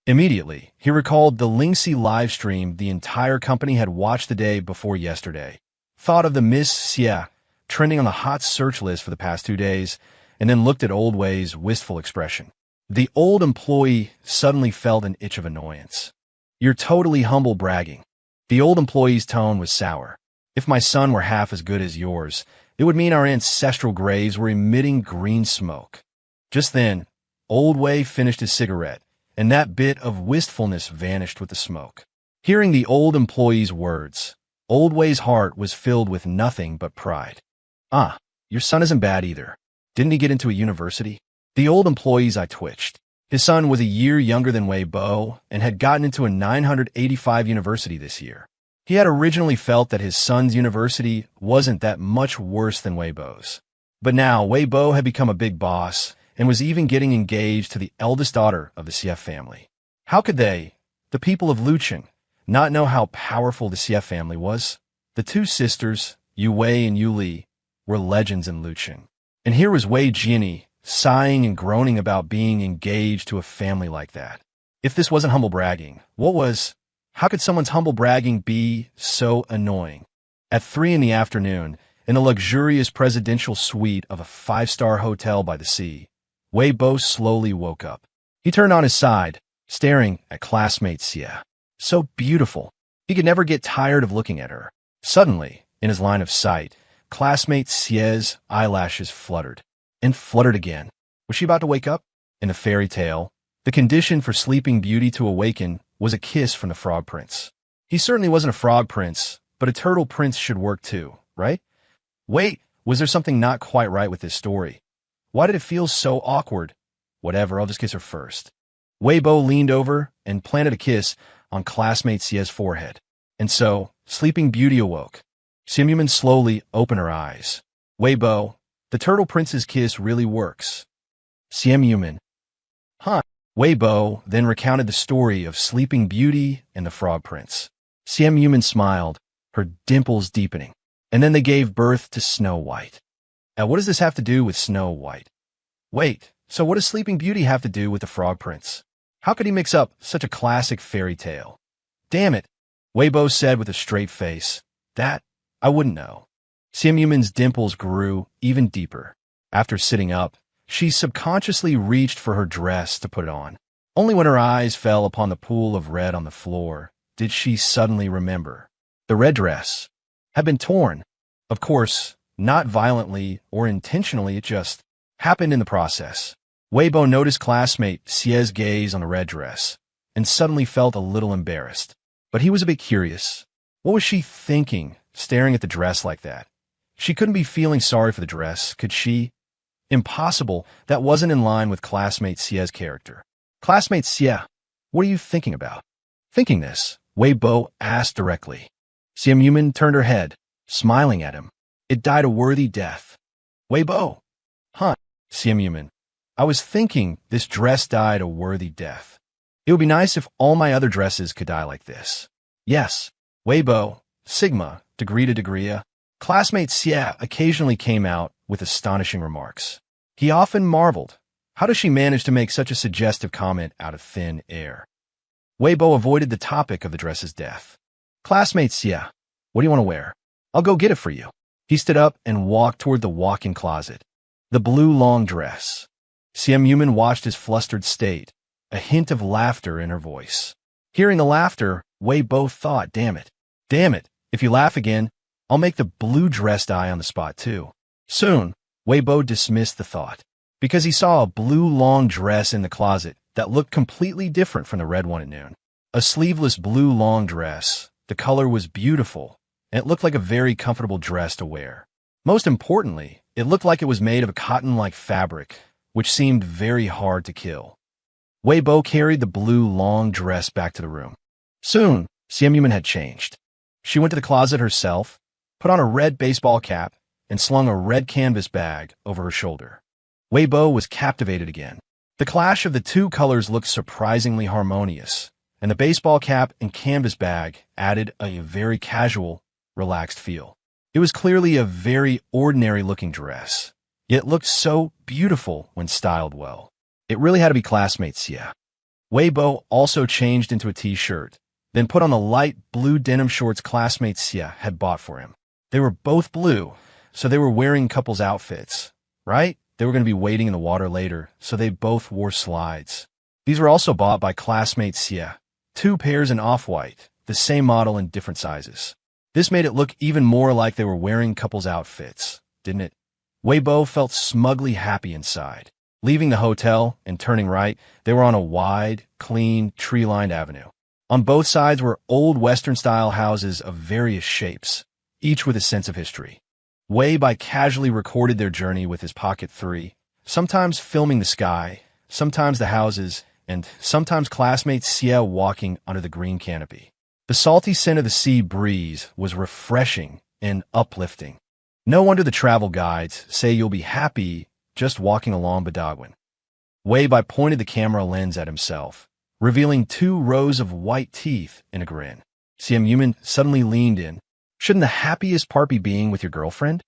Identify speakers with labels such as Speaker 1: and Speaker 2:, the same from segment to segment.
Speaker 1: Immediately, he recalled the Lingxi live stream the entire company had watched the day before yesterday, thought of the Miss Xie trending on the hot search list for the past 2 days, and then looked at Old Wei's wistful expression. The old employee suddenly felt an itch of annoyance. "You're totally humble bragging." The old employee's tone was sour. "If my son were half as good as yours, it would mean our ancestral graves were emitting green smoke." Just then, Old Wei finished his cigarette, and that bit of wistfulness vanished with the smoke. Hearing the old employee's words, Old Wei's heart was filled with nothing but pride. "Ah, your son isn't bad either. Didn't he get into a university?" The old employee's eye twitched. His son was a year younger than Wei Bo and had gotten into a 985 university this year. He had originally felt that his son's university wasn't that much worse than Wei Bo's. But now Wei Bo had become a big boss and was even getting engaged to the eldest daughter of the CF family. How could they, the people of Luqian, not know how powerful the CF family was? The two sisters, Yu Wei and Yu Li, were legends in Luqian. And here was Wei Jianyi, sighing and groaning about being engaged to a family like that. If this wasn't humble bragging, what was? How could someone's humble bragging be so annoying? At 3 in the afternoon, in a luxurious presidential suite of a 5-star hotel by the sea, Wei Bo slowly woke up. He turned on his side, staring at classmate Xie. So beautiful. He could never get tired of looking at her. Suddenly, in his line of sight, classmate Xie's eyelashes fluttered. And fluttered again. Was she about to wake up? In the fairy tale, the condition for Sleeping Beauty to awaken was a kiss from the Frog Prince. He certainly wasn't a frog prince, but a turtle prince should work too, right? Wait, was there something not quite right with this story? Why did it feel so awkward? Whatever, I'll just kiss her first. Wei Bo leaned over and planted a kiss on classmate Xie's forehead. And so, Sleeping Beauty awoke. Simp slowly opened her eyes. Wei Bo, the turtle prince's kiss really works. Simp. Huh. Wei Bo then recounted the story of Sleeping Beauty and the Frog Prince. Simp smiled, her dimples deepening. And then they gave birth to Snow White. Now, what does this have to do with Snow White? Wait, so what does Sleeping Beauty have to do with the Frog Prince? How could he mix up such a classic fairy tale? Damn it, Wei Bo said with a straight face. That, I wouldn't know. Simp's dimples grew even deeper. After sitting up, she subconsciously reached for her dress to put it on. Only when her eyes fell upon the pool of red on the floor did she suddenly remember. The red dress had been torn. Of course, not violently or intentionally, it just happened in the process. Wei Bo noticed classmate Xie's gaze on the red dress and suddenly felt a little embarrassed. But he was a bit curious. What was she thinking, staring at the dress like that? She couldn't be feeling sorry for the dress, could she? Impossible. That wasn't in line with classmate Xie's character. Classmate Xie, what are you thinking about? Thinking this, Wei Bo asked directly. Simp turned her head, smiling at him. It died a worthy death. Wei Bo. Huh, Simp. I was thinking this dress died a worthy death. It would be nice if all my other dresses could die like this. Yes, Wei Bo, Sigma, degree to degree. Classmate Xie occasionally came out with astonishing remarks. He often marveled, how does she manage to make such a suggestive comment out of thin air? Wei Bo avoided the topic of the dress's death. Classmate Xie, what do you want to wear? I'll go get it for you. He stood up and walked toward the walk-in closet. The blue long dress. Simp watched his flustered state, a hint of laughter in her voice. Hearing the laughter, Wei Bo thought, damn it, if you laugh again, I'll make the blue dress die on the spot too. Soon, Wei Bo dismissed the thought, because he saw a blue long dress in the closet that looked completely different from the red one at noon. A sleeveless blue long dress. The color was beautiful, and it looked like a very comfortable dress to wear. Most importantly, it looked like it was made of a cotton-like fabric, which seemed very hard to kill. Wei Bo carried the blue long dress back to the room. Soon, Simp had changed. She went to the closet herself, put on a red baseball cap, and slung a red canvas bag over her shoulder. Wei Bo was captivated again. The clash of the two colors looked surprisingly harmonious, and the baseball cap and canvas bag added a very casual, relaxed feel. It was clearly a very ordinary-looking dress, yet looked so beautiful when styled well. It really had to be classmate Xie. Weibo also changed into a t-shirt, then put on the light blue denim shorts classmate Xia had bought for him. They were both blue, so they were wearing couples outfits, right? They were going to be wading in the water later, so they both wore slides. These were also bought by classmate Xia, 2 pairs in off-white, the same model in different sizes. This made it look even more like they were wearing couples outfits, didn't it? Weibo felt smugly happy inside. Leaving the hotel and turning right, they were on a wide, clean, tree-lined avenue. On both sides were old Western-style houses of various shapes, each with a sense of history. Weibo casually recorded their journey with his Pocket 3, sometimes filming the sky, sometimes the houses, and sometimes classmates Xia walking under the green canopy. The salty scent of the sea breeze was refreshing and uplifting. No wonder the travel guides say you'll be happy just walking along Badagwan. Weibo pointed the camera lens at himself, revealing 2 rows of white teeth in a grin. Simp suddenly leaned in. Shouldn't the happiest part be being with your girlfriend?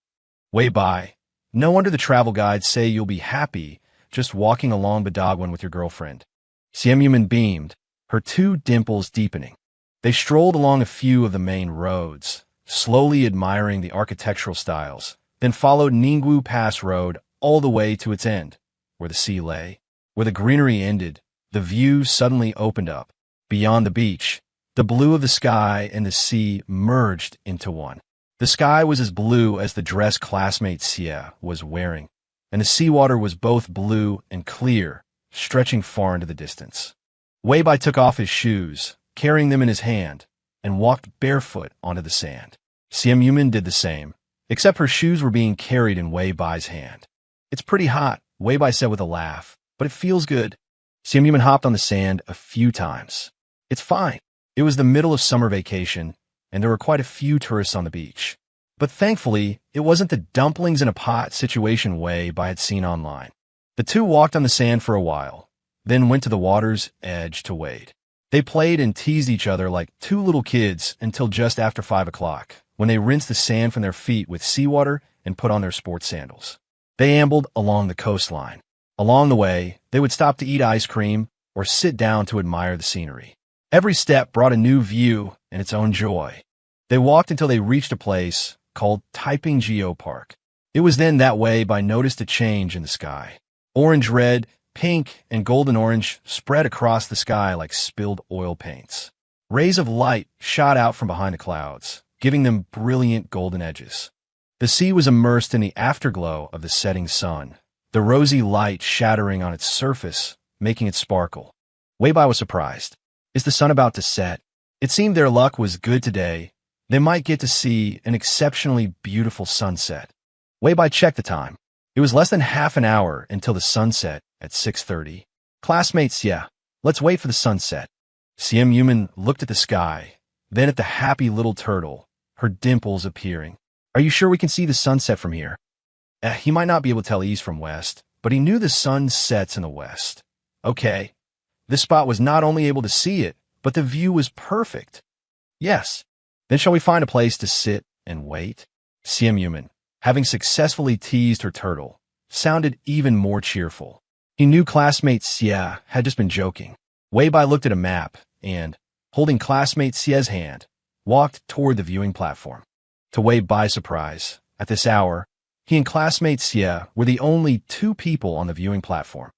Speaker 1: Weibo, no wonder the travel guides say you'll be happy just walking along Badagwan with your girlfriend. Simp beamed, her 2 dimples deepening. They strolled along a few of the main roads, slowly admiring the architectural styles, then followed Ningwu Pass Road all the way to its end, where the sea lay. Where the greenery ended, the view suddenly opened up. Beyond the beach, the blue of the sky and the sea merged into one. The sky was as blue as the dress classmate Xia was wearing, and the seawater was both blue and clear, stretching far into the distance. Weibo took off his shoes, carrying them in his hand, and walked barefoot onto the sand. Simp did the same, except her shoes were being carried in Weibo's hand. It's pretty hot, Weibo said with a laugh, but it feels good. Simp hopped on the sand a few times. It's fine. It was the middle of summer vacation, and there were quite a few tourists on the beach. But thankfully, it wasn't the dumplings in a pot situation Weibo had seen online. The 2 walked on the sand for a while, then went to the water's edge to wade. They played and teased each other like 2 little kids until just after 5 o'clock, when they rinsed the sand from their feet with seawater and put on their sports sandals. They ambled along the coastline. Along the way, they would stop to eat ice cream or sit down to admire the scenery. Every step brought a new view and its own joy. They walked until they reached a place called Taiping Geopark. It was then that Weibo noticed a change in the sky. Orange-red, pink, and golden orange spread across the sky like spilled oil paints. Rays of light shot out from behind the clouds, giving them brilliant golden edges. The sea was immersed in the afterglow of the setting sun, the rosy light shattering on its surface, making it sparkle. Weibo was surprised. Is the sun about to set? It seemed their luck was good today. They might get to see an exceptionally beautiful sunset. Weibo checked the time. It was less than half an hour until the sunset at 6:30. Classmates, yeah, let's wait for the sunset. Simp looked at the sky, then at the happy little turtle, her dimples appearing. Are you sure we can see the sunset from here? He might not be able to tell east from west, but he knew the sun sets in the west. Okay. This spot was not only able to see it, but the view was perfect. Yes. Then shall we find a place to sit and wait? Simp, having successfully teased her turtle, sounded even more cheerful. He knew classmate Xia had just been joking. Weibo looked at a map and, holding classmate Xia's hand, walked toward the viewing platform. To Weibo's surprise, at this hour, he and classmate Xia were the only 2 people on the viewing platform.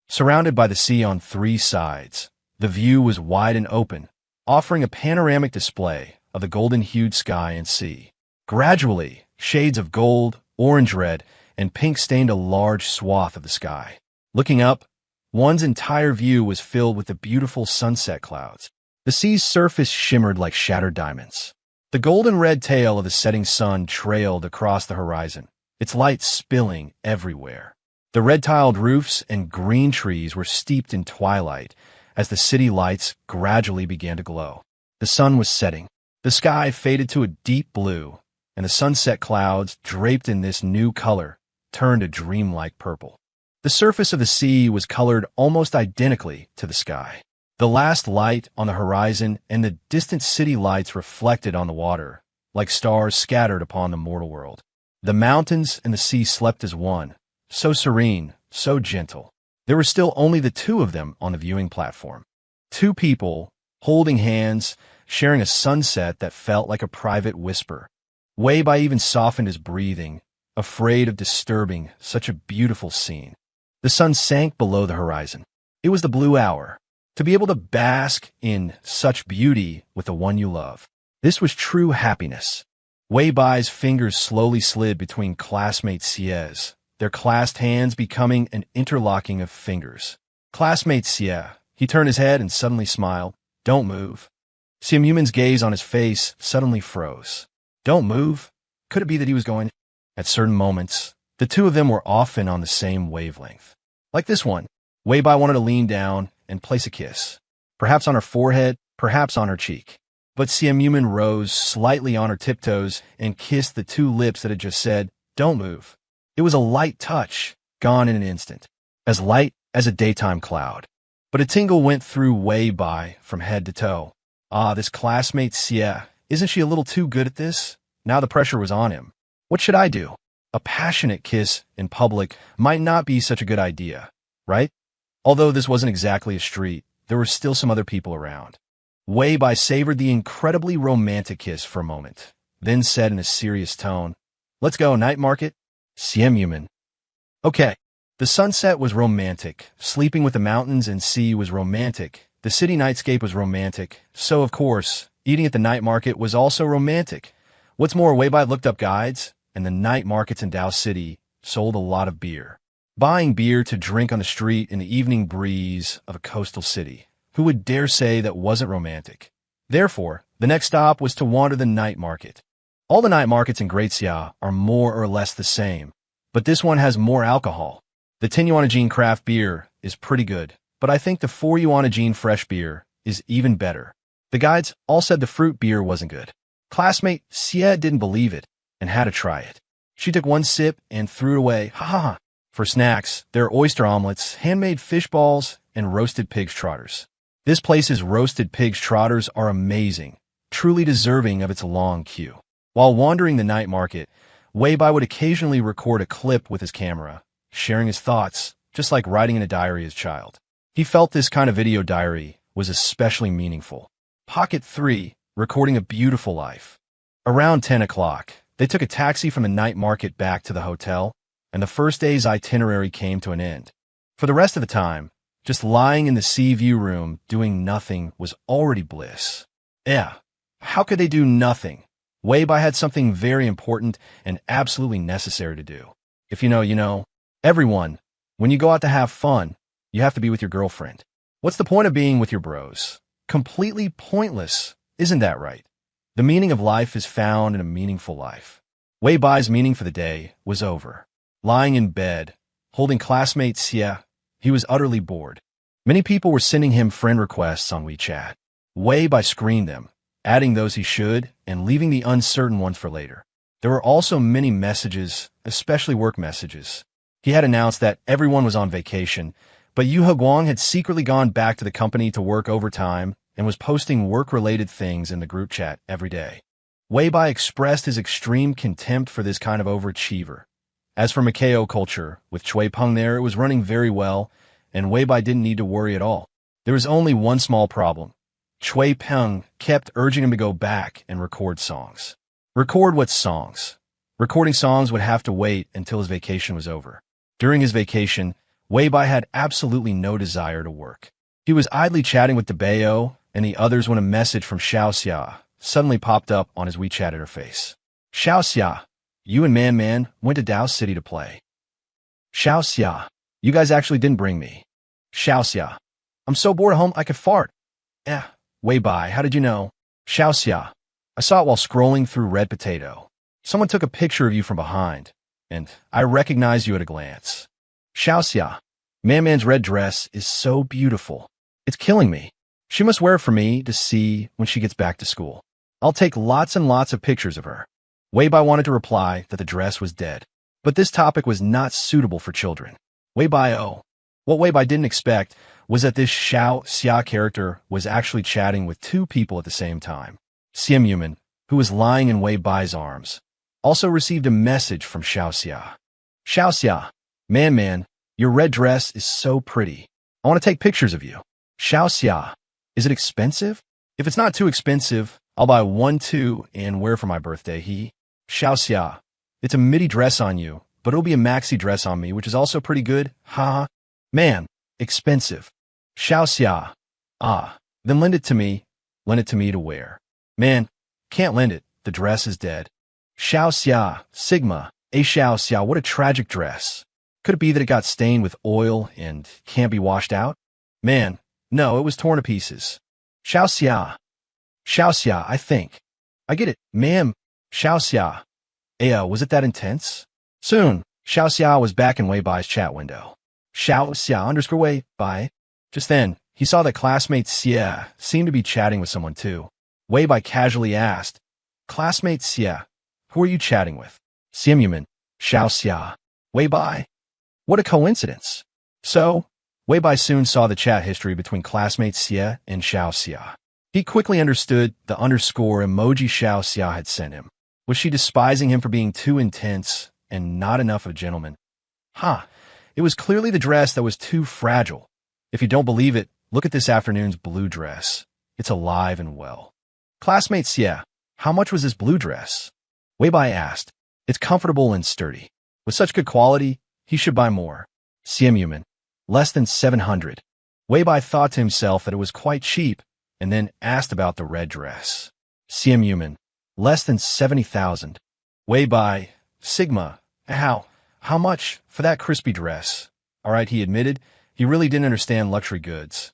Speaker 1: Surrounded by the sea on 3 sides, the view was wide and open, offering a panoramic display of the golden-hued sky and sea. Gradually, shades of gold, orange-red, and pink stained a large swath of the sky. Looking up, one's entire view was filled with the beautiful sunset clouds. The sea's surface shimmered like shattered diamonds. The golden-red tail of the setting sun trailed across the horizon, its light spilling everywhere. The red-tiled roofs and green trees were steeped in twilight as the city lights gradually began to glow. The sun was setting. The sky faded to a deep blue, and the sunset clouds, draped in this new color, turned a dreamlike purple. The surface of the sea was colored almost identically to the sky. The last light on the horizon and the distant city lights reflected on the water, like stars scattered upon the mortal world. The mountains and the sea slept as one, so serene, so gentle. There were still only the two of them on the viewing platform. Two people, holding hands, sharing a sunset that felt like a private whisper. Wei Bai even softened his breathing, afraid of disturbing such a beautiful scene. The sun sank below the horizon. It was the blue hour. To be able to bask in such beauty with the one you love. This was true happiness. Wei Bai's fingers slowly slid between classmate Xie's, their clasped hands becoming an interlocking of fingers. Classmate Xie, he turned his head and suddenly smiled. Don't move. Sim Yuman's gaze on his face suddenly froze. Don't move? Could it be that he was going? At certain moments, the two of them were often on the same wavelength. Like this one, Wei Bai wanted to lean down and place a kiss. Perhaps on her forehead, perhaps on her cheek. But Sim Yuman rose slightly on her tiptoes and kissed the two lips that had just said, don't move. It was a light touch, gone in an instant. As light as a daytime cloud. But a tingle went through Wei Bai from head to toe. Ah, this classmate Xie, isn't she a little too good at this? Now the pressure was on him. What should I do? A passionate kiss in public might not be such a good idea, right? Although this wasn't exactly a street, there were still some other people around. Wei Bai savored the incredibly romantic kiss for a moment, then said in a serious tone, let's go, night market? Sim Yuman. Okay. The sunset was romantic, sleeping with the mountains and sea was romantic, the city nightscape was romantic, so of course, eating at the night market was also romantic. What's more, Wei Bai looked up guides, and the night markets in Dao City sold a lot of beer. Buying beer to drink on the street in the evening breeze of a coastal city. Who would dare say that wasn't romantic? Therefore, the next stop was to wander the night market. All the night markets in Great Xia are more or less the same, but this one has more alcohol. The 10 yuan a Jin craft beer is pretty good, but I think the 4 yuan a Jin fresh beer is even better. The guides all said the fruit beer wasn't good. Classmate Xie didn't believe it and had to try it. She took one sip and threw it away. Ha ha ha. For snacks, there are oyster omelets, handmade fish balls, and roasted pig's trotters. This place's roasted pig's trotters are amazing, truly deserving of its long queue. While wandering the night market, Wei Bai would occasionally record a clip with his camera, sharing his thoughts, just like writing in a diary as a child. He felt this kind of video diary was especially meaningful. Pocket 3, recording a beautiful life. Around 10 o'clock, they took a taxi from the night market back to the hotel, and the first day's itinerary came to an end. For the rest of the time, just lying in the sea view room doing nothing was already bliss. Yeah, how could they do nothing? Wei Bai had something very important and absolutely necessary to do. If you know, you know. Everyone, when you go out to have fun, you have to be with your girlfriend. What's the point of being with your bros? Completely pointless, isn't that right? The meaning of life is found in a meaningful life. Wei Bai's meaning for the day was over. Lying in bed, holding classmate Xie, he was utterly bored. Many people were sending him friend requests on WeChat. Wei Bai screened them, adding those he should and leaving the uncertain ones for later. There were also many messages, especially work messages. He had announced that everyone was on vacation, but Yu Heguang had secretly gone back to the company to work overtime and was posting work-related things in the group chat every day. Wei Bai expressed his extreme contempt for this kind of overachiever. As for Macao culture, with Chui Peng there, it was running very well, and Wei Bai didn't need to worry at all. There was only one small problem. Chui Peng kept urging him to go back and record songs. Record what songs? Recording songs would have to wait until his vacation was over. During his vacation, Wei Bai had absolutely no desire to work. He was idly chatting with DeBayo and the others when a message from Xiaoxia suddenly popped up on his WeChat interface. Xiaoxia, you and Man went to Dao City to play. Xiaoxia, you guys actually didn't bring me. Xiaoxia, I'm so bored at home I could fart. Wei Bai, how did you know? Xiaoxia, I saw it while scrolling through Red Potato. Someone took a picture of you from behind, and I recognized you at a glance. Xiaoxia, Man's red dress is so beautiful. It's killing me. She must wear it for me to see when she gets back to school. I'll take lots and lots of pictures of her. Wei Bai wanted to reply that the dress was dead, but this topic was not suitable for children. What Wei Bai didn't expect was that this Xiaoxia character was actually chatting with two people at the same time. Sim Yuman, who was lying in Wei Bai's arms, also received a message from Xiaoxia. Xiaoxia, Man, Your red dress is so pretty. I want to take pictures of you. Xiao Xia. Is it expensive? If it's not too expensive, I'll buy one too and wear for my birthday. Xiao Xia. It's a midi dress on you, but it'll be a maxi dress on me, which is also pretty good. Ha. Man, expensive. Xiao Xia. Ah, then lend it to me. Lend it to me to wear. Man, can't lend it. The dress is dead. Xiao Xia. Sigma. Xiao Xia. What a tragic dress. Could it be that it got stained with oil and can't be washed out? Man, no, it was torn to pieces. Xiao Xia. Xiao Xia, I think. I get it, ma'am. Xiao Xia. Was it that intense? Soon, Xiao Xia was back in Wei Bai's chat window. Xiao Xia _Wei Bai. Just then, he saw that classmate Xia seemed to be chatting with someone too. Wei Bai casually asked, Classmate Xia, who are you chatting with? Simp, Xiao Xia. Wei Bai. What a coincidence. So, Wei Bai soon saw the chat history between classmate Xia and Xiao Xia. He quickly understood the underscore emoji Xiao Xia had sent him. Was she despising him for being too intense and not enough of a gentleman? It was clearly the dress that was too fragile. If you don't believe it, look at this afternoon's blue dress. It's alive and well. Classmate Xia, how much was this blue dress? Wei Bai asked. It's comfortable and sturdy. With such good quality, he should buy more. Simp, less than 700. Wei Bai thought to himself that it was quite cheap, and then asked about the red dress. Simp, less than 70,000. Wei Bai, Sigma, how much for that crispy dress? All right, he admitted, he really didn't understand luxury goods.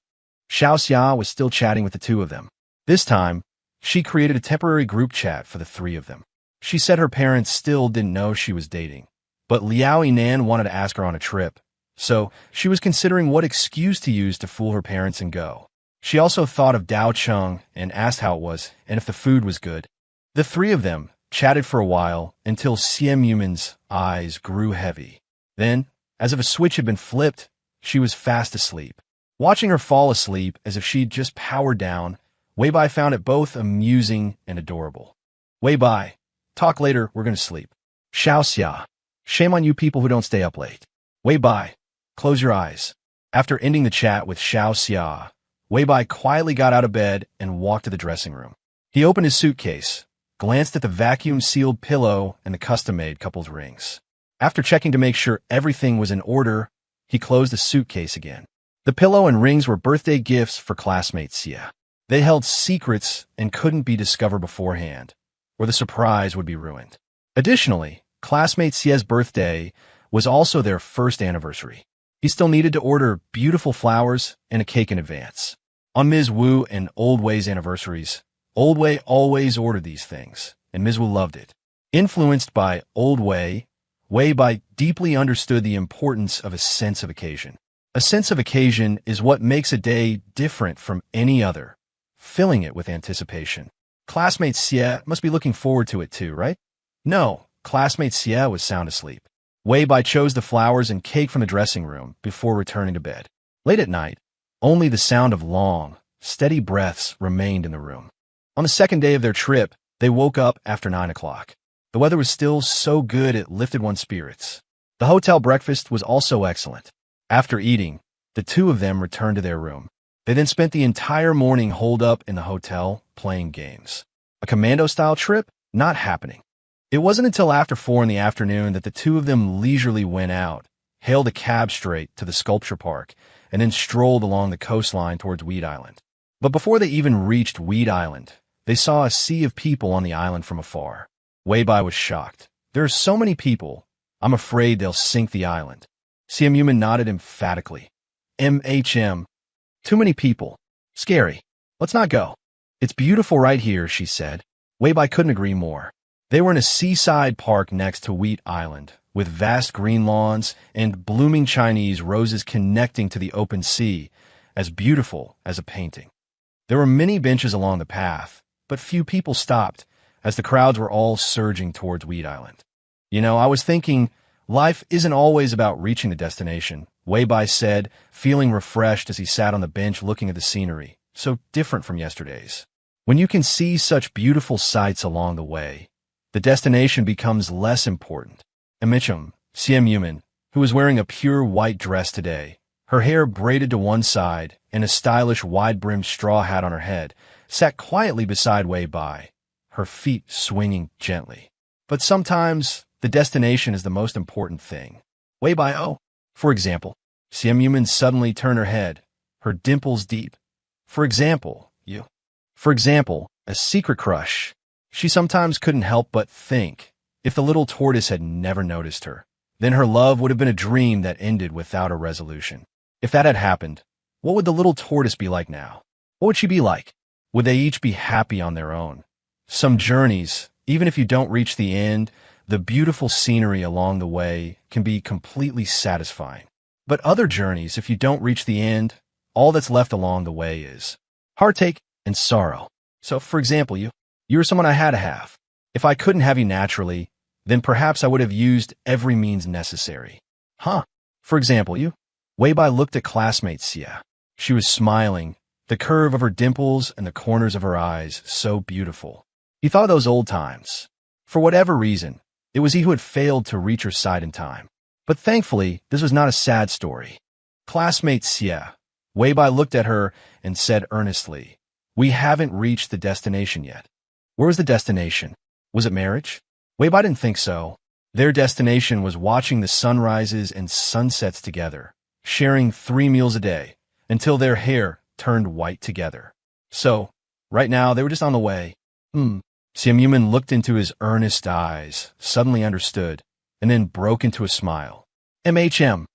Speaker 1: Xiao Xia was still chatting with the two of them. This time, she created a temporary group chat for the three of them. She said her parents still didn't know she was dating, but Liao Yinan wanted to ask her on a trip, so she was considering what excuse to use to fool her parents and go. She also thought of Dao Cheng and asked how it was and if the food was good. The three of them chatted for a while until Simp's eyes grew heavy. Then, as if a switch had been flipped, she was fast asleep. Watching her fall asleep as if she'd just powered down, Wei Bai found it both amusing and adorable. Wei Bai, talk later, we're going to sleep. Xiao Xia, shame on you people who don't stay up late. Wei Bai, close your eyes. After ending the chat with Xiao Xia, Wei Bai quietly got out of bed and walked to the dressing room. He opened his suitcase, glanced at the vacuum-sealed pillow and the custom-made couple's rings. After checking to make sure everything was in order, he closed the suitcase again. The pillow and rings were birthday gifts for classmate Xia. They held secrets and couldn't be discovered beforehand, or the surprise would be ruined. Additionally, classmate Xia's birthday was also their first anniversary. He still needed to order beautiful flowers and a cake in advance. On Ms. Wu and Old Wei's anniversaries, Old Wei always ordered these things, and Ms. Wu loved it. Influenced by Old Wei, Wei Bai deeply understood the importance of a sense of occasion. A sense of occasion is what makes a day different from any other, filling it with anticipation. Classmate Xia must be looking forward to it too, right? No, classmate Xia was sound asleep. Wei Bai chose the flowers and cake from the dressing room before returning to bed. Late at night, only the sound of long, steady breaths remained in the room. On the second day of their trip, they woke up after 9 o'clock. The weather was still so good it lifted one's spirits. The hotel breakfast was also excellent. After eating, the two of them returned to their room. They then spent the entire morning holed up in the hotel playing games. A commando-style trip? Not happening. It wasn't until after 4 in the afternoon that the two of them leisurely went out, hailed a cab straight to the sculpture park, and then strolled along the coastline towards Weed Island. But before they even reached Weed Island, they saw a sea of people on the island from afar. Wei Bai was shocked. There are so many people. I'm afraid they'll sink the island. Simp nodded emphatically. Too many people. Scary. Let's not go. It's beautiful right here, she said. Wei Bai couldn't agree more. They were in a seaside park next to Wheat Island, with vast green lawns and blooming Chinese roses connecting to the open sea, as beautiful as a painting. There were many benches along the path, but few people stopped, as the crowds were all surging towards Weed Island. I was thinking, life isn't always about reaching the destination, Wei Bai said, feeling refreshed as he sat on the bench looking at the scenery, so different from yesterday's. When you can see such beautiful sights along the way, the destination becomes less important. Simp, who was wearing a pure white dress today, her hair braided to one side and a stylish wide-brimmed straw hat on her head, sat quietly beside Wei Bai, her feet swinging gently. But sometimes, the destination is the most important thing. Wei Bai, oh. For example, Xiam Yuman suddenly turned her head, her dimples deep. For example, you. For example, a secret crush. She sometimes couldn't help but think, if the little tortoise had never noticed her, then her love would have been a dream that ended without a resolution. If that had happened, what would the little tortoise be like now? What would she be like? Would they each be happy on their own? Some journeys, even if you don't reach the end, the beautiful scenery along the way can be completely satisfying. But other journeys, if you don't reach the end, all that's left along the way is heartache and sorrow. So, for example, you're someone I had to have. If I couldn't have you naturally, then perhaps I would have used every means necessary. Huh? For example, Wei Bai looked at classmate Xia. She was smiling, the curve of her dimples and the corners of her eyes so beautiful. He thought of those old times. For whatever reason, it was he who had failed to reach her side in time. But thankfully, this was not a sad story. Classmate Xia. Wei Bai looked at her and said earnestly, "We haven't reached the destination yet." Where was the destination? Was it marriage? Wei Bai didn't think so. Their destination was watching the sunrises and sunsets together, sharing 3 meals a day, until their hair turned white together. So, right now, they were just on the way. Xiam Yuman looked into his earnest eyes, suddenly understood, and then broke into a smile. MHM.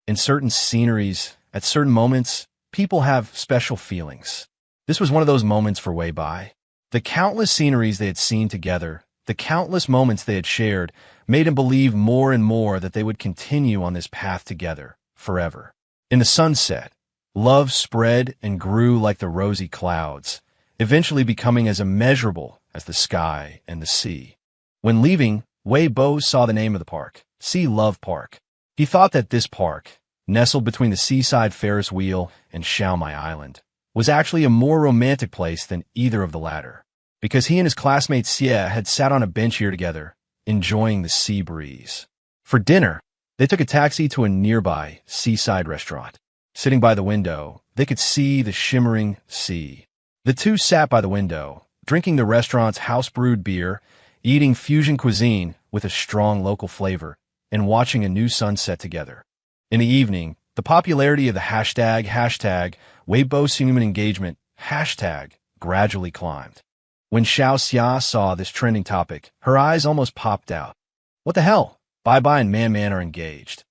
Speaker 1: In certain sceneries, at certain moments, people have special feelings. This was one of those moments for Wei Bai. The countless sceneries they had seen together, the countless moments they had shared, made him believe more and more that they would continue on this path together, forever. In the sunset, love spread and grew like the rosy clouds, eventually becoming as immeasurable as the sky and the sea. When leaving, Wei Bo saw the name of the park, Sea Love Park. He thought that this park, nestled between the seaside Ferris wheel and Xiaomai Island, was actually a more romantic place than either of the latter, because he and his classmate Xie had sat on a bench here together, enjoying the sea breeze. For dinner, they took a taxi to a nearby seaside restaurant. Sitting by the window, they could see the shimmering sea. The two sat by the window, drinking the restaurant's house-brewed beer, eating fusion cuisine with a strong local flavor, and watching a new sunset together. In the evening, the popularity of the hashtag Weibo human engagement hashtag gradually climbed. When Xiao Xia saw this trending topic, her eyes almost popped out. What the hell? Bai Bai and Man Man are engaged.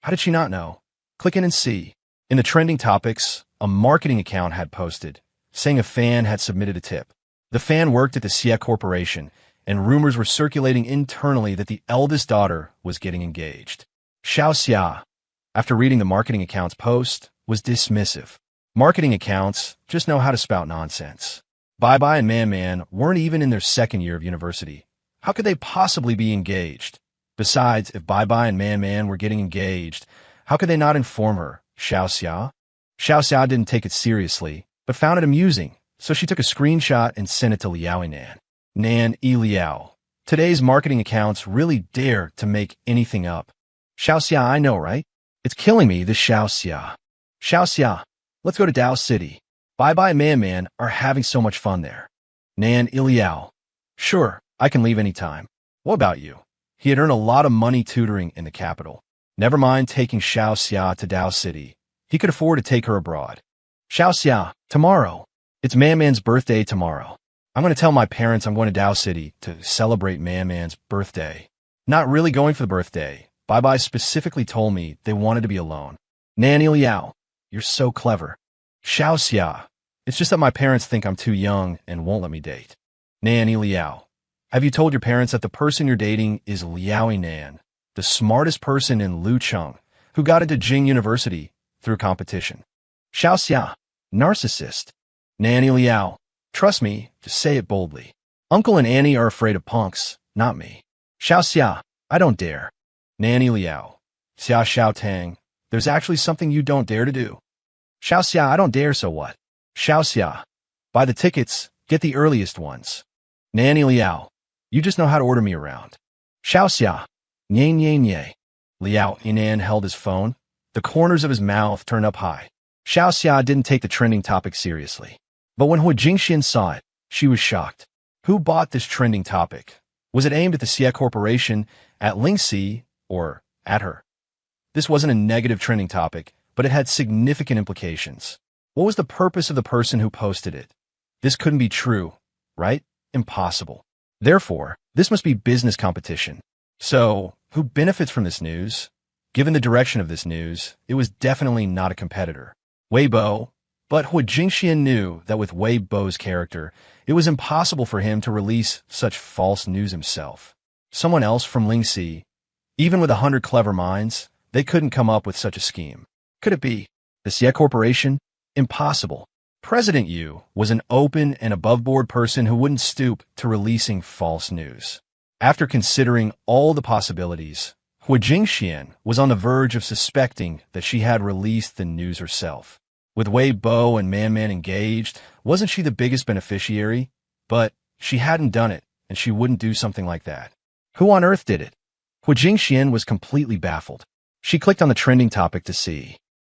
Speaker 1: How did she not know? Click in and see. In the trending topics, a marketing account had posted, saying a fan had submitted a tip. The fan worked at the Xia Corporation, and rumors were circulating internally that the eldest daughter was getting engaged. Xiao Xia, after reading the marketing account's post, was dismissive. Marketing accounts just know how to spout nonsense. Bai Bai and Man Man weren't even in their second year of university. How could they possibly be engaged? Besides, if Bai Bai and Man Man were getting engaged, how could they not inform her, Xiao Xia? Xiao Xia didn't take it seriously, but found it amusing, so she took a screenshot and sent it to Liao Nan. Nan E. Liao. Today's marketing accounts really dare to make anything up. Xiao Xia, I know, right? It's killing me, this Xiao Xia. Xiao Xia, let's go to Dao City. Bai Bai and Man Man are having so much fun there. Nan E. Liao. Sure, I can leave any time. What about you? He had earned a lot of money tutoring in the capital. Never mind taking Xiao Xia to Dao City. He could afford to take her abroad. Xiao Xia, tomorrow. It's Man Man's birthday tomorrow. I'm going to tell my parents I'm going to Dao City to celebrate Man Man's birthday. Not really going for the birthday. Bai Bai specifically told me they wanted to be alone. Nan E. Liao, you're so clever. Xiao Xia, it's just that my parents think I'm too young and won't let me date. Nan E. Liao, have you told your parents that the person you're dating is Liao Nan, the smartest person in Lucheng, who got into Jing University through competition? Xiao Xia, narcissist. Nan E. Liao, trust me, just say it boldly. Uncle and Annie are afraid of punks, not me. Xiao Xia, I don't dare. Nan E. Liao, Xia Xiao Tang, there's actually something you don't dare to do. Xiao Xia, I don't dare, so what? Xiao Xia, buy the tickets, get the earliest ones. Nan E. Liao, you just know how to order me around. Xiao Xia, nye nye nye. Liao Yinan held his phone, the corners of his mouth turned up high. Xiao Xia didn't take the trending topic seriously. But when Hu Jingxian saw it, she was shocked. Who bought this trending topic? Was it aimed at the Xie Corporation, at Lingxi, or at her? This wasn't a negative trending topic, but it had significant implications. What was the purpose of the person who posted it? This couldn't be true, right? Impossible. Therefore, this must be business competition. So, who benefits from this news? Given the direction of this news, it was definitely not a competitor. Weibo. But Hu Jingxian knew that with Weibo's character, it was impossible for him to release such false news himself. Someone else from Lingxi, even with 100 clever minds, they couldn't come up with such a scheme. Could it be the Xie Corporation? Impossible. President Yu was an open and above-board person who wouldn't stoop to releasing false news. After considering all the possibilities, Hu Jingxian was on the verge of suspecting that she had released the news herself. With Weibo and Man engaged, wasn't she the biggest beneficiary? But she hadn't done it, and she wouldn't do something like that. Who on earth did it? Hu Jingxian was completely baffled. She clicked on the trending topic to see.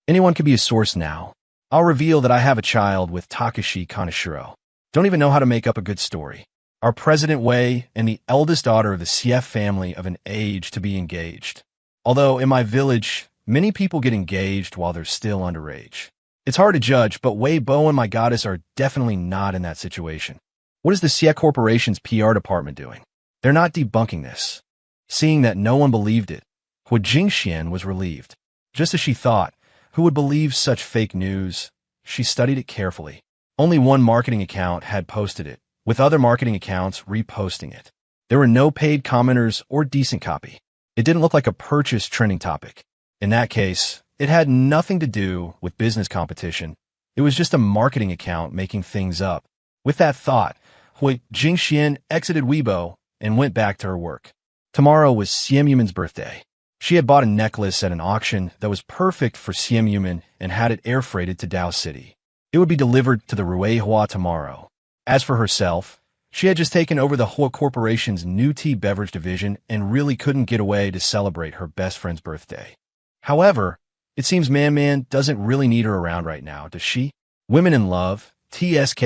Speaker 1: Anyone could be a source now. I'll reveal that I have a child with Takashi Kaneshiro. Don't even know how to make up a good story. Our President Wei and the eldest daughter of the CF family of an age to be engaged. Although in my village, many people get engaged while they're still underage. It's hard to judge, but Weibo and my goddess are definitely not in that situation. What is the Xie Corporation's PR department doing? They're not debunking this. Seeing that no one believed it, Hu Jingxian was relieved. Just as she thought, who would believe such fake news? She studied it carefully. Only one marketing account had posted it, with other marketing accounts reposting it. There were no paid commenters or decent copy. It didn't look like a purchase trending topic. In that case, it had nothing to do with business competition. It was just a marketing account making things up. With that thought, Hu Jingxian exited Weibo and went back to her work. Tomorrow was Xian Yuman's birthday. She had bought a necklace at an auction that was perfect for Xian Yuman and had it air freighted to Dao City. It would be delivered to the Ruihua tomorrow. As for herself, she had just taken over the Hua Corporation's new tea beverage division and really couldn't get away to celebrate her best friend's birthday. However, it seems Man doesn't really need her around right now, does she? Women in love, TSK.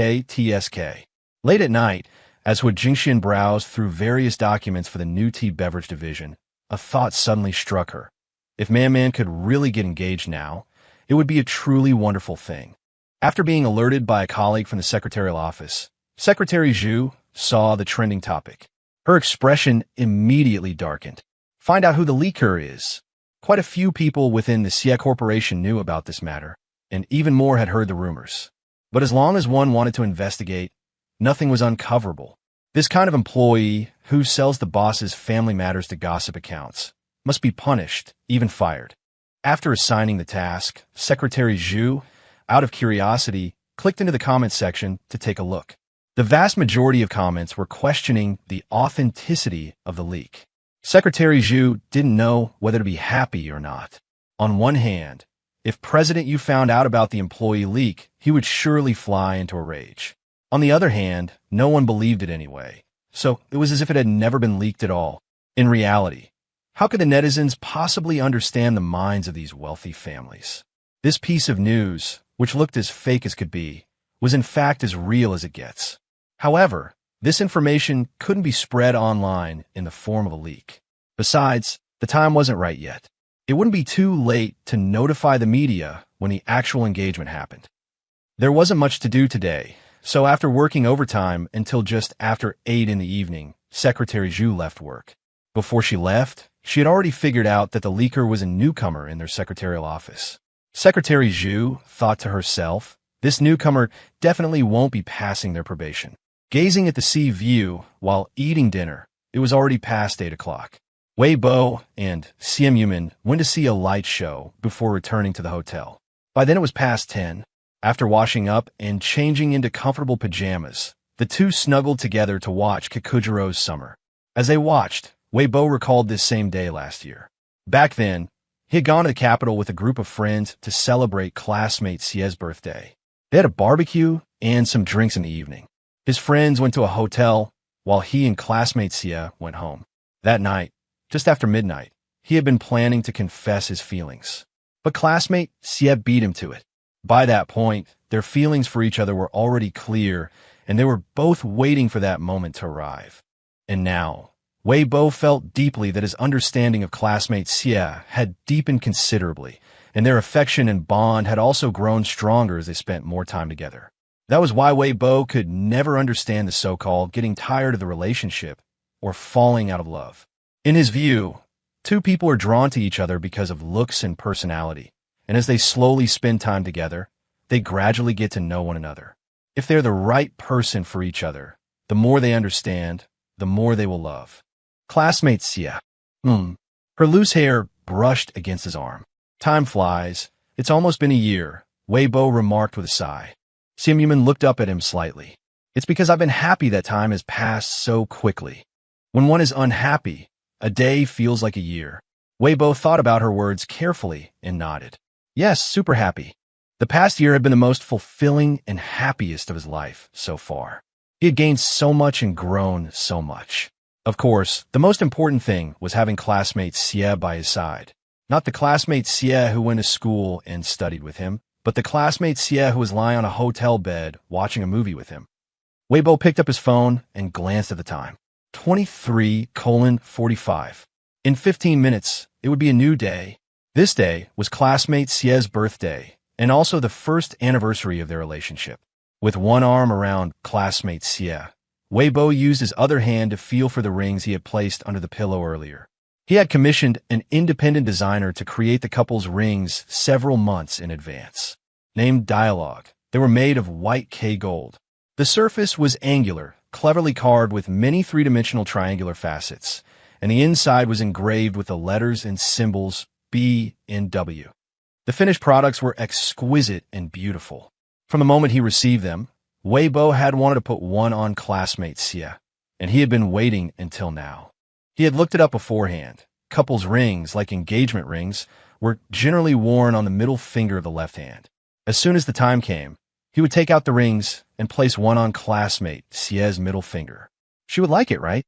Speaker 1: Late at night, as Hu Jingxian browsed through various documents for the new tea beverage division, a thought suddenly struck her. If Man could really get engaged now, it would be a truly wonderful thing. After being alerted by a colleague from the secretarial office, Secretary Zhu saw the trending topic. Her expression immediately darkened. Find out who the leaker is. Quite a few people within the Xie Corporation knew about this matter, and even more had heard the rumors. But as long as one wanted to investigate, nothing was uncoverable. This kind of employee, who sells the boss's family matters to gossip accounts, must be punished, even fired. After assigning the task, Secretary Zhu, out of curiosity, clicked into the comments section to take a look. The vast majority of comments were questioning the authenticity of the leak. Secretary Zhu didn't know whether to be happy or not. On one hand, if President Yu found out about the employee leak, he would surely fly into a rage. On the other hand, no one believed it anyway, so it was as if it had never been leaked at all. In reality, how could the netizens possibly understand the minds of these wealthy families? This piece of news, which looked as fake as could be, was in fact as real as it gets. However, this information couldn't be spread online in the form of a leak. Besides, the time wasn't right yet. It wouldn't be too late to notify the media when the actual engagement happened. There wasn't much to do today, so after working overtime until just after 8 in the evening, Secretary Zhu left work. Before she left, she had already figured out that the leaker was a newcomer in their secretarial office. Secretary Zhu thought to herself, this newcomer definitely won't be passing their probation. Gazing at the sea view while eating dinner, it was already past 8 o'clock. Weibo and Xian Yuman went to see a light show before returning to the hotel. By then it was past 10. After washing up and changing into comfortable pajamas, the two snuggled together to watch Kikujiro's Summer. As they watched, Weibo recalled this same day last year. Back then, he had gone to the capital with a group of friends to celebrate classmate Xie's birthday. They had a barbecue and some drinks in the evening. His friends went to a hotel, while he and classmate Xie went home. That night, just after midnight, he had been planning to confess his feelings. But classmate Xie beat him to it. By that point, their feelings for each other were already clear, and they were both waiting for that moment to arrive. And now, Wei Bo felt deeply that his understanding of classmate Xie had deepened considerably, and their affection and bond had also grown stronger as they spent more time together. That was why Wei Bo could never understand the so-called getting tired of the relationship or falling out of love. In his view, two people are drawn to each other because of looks and personality, and as they slowly spend time together, they gradually get to know one another. If they're the right person for each other, the more they understand, the more they will love. Classmate Xie. Her loose hair brushed against his arm. Time flies. It's almost been a year, Wei Bo remarked with a sigh. Simp looked up at him slightly. It's because I've been happy that time has passed so quickly. When one is unhappy, a day feels like a year. Wei Bo thought about her words carefully and nodded. Yes, super happy. The past year had been the most fulfilling and happiest of his life so far. He had gained so much and grown so much. Of course, the most important thing was having classmate Xie by his side. Not the classmate Xie who went to school and studied with him, but the classmate Xie who was lying on a hotel bed watching a movie with him. Wei Bo picked up his phone and glanced at the time. 23:45. In 15 minutes, it would be a new day. This day was classmate Xie's birthday, and also the first anniversary of their relationship. With one arm around classmate Xie, Wei Bo used his other hand to feel for the rings he had placed under the pillow earlier. He had commissioned an independent designer to create the couple's rings several months in advance. Named Dialogue, they were made of white K gold. The surface was angular, cleverly carved with many three-dimensional triangular facets, and the inside was engraved with the letters and symbols B and W. The finished products were exquisite and beautiful. From the moment he received them, Wei Bo had wanted to put one on classmate Xie, and he had been waiting until now. He had looked it up beforehand. Couples' rings, like engagement rings, were generally worn on the middle finger of the left hand. As soon as the time came, he would take out the rings and place one on classmate Xie's middle finger. She would like it, right?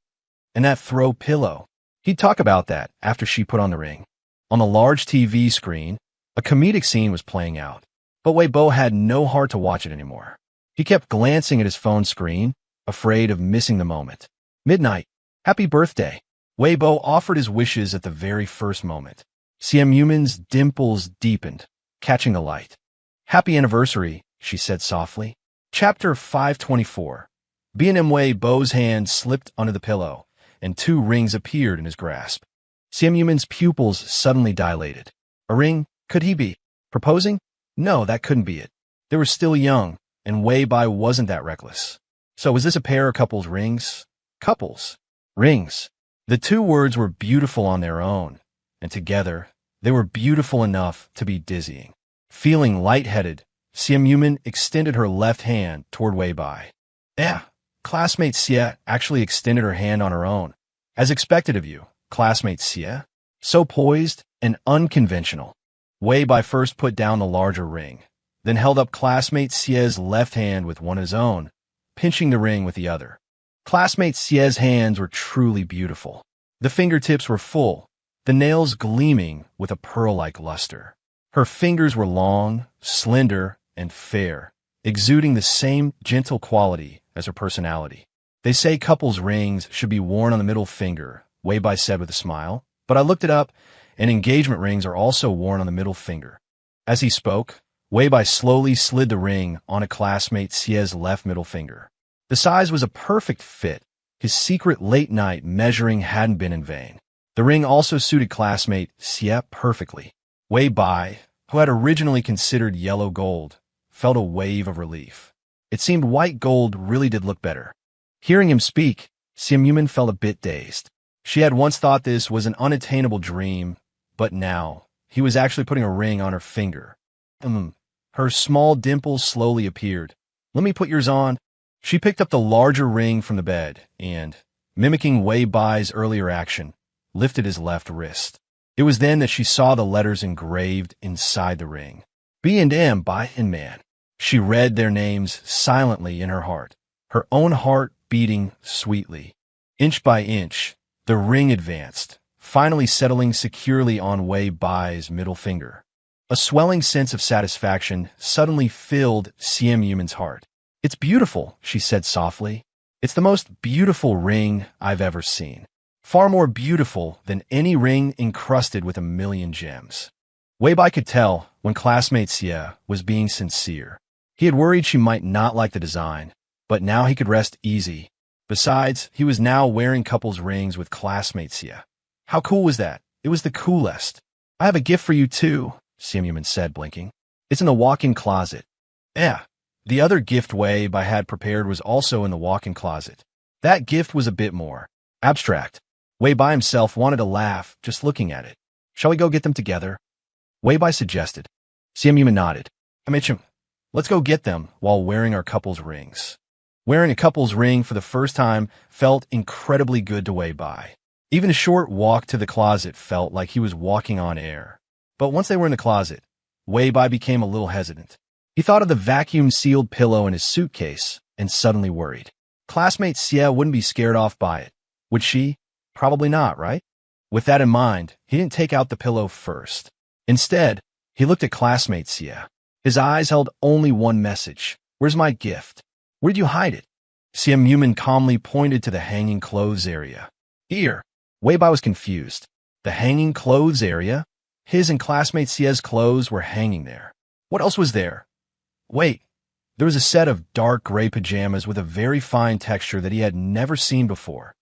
Speaker 1: And that throw pillow. He'd talk about that after she put on the ring. On the large TV screen, a comedic scene was playing out, but Wei Bo had no heart to watch it anymore. He kept glancing at his phone screen, afraid of missing the moment. Midnight. Happy birthday. Wei Bo offered his wishes at the very first moment. Simp dimples deepened, catching the light. Happy anniversary, she said softly. Chapter 524. Wei Bo's hand slipped under the pillow, and two rings appeared in his grasp. Simp pupils suddenly dilated. A ring? Could he be proposing? No, that couldn't be it. They were still young, and Wei Bai wasn't that reckless. So was this a pair of couples' rings? Couples. Rings. The two words were beautiful on their own, and together, they were beautiful enough to be dizzying. Feeling lightheaded, Simp extended her left hand toward Wei Bai. Classmate Xie actually extended her hand on her own. As expected of you, classmate Xie. So poised and unconventional. Wei Bai first put down the larger ring, then held up classmate Xie's left hand with one of his own, pinching the ring with the other. Classmate Xie's hands were truly beautiful. The fingertips were full, the nails gleaming with a pearl-like luster. Her fingers were long, slender, and fair, exuding the same gentle quality as her personality. They say couples' rings should be worn on the middle finger, Wei Bai said with a smile, but I looked it up, and engagement rings are also worn on the middle finger. As he spoke, Wei Bai slowly slid the ring on a classmate Xie's left middle finger. The size was a perfect fit. His secret late-night measuring hadn't been in vain. The ring also suited classmate Xie perfectly. Wei Bai, who had originally considered yellow gold, felt a wave of relief. It seemed white gold really did look better. Hearing him speak, Simp felt a bit dazed. She had once thought this was an unattainable dream, but now he was actually putting a ring on her finger. Her small dimples slowly appeared. Let me put yours on. She picked up the larger ring from the bed and, mimicking Wei Bai's earlier action, lifted his left wrist. It was then that she saw the letters engraved inside the ring. B and M, Bai and Man. She read their names silently in her heart, her own heart beating sweetly. Inch by inch, the ring advanced, finally settling securely on Wei Bai's middle finger. A swelling sense of satisfaction suddenly filled Simp Yuman's heart. "It's beautiful," she said softly. "It's the most beautiful ring I've ever seen. Far more beautiful than any ring encrusted with 1,000,000 gems." Wei Bai could tell when classmate Xie was being sincere. He had worried she might not like the design, but now he could rest easy. Besides, he was now wearing couples rings with classmate Xie. How cool was that? It was the coolest. "I have a gift for you too," Simp Yuman said, blinking. "It's in the walk-in closet." The other gift Wei Bai had prepared was also in the walk-in closet. That gift was a bit more abstract. Wei Bai himself wanted to laugh just looking at it. "Shall we go get them together?" Wei Bai suggested. Simp Yuman nodded. "Amichim, let's go get them while wearing our couple's rings." Wearing a couple's ring for the first time felt incredibly good to Wei Bai. Even a short walk to the closet felt like he was walking on air. But once they were in the closet, Wei Bai became a little hesitant. He thought of the vacuum-sealed pillow in his suitcase and suddenly worried. Classmate Xie wouldn't be scared off by it. Would she? Probably not, right? With that in mind, he didn't take out the pillow first. Instead, he looked at classmate Xie. His eyes held only one message. "Where's my gift? Where'd you hide it?" Simp Yuman calmly pointed to the hanging clothes area. "Here." Wei Bai was confused. The hanging clothes area? His and classmate Xie's clothes were hanging there. What else was there? Wait, there was a set of dark gray pajamas with a very fine texture that he had never seen before.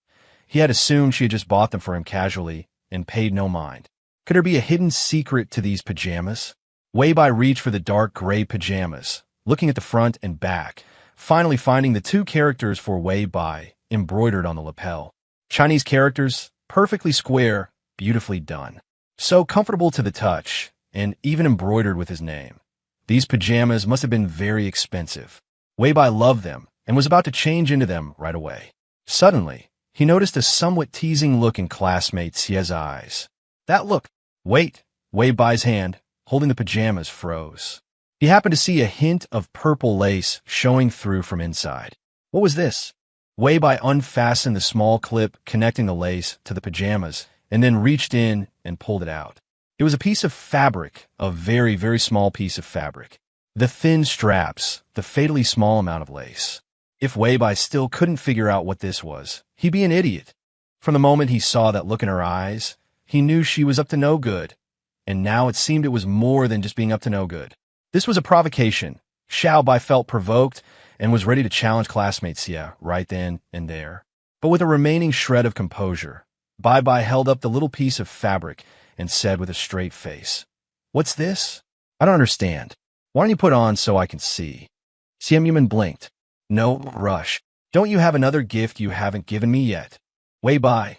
Speaker 1: He had assumed she had just bought them for him casually and paid no mind. Could there be a hidden secret to these pajamas? Wei Bai reached for the dark gray pajamas, looking at the front and back, finally finding the two characters for Wei Bai embroidered on the lapel. Chinese characters, perfectly square, beautifully done. So comfortable to the touch, and even embroidered with his name. These pajamas must have been very expensive. Wei Bai loved them and was about to change into them right away. Suddenly, he noticed a somewhat teasing look in classmate Xie's eyes. That look, wait, Wei Bai's hand, holding the pajamas, froze. He happened to see a hint of purple lace showing through from inside. What was this? Wei Bai unfastened the small clip connecting the lace to the pajamas and then reached in and pulled it out. It was a piece of fabric, a very, very small piece of fabric. The thin straps, the fatally small amount of lace. If Wei Bai still couldn't figure out what this was, he'd be an idiot. From the moment he saw that look in her eyes, he knew she was up to no good. And now it seemed it was more than just being up to no good. This was a provocation. Xiao Bai felt provoked and was ready to challenge classmate Xie right then and there. But with a remaining shred of composure, Bai Bai held up the little piece of fabric and said with a straight face, "What's this? I don't understand. Why don't you put on so I can see?" Simp Yuman blinked. "No rush. Don't you have another gift you haven't given me yet?" Wei Bai.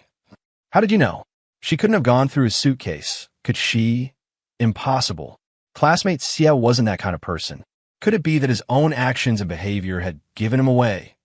Speaker 1: "How did you know?" She couldn't have gone through his suitcase. Could she? Impossible. Classmate Xie wasn't that kind of person. Could it be that his own actions and behavior had given him away?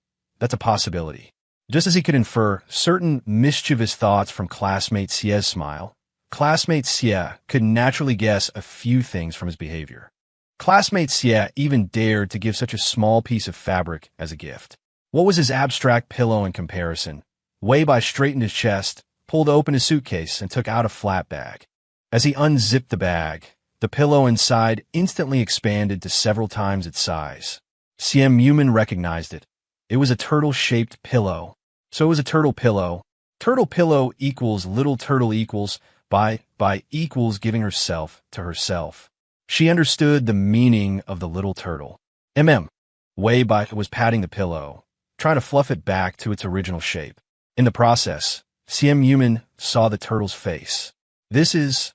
Speaker 1: That's a possibility. Just as he could infer certain mischievous thoughts from classmate Xie's smile, classmate Xie could naturally guess a few things from his behavior. Classmate Xie even dared to give such a small piece of fabric as a gift. What was his abstract pillow in comparison? Wei Bai straightened his chest, pulled open his suitcase, and took out a flat bag. As he unzipped the bag, the pillow inside instantly expanded to several times its size. Simp Yuman recognized it. It was a turtle-shaped pillow. So it was a turtle pillow. Turtle pillow equals little turtle equals Bai equals giving herself to herself. She understood the meaning of the little turtle. Wei Bai was patting the pillow, trying to fluff it back to its original shape. In the process, Simp Yuman saw the turtle's face. This is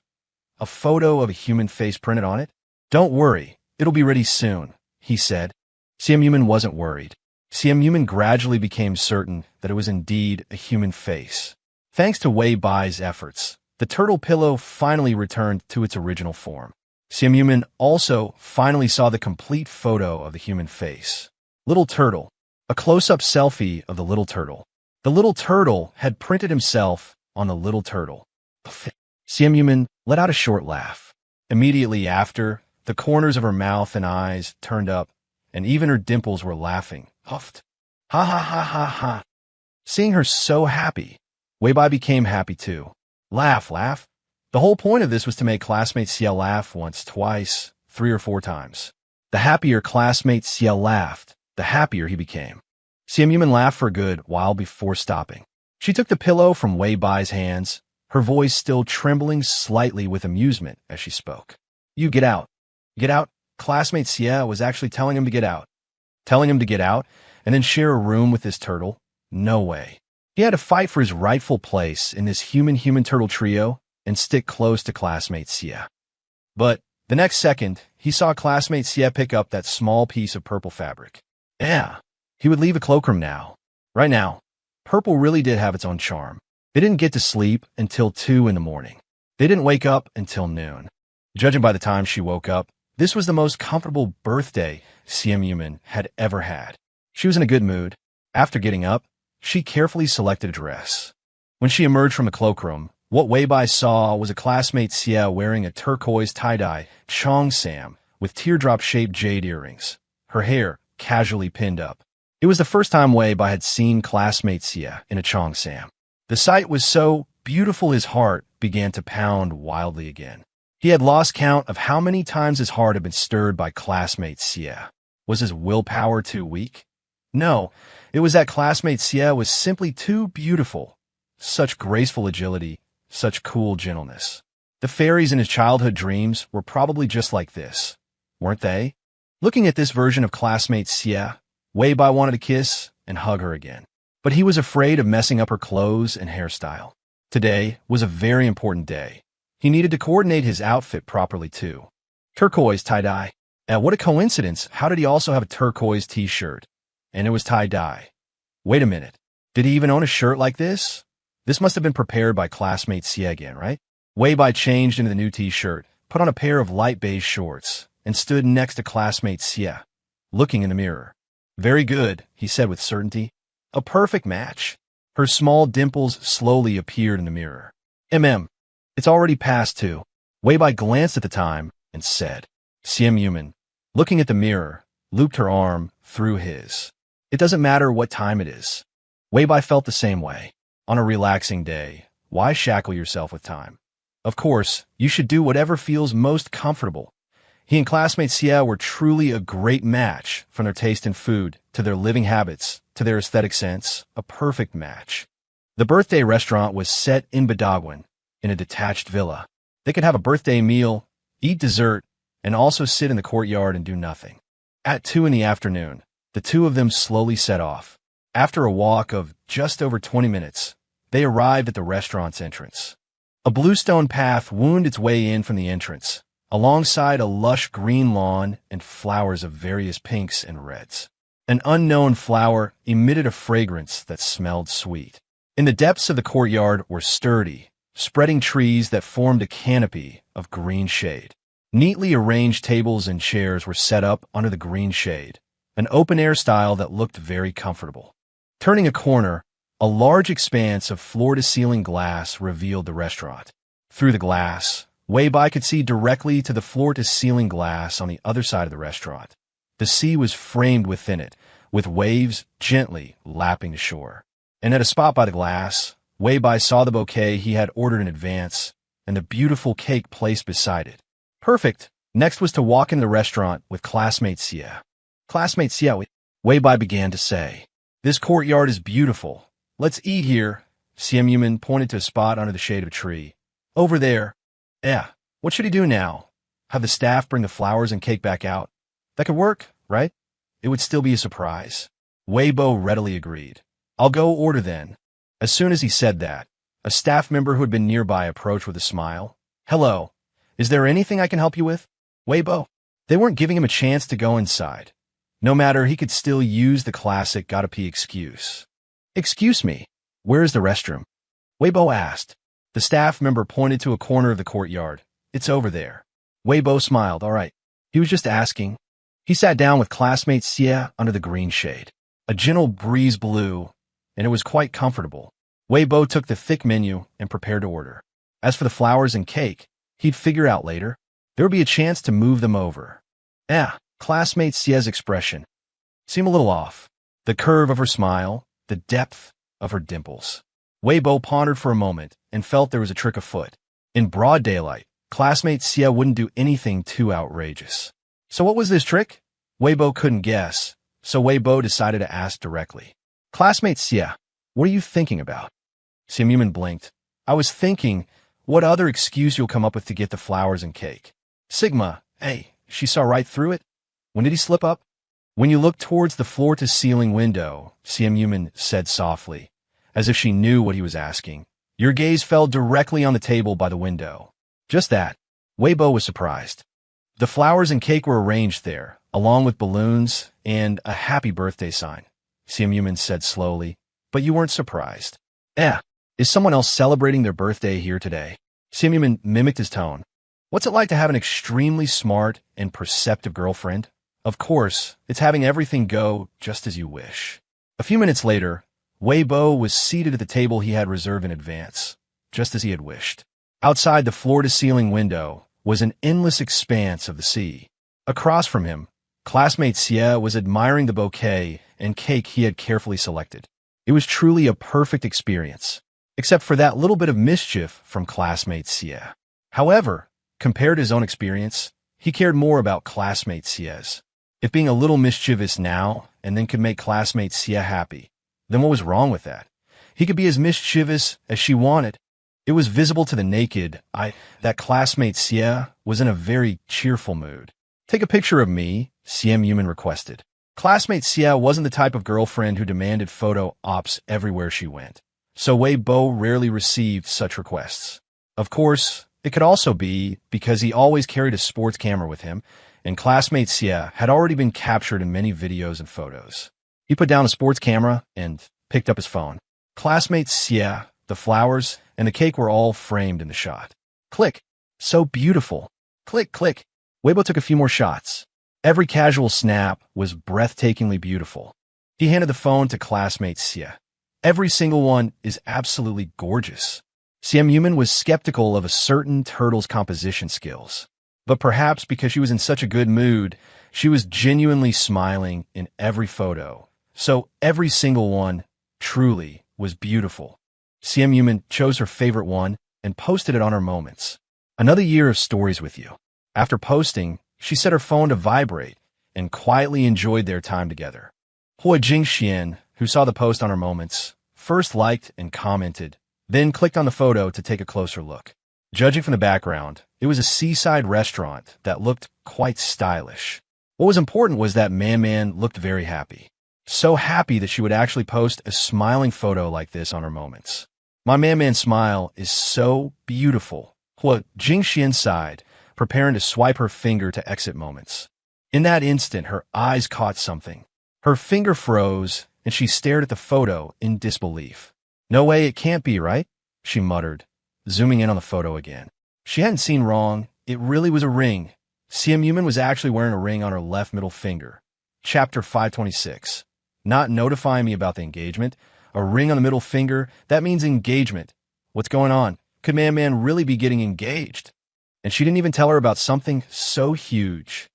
Speaker 1: a photo of a human face printed on it? Don't worry, it'll be ready soon, he said. Simp Yuman wasn't worried. Simp Yuman gradually became certain that it was indeed a human face. Thanks to Wei Bai's efforts, the turtle pillow finally returned to its original form. Simp Yuman also finally saw the complete photo of the human face. Little turtle. A close-up selfie of the little turtle. The little turtle had printed himself on the little turtle. Simp Yuman let out a short laugh. Immediately after, the corners of her mouth and eyes turned up, and even her dimples were laughing. Huffed. Ha ha ha ha ha. Seeing her so happy, Wei Bai became happy too. Laugh, laugh. The whole point of this was to make classmate Xia laugh once, twice, 3 or 4 times. The happier classmate Xia laughed, the happier he became. Xia Yuman laughed for a good while before stopping. She took the pillow from Wei Bai's hands, her voice still trembling slightly with amusement as she spoke. You get out. Get out? Classmate Xia was actually telling him to get out. Telling him to get out and then share a room with this turtle? No way. He had to fight for his rightful place in this human-human turtle trio and stick close to classmate Xia. But the next second, he saw classmate Xia pick up that small piece of purple fabric. Yeah, he would leave a cloakroom now. Right now, purple really did have its own charm. They didn't get to sleep until 2 in the morning. They didn't wake up until noon. Judging by the time she woke up, this was the most comfortable birthday Xia Yuman had ever had. She was in a good mood. After getting up, she carefully selected a dress. When she emerged from the cloakroom, what Wei Bai saw was a classmate Xia wearing a turquoise tie-dye cheongsam with teardrop-shaped jade earrings, her hair casually pinned up. It was the first time Wei Bai had seen classmate Xia in a cheongsam. The sight was so beautiful his heart began to pound wildly again. He had lost count of how many times his heart had been stirred by classmate Xia. Was his willpower too weak? No, it was that classmate Xia was simply too beautiful. Such graceful agility, such cool gentleness. The fairies in his childhood dreams were probably just like this, weren't they? Looking at this version of classmate Xia, Wei Bai wanted to kiss and hug her again. But he was afraid of messing up her clothes and hairstyle. Today was a very important day. He needed to coordinate his outfit properly too. Turquoise tie-dye. What a coincidence. How did he also have a turquoise t-shirt? And it was tie-dye. Wait a minute. Did he even own a shirt like this? This must have been prepared by classmate Xia again, right? Wei Bai changed into the new t-shirt, put on a pair of light beige shorts, and stood next to classmate Xia, looking in the mirror. Very good, he said with certainty. A perfect match. Her small dimples slowly appeared in the mirror. It's already past 2. Wei Bai glanced at the time and said. Xia Yuman, looking at the mirror, looped her arm through his. It doesn't matter what time it is. Wei Bai felt the same way. On a relaxing day, why shackle yourself with time? Of course, you should do whatever feels most comfortable. He and classmate Xia were truly a great match, from their taste in food, to their living habits, to their aesthetic sense, a perfect match. The birthday restaurant was set in Badagwan, in a detached villa. They could have a birthday meal, eat dessert, and also sit in the courtyard and do nothing. At 2 in the afternoon, the two of them slowly set off. After a walk of just over 20 minutes, they arrived at the restaurant's entrance. A bluestone path wound its way in from the entrance, alongside a lush green lawn and flowers of various pinks and reds. An unknown flower emitted a fragrance that smelled sweet. In the depths of the courtyard were sturdy, spreading trees that formed a canopy of green shade. Neatly arranged tables and chairs were set up under the green shade, an open-air style that looked very comfortable. Turning a corner, a large expanse of floor-to-ceiling glass revealed the restaurant. Through the glass, Wei Bai could see directly to the floor-to-ceiling glass on the other side of the restaurant. The sea was framed within it, with waves gently lapping the shore. And at a spot by the glass, Wei Bai saw the bouquet he had ordered in advance and the beautiful cake placed beside it. Perfect. Next was to walk into the restaurant with classmate Xia. Classmate Xia, Wei Bai began to say. This courtyard is beautiful. Let's eat here. Xia Yuman pointed to a spot under the shade of a tree. Over there. Yeah. What should he do now? Have the staff bring the flowers and cake back out? That could work, right? It would still be a surprise. Wei Bo readily agreed. I'll go order then. As soon as he said that, a staff member who had been nearby approached with a smile. Hello. Is there anything I can help you with? Wei Bo. They weren't giving him a chance to go inside. No matter, he could still use the classic gotta pee excuse. Excuse me, where is the restroom? Wei Bo asked. The staff member pointed to a corner of the courtyard. It's over there. Wei Bo smiled. All right. He was just asking. He sat down with classmate Xia under the green shade. A gentle breeze blew, and it was quite comfortable. Wei Bo took the thick menu and prepared to order. As for the flowers and cake, he'd figure out later. There would be a chance to move them over. Classmate Xia's expression seemed a little off. The curve of her smile, the depth of her dimples. Weibo pondered for a moment and felt there was a trick afoot. In broad daylight, classmate Xie wouldn't do anything too outrageous. So what was this trick? Weibo couldn't guess, so Weibo decided to ask directly. Classmate Xie, what are you thinking about? Simp blinked. I was thinking, what other excuse you'll come up with to get the flowers and cake? Sigma, hey, she saw right through it. When did he slip up? When you look towards the floor-to-ceiling window, Simp said softly, as if she knew what he was asking. Your gaze fell directly on the table by the window. Just that. Weibo was surprised. The flowers and cake were arranged there, along with balloons and a happy birthday sign. Simp said slowly, but you weren't surprised. Is someone else celebrating their birthday here today? Simp mimicked his tone. What's it like to have an extremely smart and perceptive girlfriend? Of course, it's having everything go just as you wish. A few minutes later, Weibo was seated at the table he had reserved in advance, just as he had wished. Outside the floor-to-ceiling window was an endless expanse of the sea. Across from him, classmate Xie was admiring the bouquet and cake he had carefully selected. It was truly a perfect experience, except for that little bit of mischief from classmate Xie. However, compared to his own experience, he cared more about classmate Xie's. If being a little mischievous now and then could make classmate Xie happy, then what was wrong with that? He could be as mischievous as she wanted. It was visible to the naked eye that classmate Xie was in a very cheerful mood. Take a picture of me, Simp requested. Classmate Xie wasn't the type of girlfriend who demanded photo ops everywhere she went, so Weibo rarely received such requests. Of course, it could also be because he always carried a sports camera with him, and classmate Xie had already been captured in many videos and photos. He put down a sports camera and picked up his phone. Classmate Xie, the flowers, and the cake were all framed in the shot. Click. So beautiful. Click, click. Weibo took a few more shots. Every casual snap was breathtakingly beautiful. He handed the phone to classmate Xie. Every single one is absolutely gorgeous. Simp was skeptical of a certain turtle's composition skills. But perhaps because she was in such a good mood, she was genuinely smiling in every photo. So every single one, truly, was beautiful. Simp chose her favorite one and posted it on her moments. Another year of stories with you. After posting, she set her phone to vibrate and quietly enjoyed their time together. Hua Jingxian, who saw the post on her moments, first liked and commented, then clicked on the photo to take a closer look. Judging from the background, it was a seaside restaurant that looked quite stylish. What was important was that Man looked very happy. So happy that she would actually post a smiling photo like this on her moments. My Man smile is so beautiful. Hua Jingxian sighed, preparing to swipe her finger to exit moments. In that instant, her eyes caught something. Her finger froze, and she stared at the photo in disbelief. No way, it can't be, right? She muttered, zooming in on the photo again. She hadn't seen wrong. It really was a ring. Simp was actually wearing a ring on her left middle finger. Chapter 526. Not notifying me about the engagement. A ring on the middle finger, that means engagement. What's going on? Could Man really be getting engaged? And she didn't even tell her about something so huge.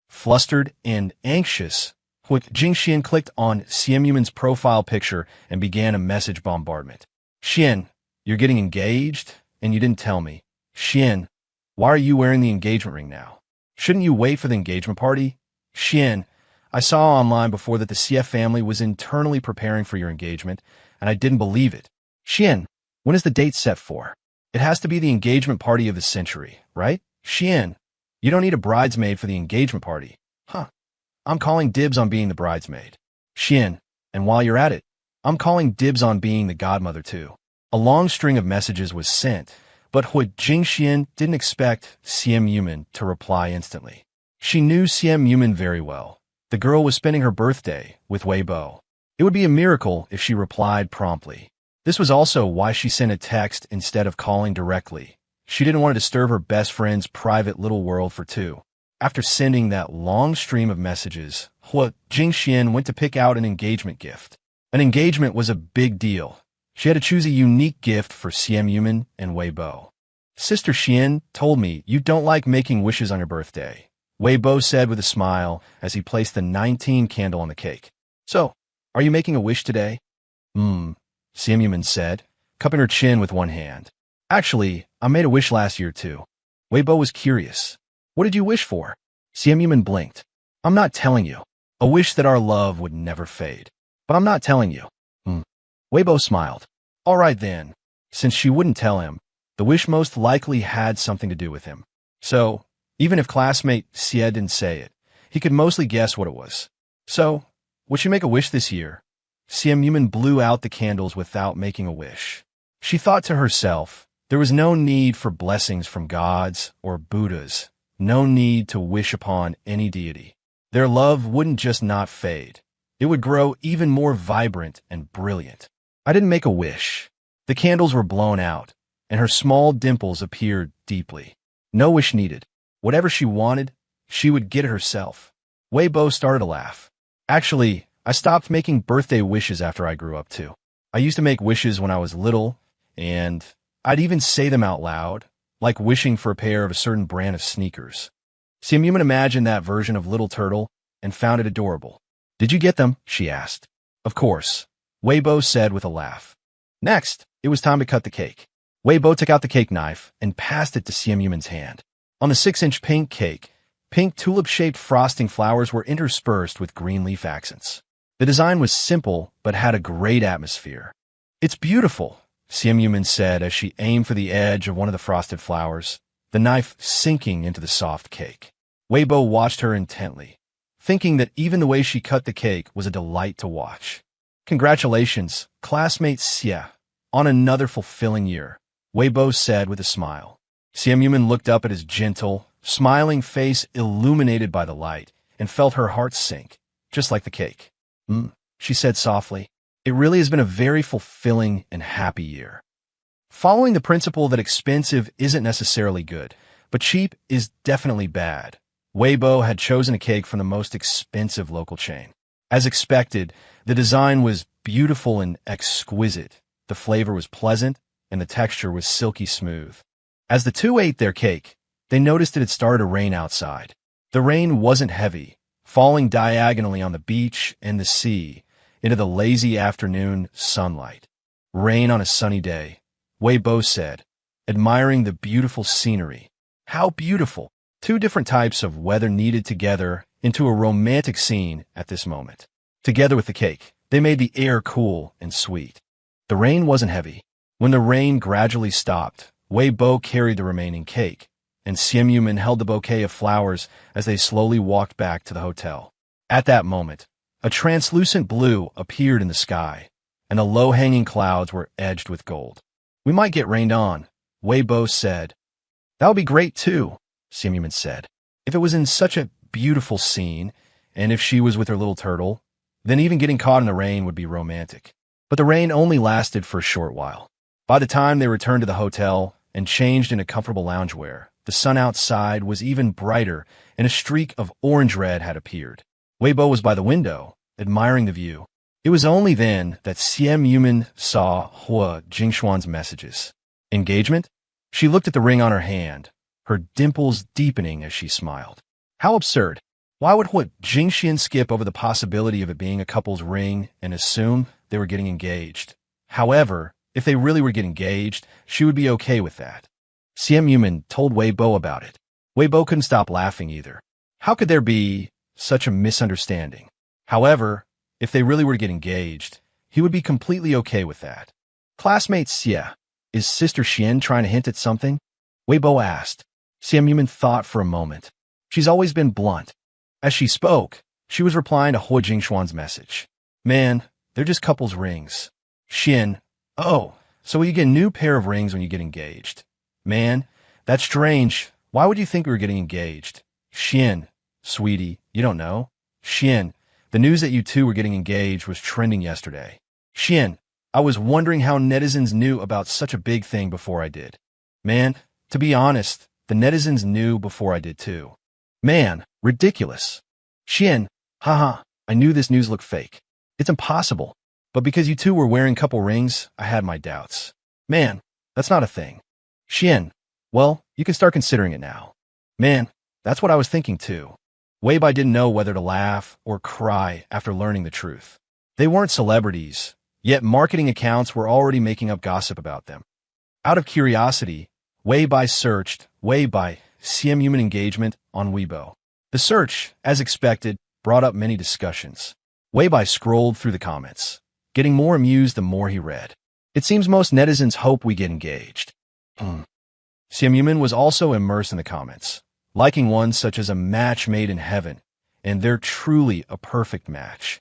Speaker 1: Flustered and anxious, Hua Jingxian clicked on Simp profile picture and began a message bombardment. Xian, you're getting engaged? And you didn't tell me. Xian, why are you wearing the engagement ring now? Shouldn't you wait for the engagement party? Xian, I saw online before that the Xie family was internally preparing for your engagement, and I didn't believe it. Xian, when is the date set for? It has to be the engagement party of the century, right? Xian, you don't need a bridesmaid for the engagement party. Huh. I'm calling dibs on being the bridesmaid. Xian, and while you're at it, I'm calling dibs on being the godmother too. A long string of messages was sent, but Hua Jingxian didn't expect Simp to reply instantly. She knew Simp very well. The girl was spending her birthday with Weibo. It would be a miracle if she replied promptly. This was also why she sent a text instead of calling directly. She didn't want to disturb her best friend's private little world for two. After sending that long stream of messages, Hua Jingxian went to pick out an engagement gift. An engagement was a big deal. She had to choose a unique gift for Simp and Weibo. Sister Xian told me you don't like making wishes on your birthday, Weibo said with a smile as he placed the 19 candle on the cake. So, are you making a wish today? Simp said, cupping her chin with one hand. Actually, I made a wish last year too. Weibo was curious. What did you wish for? Siam blinked. I'm not telling you. A wish that our love would never fade. But I'm not telling you. Weibo smiled. All right then. Since she wouldn't tell him, the wish most likely had something to do with him. So, even if classmate Xie didn't say it, he could mostly guess what it was. So, would she make a wish this year? Siam blew out the candles without making a wish. She thought to herself, there was no need for blessings from gods or Buddhas, no need to wish upon any deity. Their love wouldn't just not fade. It would grow even more vibrant and brilliant. I didn't make a wish. The candles were blown out, and her small dimples appeared deeply. No wish needed. Whatever she wanted, she would get it herself. Weibo started to laugh. Actually, I stopped making birthday wishes after I grew up too. I used to make wishes when I was little, and I'd even say them out loud, like wishing for a pair of a certain brand of sneakers. Siam imagined that version of Little Turtle and found it adorable. Did you get them? She asked. Of course, Weibo said with a laugh. Next, it was time to cut the cake. Weibo took out the cake knife and passed it to Siam's hand. On the 6-inch pink cake, pink tulip-shaped frosting flowers were interspersed with green leaf accents. The design was simple, but had a great atmosphere. It's beautiful, Siam said as she aimed for the edge of one of the frosted flowers, the knife sinking into the soft cake. Weibo watched her intently, thinking that even the way she cut the cake was a delight to watch. Congratulations, classmate Xie, on another fulfilling year, Weibo said with a smile. Siam looked up at his gentle, smiling face illuminated by the light and felt her heart sink, just like the cake. She said softly. It really has been a very fulfilling and happy year. Following the principle that expensive isn't necessarily good, but cheap is definitely bad, Weibo had chosen a cake from the most expensive local chain. As expected, the design was beautiful and exquisite, the flavor was pleasant, and the texture was silky smooth. As the two ate their cake, they noticed it had started to rain outside. The rain wasn't heavy, falling diagonally on the beach and the sea into the lazy afternoon sunlight. Rain on a sunny day, Weibo said, admiring the beautiful scenery. How beautiful! Two different types of weather needed together into a romantic scene at this moment. Together with the cake, they made the air cool and sweet. The rain wasn't heavy. When the rain gradually stopped, Weibo carried the remaining cake, and Siam held the bouquet of flowers as they slowly walked back to the hotel. At that moment, a translucent blue appeared in the sky, and the low-hanging clouds were edged with gold. We might get rained on, Weibo said. That would be great too, Siam said. If it was in such a beautiful scene, and if she was with her little turtle, then even getting caught in the rain would be romantic. But the rain only lasted for a short while. By the time they returned to the hotel and changed into comfortable loungewear, the sun outside was even brighter, and a streak of orange-red had appeared. Weibo was by the window, admiring the view. It was only then that Siam saw Hua Jingshuan's messages. Engagement? She looked at the ring on her hand, her dimples deepening as she smiled. How absurd. Why would Hua Jingxian skip over the possibility of it being a couple's ring and assume they were getting engaged? However, if they really were getting engaged, she would be okay with that. Siam told Weibo about it. Weibo couldn't stop laughing either. How could there be such a misunderstanding? However, if they really were to get engaged, he would be completely okay with that. Classmate Xie, is Sister Xian trying to hint at something? Weibo asked. Siam thought for a moment. She's always been blunt. As she spoke, she was replying to Hua Jingshuan's message. Man, they're just couples' rings. Xian, oh, so you get a new pair of rings when you get engaged. Man, that's strange. Why would you think we were getting engaged? Xian, sweetie, you don't know. Xian, the news that you two were getting engaged was trending yesterday. Xian, I was wondering how netizens knew about such a big thing before I did. Man, to be honest, the netizens knew before I did too. Man, ridiculous. Xian, haha, I knew this news looked fake. It's impossible. But because you two were wearing couple rings, I had my doubts. Man, that's not a thing. Xian, well, you can start considering it now. Man, that's what I was thinking too. Weibo didn't know whether to laugh or cry after learning the truth. They weren't celebrities, Yet marketing accounts were already making up gossip about them. Out of curiosity, Weibai searched Weibai CM human engagement on Weibo. The search, as expected, brought up many discussions. Weibai scrolled through the comments, getting more amused the more he read. It seems most netizens hope we get engaged. CM Human was also immersed in the comments, liking ones such as a match made in heaven, and they're truly a perfect match.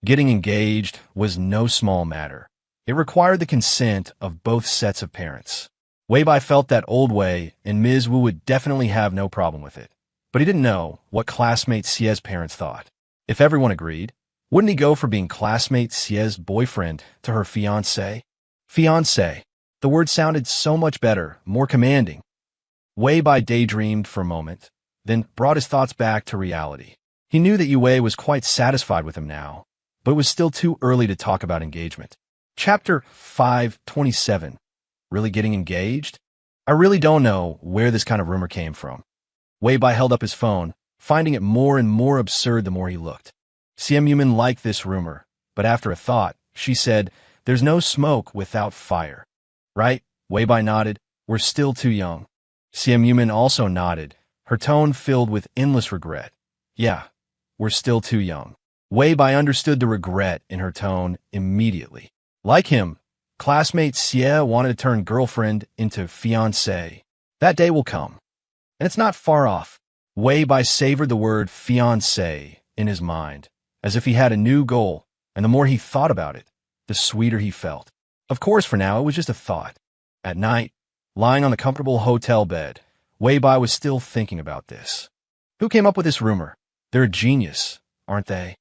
Speaker 1: Getting engaged was no small matter. It required the consent of both sets of parents. Weibai felt that Old Wei and Ms. Wu would definitely have no problem with it, but he didn't know what classmate Xie's parents thought. If everyone agreed, wouldn't he go for being classmate Xie's boyfriend to her fiancé? Fiancé. The word sounded so much better, more commanding. Weibai daydreamed for a moment, then brought his thoughts back to reality. He knew that Yue was quite satisfied with him now, but it was still too early to talk about engagement. Chapter 527. Really getting engaged? I really don't know where this kind of rumor came from. Weibai held up his phone, finding it more and more absurd the more he looked. CM Yuman liked this rumor, but after a thought, she said, "There's no smoke without fire." Right? Weibai nodded. "We're still too young." CM Yuman also nodded, her tone filled with endless regret. "Yeah, we're still too young." Weibai understood the regret in her tone immediately. Like him, classmate Xie wanted to turn girlfriend into fiancé. That day will come. And it's not far off. Weibai savored the word fiancé in his mind, as if he had a new goal, and the more he thought about it, the sweeter he felt. Of course, for now, it was just a thought. At night, lying on the comfortable hotel bed, Weibai was still thinking about this. Who came up with this rumor? They're a genius, aren't they?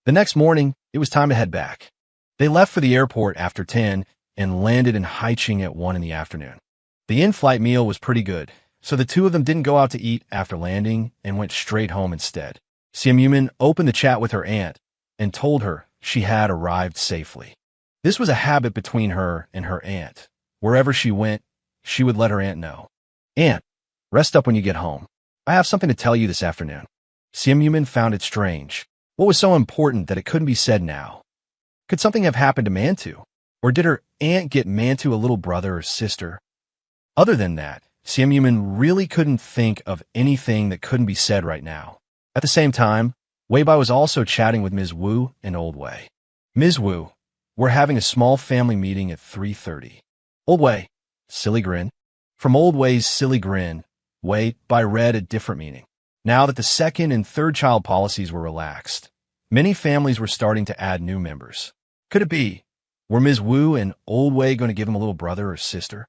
Speaker 1: The next morning, it was time to head back. They left for the airport after 10 and landed in Haicheng at 1 in the afternoon. The in-flight meal was pretty good, so the two of them didn't go out to eat after landing and went straight home instead. CM Yuman opened the chat with her aunt and told her she had arrived safely. This was a habit between her and her aunt. Wherever she went, she would let her aunt know. "Aunt, rest up when you get home. I have something to tell you this afternoon." CM Yuman found it strange. What was so important that it couldn't be said now? Could something have happened to Mantu? Or did her aunt get Mantu a little brother or sister? Other than that, CM Yuman really couldn't think of anything that couldn't be said right now. At the same time, Weibai was also chatting with Ms. Wu and Old Wei. "Ms. Wu, we're having a small family meeting at 3:30. Old Wei, silly grin. From Old Wei's silly grin, Weibai read a different meaning. Now that the second and third child policies were relaxed, many families were starting to add new members. Could it be? Were Ms. Wu and Old Wei going to give him a little brother or sister?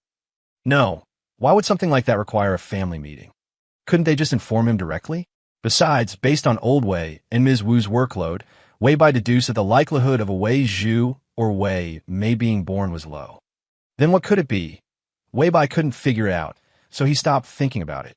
Speaker 1: No. Why would something like that require a family meeting? Couldn't they just inform him directly? Besides, based on Old Wei and Ms. Wu's workload, Weibai deduced that the likelihood of a Wei Zhu or Wei Mei being born was low. Then what could it be? Weibai couldn't figure it out, so he stopped thinking about it.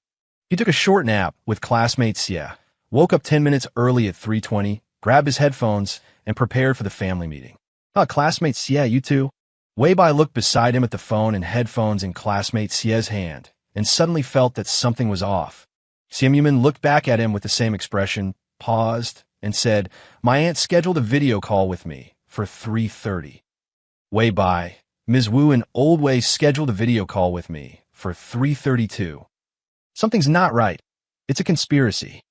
Speaker 1: He took a short nap with classmate Xie, woke up 10 minutes early at 3:20, grabbed his headphones, and prepared for the family meeting. Classmate Xie, you too? Weibai looked beside him at the phone and headphones in classmate Xie's hand, and suddenly felt that something was off. CM Yuman looked back at him with the same expression, paused, and said, "My aunt scheduled a video call with me for 3:30. Weibai, Ms. Wu and Old Wei scheduled a video call with me for 3:32. Something's not right. It's a conspiracy."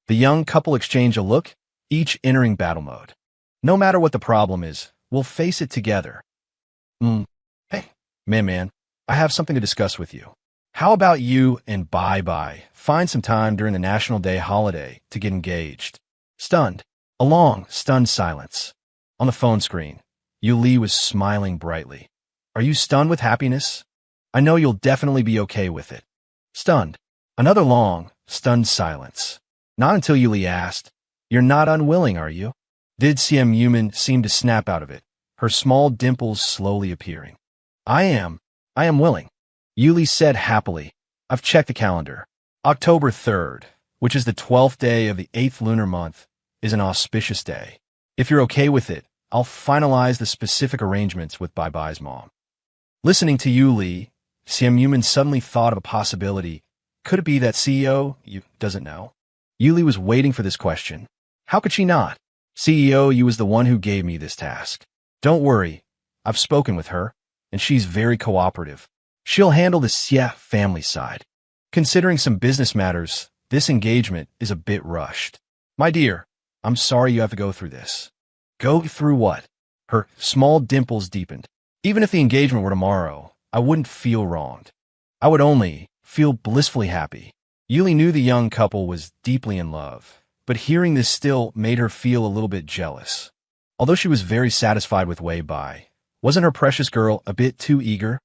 Speaker 1: The young couple exchanged a look, each entering battle mode. "No matter what the problem is, we'll face it together." Hey, man, I have something to discuss with you. How about you and Bye find some time during the National Day holiday to get engaged? Stunned. A long, stunned silence. On the phone screen, Yu Li was smiling brightly. "Are you stunned with happiness? I know you'll definitely be okay with it." Stunned. Another long, stunned silence. Not until Yu Li asked, "You're not unwilling, are you?" Did CM Yuman seem to snap out of it, her small dimples slowly appearing. I am willing," Yu Li said happily. "I've checked the calendar. October 3rd, which is the 12th day of the 8th lunar month, is an auspicious day. If you're okay with it, I'll finalize the specific arrangements with Bye-Bye's mom." Listening to Yu Li, CM Yuman suddenly thought of a possibility. Could it be that CEO doesn't know? Yu Li was waiting for this question. How could she not? "CEO, you was the one who gave me this task. Don't worry, I've spoken with her, and she's very cooperative. She'll handle the Xie family side. Considering some business matters, this engagement is a bit rushed. My dear, I'm sorry you have to go through this. Go through what? Her small dimples deepened. Even if the engagement were tomorrow, I wouldn't feel wronged. I would only feel blissfully happy. Yuli knew the young couple was deeply in love, but hearing this still made her feel a little bit jealous. Although she was very satisfied with Wei Bai, wasn't her precious girl a bit too eager?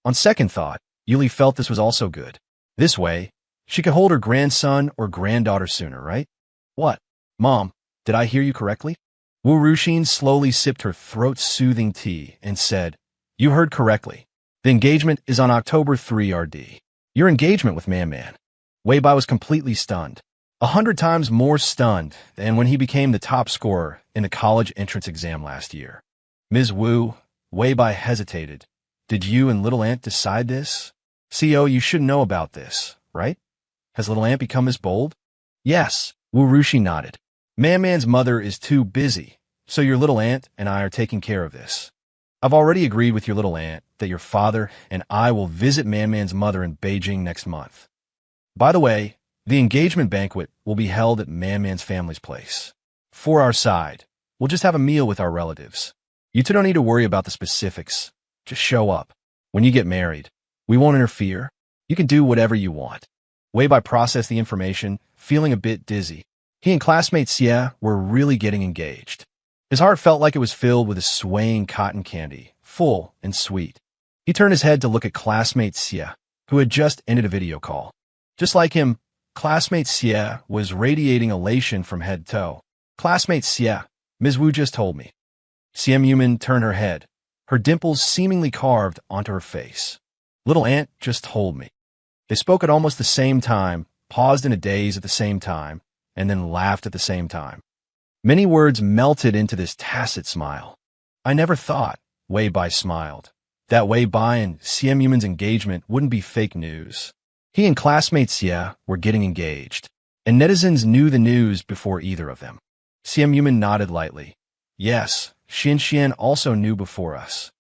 Speaker 1: On second thought, Yuli felt this was also good. This way, she could hold her grandson or granddaughter sooner, right? What? Mom, did I hear you correctly? Wu Ruxin slowly sipped her throat-soothing tea and said, You heard correctly. The engagement is on October 3 RD. Your engagement with Man Man. Wei Bai was completely stunned. 100 times more stunned than when he became the top scorer in the college entrance exam last year. Ms. Wu, Wei Bai hesitated. Did you and Little Aunt decide this? CO, you should know about this, right? Has Little Aunt become as bold? Yes, Wu Ruxi nodded. Man Man's mother is too busy, so your Little Aunt and I are taking care of this. I've already agreed with your Little Aunt that your father and I will visit Man Man's mother in Beijing next month. By the way, the engagement banquet will be held at Man Man's family's place. For our side, we'll just have a meal with our relatives. You two don't need to worry about the specifics. Just show up. When you get married, we won't interfere. You can do whatever you want. Wei Bai processed the information, feeling a bit dizzy. He and classmate Xie were really getting engaged. His heart felt like it was filled with a swaying cotton candy, full and sweet. He turned his head to look at classmate Xie, who had just ended a video call. Just like him, classmate Xie was radiating elation from head to toe. Classmate Xie, Ms. Wu just told me. Xie Yumin turned her head, her dimples seemingly carved onto her face. Little Aunt just told me. They spoke at almost the same time, paused in a daze at the same time, and then laughed at the same time. Many words melted into this tacit smile. I never thought, Wei Bai smiled, that Wei Bai and Xie Yumin's engagement wouldn't be fake news. He and classmate Xie were getting engaged, and netizens knew the news before either of them. Xie Yumin nodded lightly. Yes, Xin Xian also knew before us.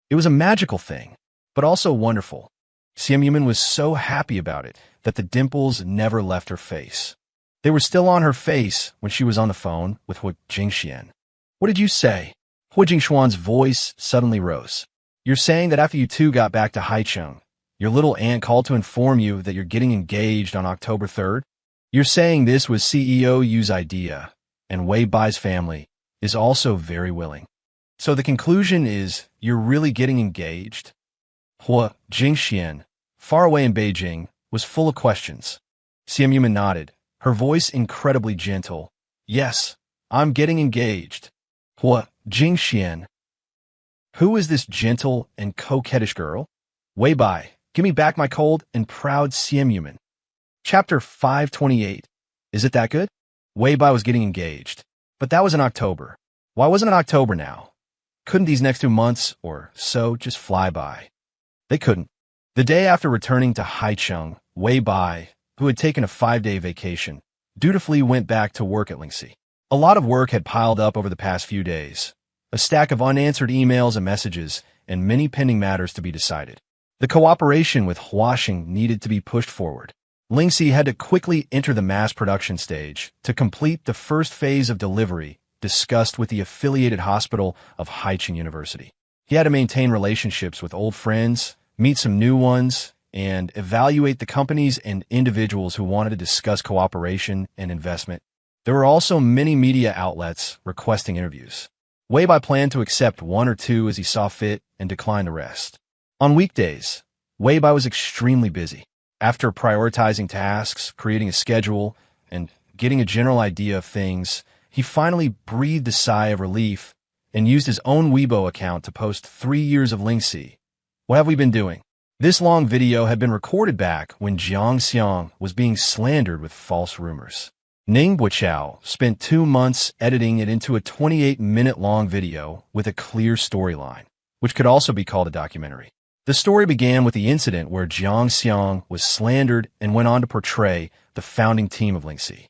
Speaker 1: It was a magical thing, but also wonderful. Xie Yumin was so happy about it that the dimples never left her face. They were still on her face when she was on the phone with Hu Jingxian. What did you say? Hu Jingshuan's voice suddenly rose. You're saying that after you two got back to Haicheng, your little aunt called to inform you that you're getting engaged on October 3rd? You're saying this was CEO Yu's idea, and Wei Bai's family is also very willing. So the conclusion is you're really getting engaged? Hu Jingxian, far away in Beijing, was full of questions. Xie Yumin nodded, her voice incredibly gentle. Yes, I'm getting engaged. Hu Jingxian. Who is this gentle and coquettish girl? Wei Bai, give me back my cold and proud Xie Yumin. Chapter 528. Is it that good? Wei Bai was getting engaged. But that was in October. Why wasn't it October now? Couldn't these next 2 months or so just fly by? They couldn't. The day after returning to Haicheng, Wei Bai, who had taken a 5-day vacation, dutifully went back to work at Lingxi. A lot of work had piled up over the past few days. A stack of unanswered emails and messages, and many pending matters to be decided. The cooperation with Huaxing needed to be pushed forward. Lingxi had to quickly enter the mass production stage to complete the first phase of delivery discussed with the affiliated hospital of Haicheng University. He had to maintain relationships with old friends, meet some new ones, and evaluate the companies and individuals who wanted to discuss cooperation and investment. There were also many media outlets requesting interviews. Wei Bai planned to accept 1 or 2 as he saw fit and decline the rest. On weekdays, Wei Bai was extremely busy. After prioritizing tasks, creating a schedule, and getting a general idea of things, he finally breathed a sigh of relief and used his own Weibo account to post 3 years of Lingxi. What have we been doing? This long video had been recorded back when Jiang Xiang was being slandered with false rumors. Ning Buqiao spent 2 months editing it into a 28-minute-long video with a clear storyline, which could also be called a documentary. The story began with the incident where Jiang Xiang was slandered and went on to portray the founding team of Lingxi.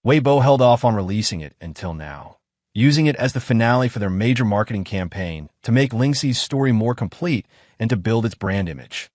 Speaker 1: Weibo held off on releasing it until now. using it as the finale for their major marketing campaign to make Lingxi's story more complete and to build its brand image.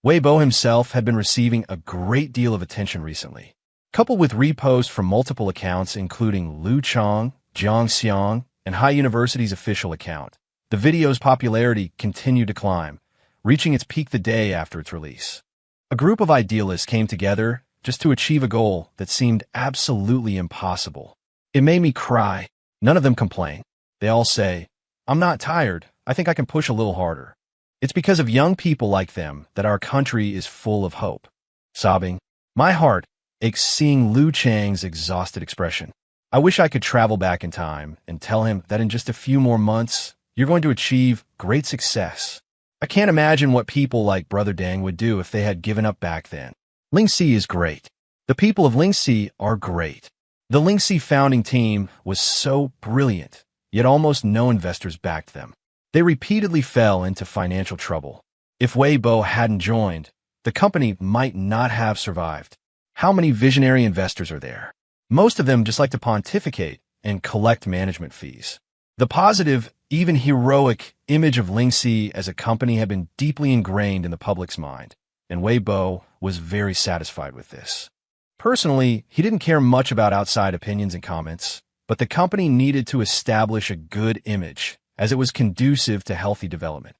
Speaker 1: Weibo himself had been receiving a great deal of attention recently, coupled with reposts from multiple accounts including Lu Chong, Jiang Xiang, and Hai University's official account. The video's popularity continued to climb, reaching its peak the day after its release. A group of idealists came together just to achieve a goal that seemed absolutely impossible. It made me cry. None of them complain. They all say, "I'm not tired. I think I can push a little harder." It's because of young people like them that our country is full of hope. Sobbing, my heart aches seeing Lu Chang's exhausted expression. I wish I could travel back in time and tell him that in just a few more months, you're going to achieve great success. I can't imagine what people like Brother Dang would do if they had given up back then. Lingxi is great. The people of Lingxi are great. The Lingxi founding team was so brilliant, yet almost no investors backed them. They repeatedly fell into financial trouble. If Weibo hadn't joined, the company might not have survived. How many visionary investors are there? Most of them just like to pontificate and collect management fees. The positive, even heroic, image of Lingxi as a company had been deeply ingrained in the public's mind, and Weibo was very satisfied with this. Personally, he didn't care much about outside opinions and comments, but the company needed to establish a good image, as it was conducive to healthy development.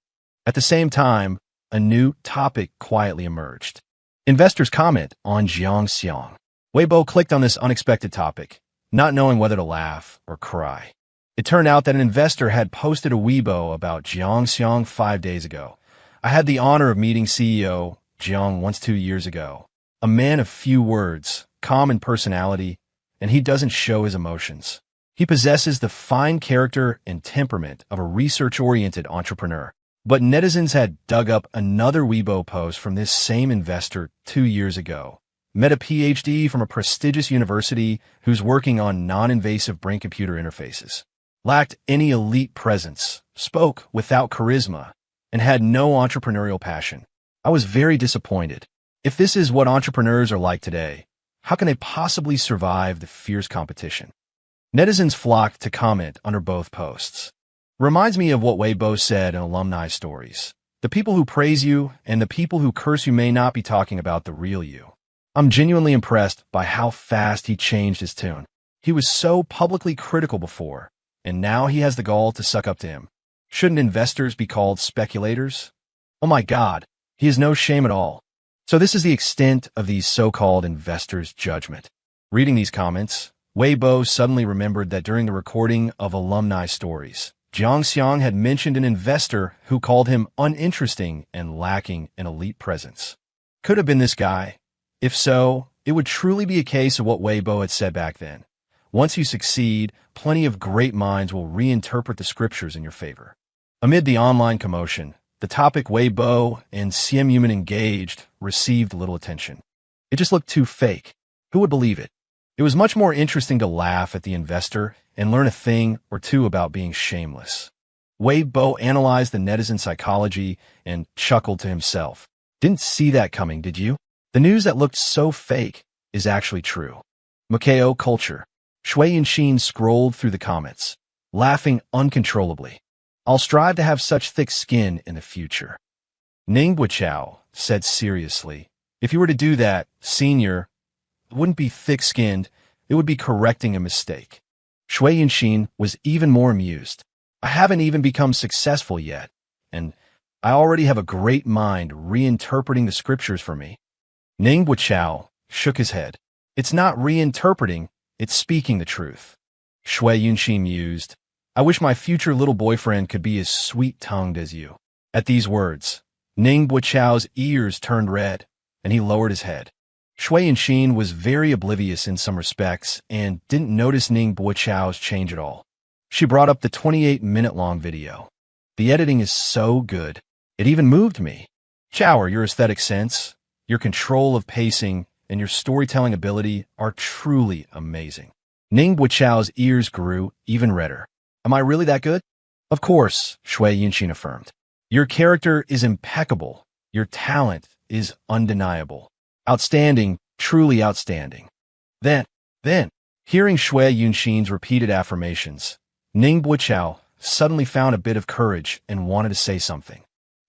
Speaker 1: At the same time, a new topic quietly emerged. Investors' comment on Jiang Xiang. Weibo clicked on this unexpected topic, not knowing whether to laugh or cry. It turned out that an investor had posted a Weibo about Jiang Xiang 5 days ago. I had the honor of meeting CEO Jiang once 2 years ago. A man of few words, calm in personality, and he doesn't show his emotions. He possesses the fine character and temperament of a research-oriented entrepreneur. But netizens had dug up another Weibo post from this same investor 2 years ago. Met a PhD from a prestigious university who's working on non-invasive brain-computer interfaces. Lacked any elite presence, spoke without charisma, and had no entrepreneurial passion. I was very disappointed. If this is what entrepreneurs are like today, how can they possibly survive the fierce competition? Netizens flocked to comment under both posts. Reminds me of what Weibo said in alumni stories. The people who praise you and the people who curse you may not be talking about the real you. I'm genuinely impressed by how fast he changed his tune. He was so publicly critical before, and now he has the gall to suck up to him. Shouldn't investors be called speculators? Oh my God, he has no shame at all. So this is the extent of these so-called investors' judgment. Reading these comments, Weibo suddenly remembered that during the recording of alumni stories, Jiang Xiang had mentioned an investor who called him uninteresting and lacking an elite presence. Could have been this guy. If so, it would truly be a case of what Weibo had said back then. Once you succeed, plenty of great minds will reinterpret the scriptures in your favor. Amid the online commotion, the topic Weibo and CM Human engaged received little attention. It just looked too fake. Who would believe it? It was much more interesting to laugh at the investor and learn a thing or two about being shameless. Weibo analyzed the netizen psychology and chuckled to himself. Didn't see that coming, did you? The news that looked so fake is actually true. Makeo culture. Shui Yinxin scrolled through the comments, laughing uncontrollably. I'll strive to have such thick skin in the future. Ning Buichao said seriously, if you were to do that, senior, it wouldn't be thick-skinned, it would be correcting a mistake. Shui Yinxin was even more amused. I haven't even become successful yet, and I already have a great mind reinterpreting the scriptures for me. Ning Buichao shook his head. It's not reinterpreting, it's speaking the truth. Shui Yinxin mused, I wish my future little boyfriend could be as sweet-tongued as you. At these words, Ning Buichao's ears turned red, and he lowered his head. Shui Yinxin was very oblivious in some respects and didn't notice Ning Buichao's change at all. She brought up the 28-minute-long video. The editing is so good, it even moved me. Chower, your aesthetic sense, your control of pacing, and your storytelling ability are truly amazing. Ning Buichao's ears grew even redder. Am I really that good? Of course, Shui Yinxin affirmed. Your character is impeccable. Your talent is undeniable. Outstanding, truly outstanding. Then, hearing Shui Yinxin's repeated affirmations, Ning Buiqiao suddenly found a bit of courage and wanted to say something.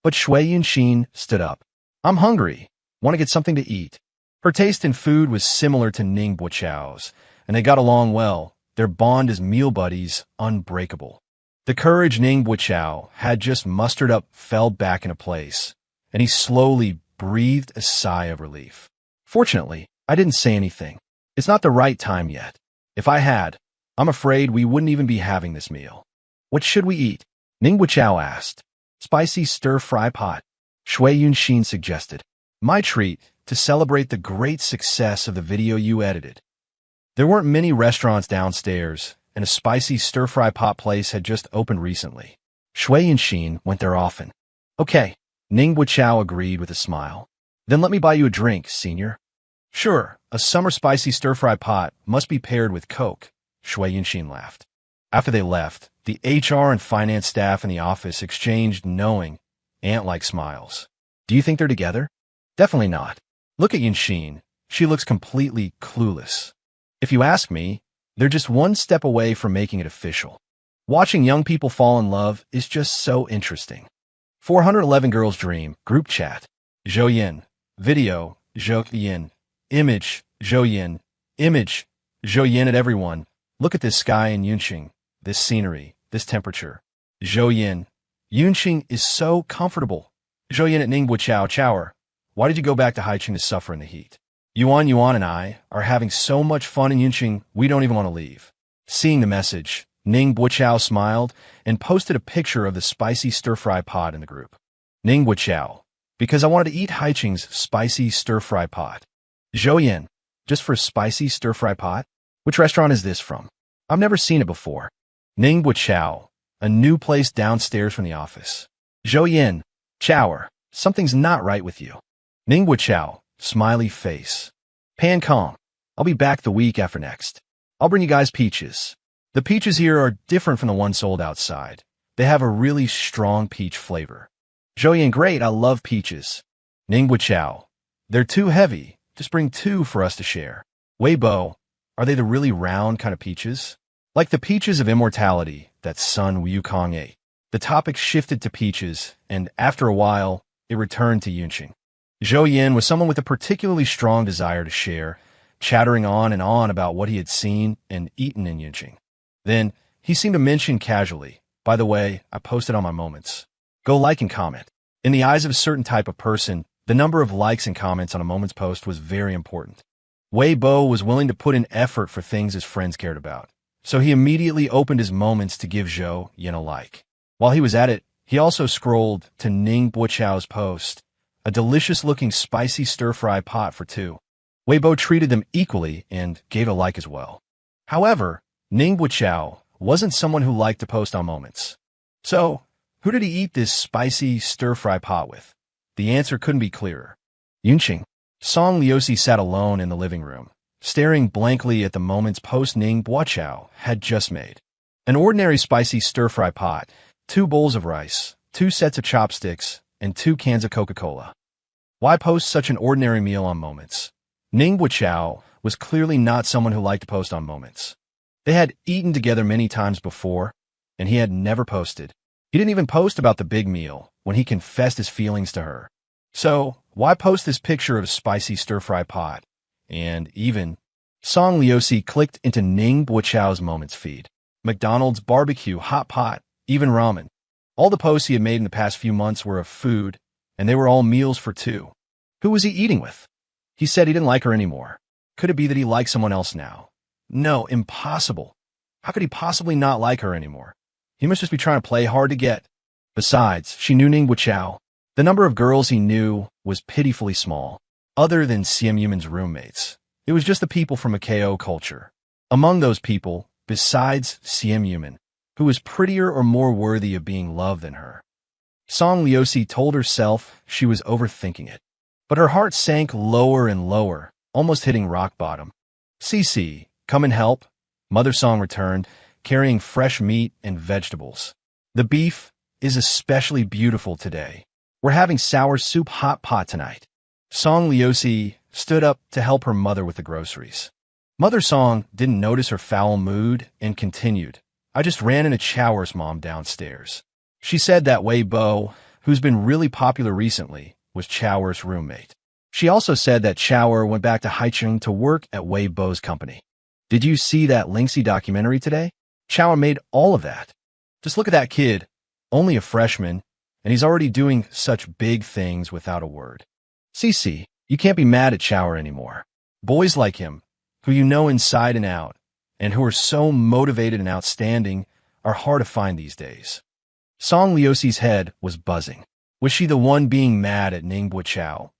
Speaker 1: But Shui Yunxin stood up. I'm hungry. Want to get something to eat. Her taste in food was similar to Ning Buiqiao's, and they got along well, their bond as meal buddies unbreakable. The courage Ning Buiqiao had just mustered up fell back into place, and he slowly breathed a sigh of relief. Fortunately, I didn't say anything. It's not the right time yet. If I had, I'm afraid we wouldn't even be having this meal. What should we eat? Ning Buiqiao asked. Spicy stir-fry pot, Shui Yunxin suggested. My treat to celebrate the great success of the video you edited. There weren't many restaurants downstairs, and a spicy stir-fry pot place had just opened recently. Shui Yunxin went there often. Okay, Ning Buiqiao agreed with a smile. Then let me buy you a drink, senior. Sure, a summer spicy stir-fry pot must be paired with Coke, Shui Yunxin laughed. After they left, the HR and finance staff in the office exchanged knowing, ant-like smiles. Do you think they're together? Definitely not. Look at Yunxin. She looks completely clueless. If you ask me, they're just one step away from making it official. Watching young people fall in love is just so interesting. 411 Girls Dream, Group Chat. Zhou Yin. Video, Zhou Yin. Image, Zhou Yin. Image, Zhou Yin at everyone. Look at this sky in Yunxing, this scenery, this temperature. Zhou Yin. Yunxing is so comfortable. Zhou Yin at Ning Buiqiao. Chower. Why did you go back to Haicheng to suffer in the heat? Yuan and I are having so much fun in Yunxing, we don't even want to leave. Seeing the message, Ning Buiqiao smiled and posted a picture of the spicy stir-fry pot in the group. Ning Buiqiao. Because I wanted to eat Haicheng's spicy stir-fry pot. Zhou Yin. Just for a spicy stir-fry pot? Which restaurant is this from? I've never seen it before. Ning Buiqiao. A new place downstairs from the office. Zhou Yin. Chower. Something's not right with you. Ning Buiqiao. Smiley face. Pan Kong. I'll be back the week after next. I'll bring you guys peaches. The peaches here are different from the ones sold outside. They have a really strong peach flavor. Zhou Yin, great, I love peaches. Ning Buiqiao. They're too heavy. Just bring 2 for us to share. Weibo. Are they the really round kind of peaches? Like the peaches of immortality that Sun Wukong ate. The topic shifted to peaches, and after a while, it returned to Yunxing. Zhou Yin was someone with a particularly strong desire to share, chattering on and on about what he had seen and eaten in Yunxing. Then, he seemed to mention casually, by the way, I posted on my moments. Go like and comment. In the eyes of a certain type of person, the number of likes and comments on a moment's post was very important. Weibo was willing to put in effort for things his friends cared about, so he immediately opened his moments to give Zhou Yin a like. While he was at it, he also scrolled to Ning Buiqiao's post, a delicious-looking spicy stir-fry pot for 2. Weibo treated them equally and gave a like as well. However, Ning Buiqiao wasn't someone who liked to post on moments. So, who did he eat this spicy stir-fry pot with? The answer couldn't be clearer. Yunxing. Song Liuxi sat alone in the living room, staring blankly at the moments post Ning Buiqiao had just made. An ordinary spicy stir-fry pot, 2 bowls of rice, 2 sets of chopsticks, and 2 cans of Coca-Cola. Why post such an ordinary meal on moments? Ning Buiqiao was clearly not someone who liked to post on moments. They had eaten together many times before, and he had never posted. He didn't even post about the big meal when he confessed his feelings to her. So, why post this picture of a spicy stir-fry pot? And even, Song Liuxi clicked into Ning Buiqiao's moments feed. McDonald's barbecue, hot pot, even ramen. All the posts he had made in the past few months were of food, and they were all meals for 2. Who was he eating with? He said he didn't like her anymore. Could it be that he likes someone else now? No, impossible. How could he possibly not like her anymore? He must just be trying to play hard to get. Besides, she knew Ning Buiqiao. The number of girls he knew was pitifully small. Other than Simp Yuman's roommates, it was just the people from a KO culture. Among those people, besides Simp Yuman, who was prettier or more worthy of being loved than her. Song Liuxi told herself she was overthinking it. But her heart sank lower and lower, almost hitting rock bottom. Cici, come and help, Mother Song returned, carrying fresh meat and vegetables. The beef is especially beautiful today. We're having sour soup hot pot tonight. Song Liuxi stood up to help her mother with the groceries. Mother Song didn't notice her foul mood and continued, I just ran into Chower's mom downstairs. She said that Wei Bo, who's been really popular recently, was Chower's roommate. She also said that Chower went back to Haicheng to work at Wei Bo's company. Did you see that Lingxi documentary today? Chower made all of that. Just look at that kid, only a freshman, and he's already doing such big things without a word. Cece, you can't be mad at Chower anymore. Boys like him, who you know inside and out, and who are so motivated and outstanding, are hard to find these days. Song Liuxi's head was buzzing. Was she the one being mad at Ningbo Chao?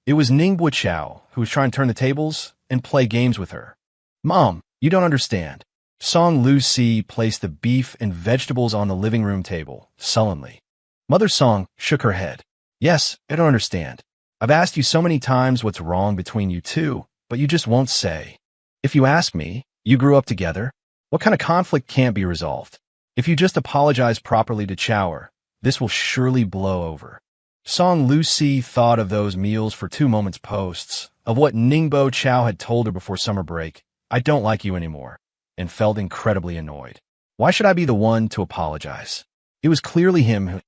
Speaker 1: It was Ningbo Chao who was trying to turn the tables and play games with her. Mom, you don't understand. Song Liuxi placed the beef and vegetables on the living room table, sullenly. Mother Song shook her head. Yes, I don't understand. I've asked you so many times what's wrong between you two, but you just won't say. If you ask me, you grew up together? What kind of conflict can't be resolved? If you just apologize properly to Chower, this will surely blow over. Song Liuxi thought of those meals for 2 moments posts, of what Ningbo Chao had told her before summer break, I don't like you anymore, and felt incredibly annoyed. Why should I be the one to apologize? It was clearly him who...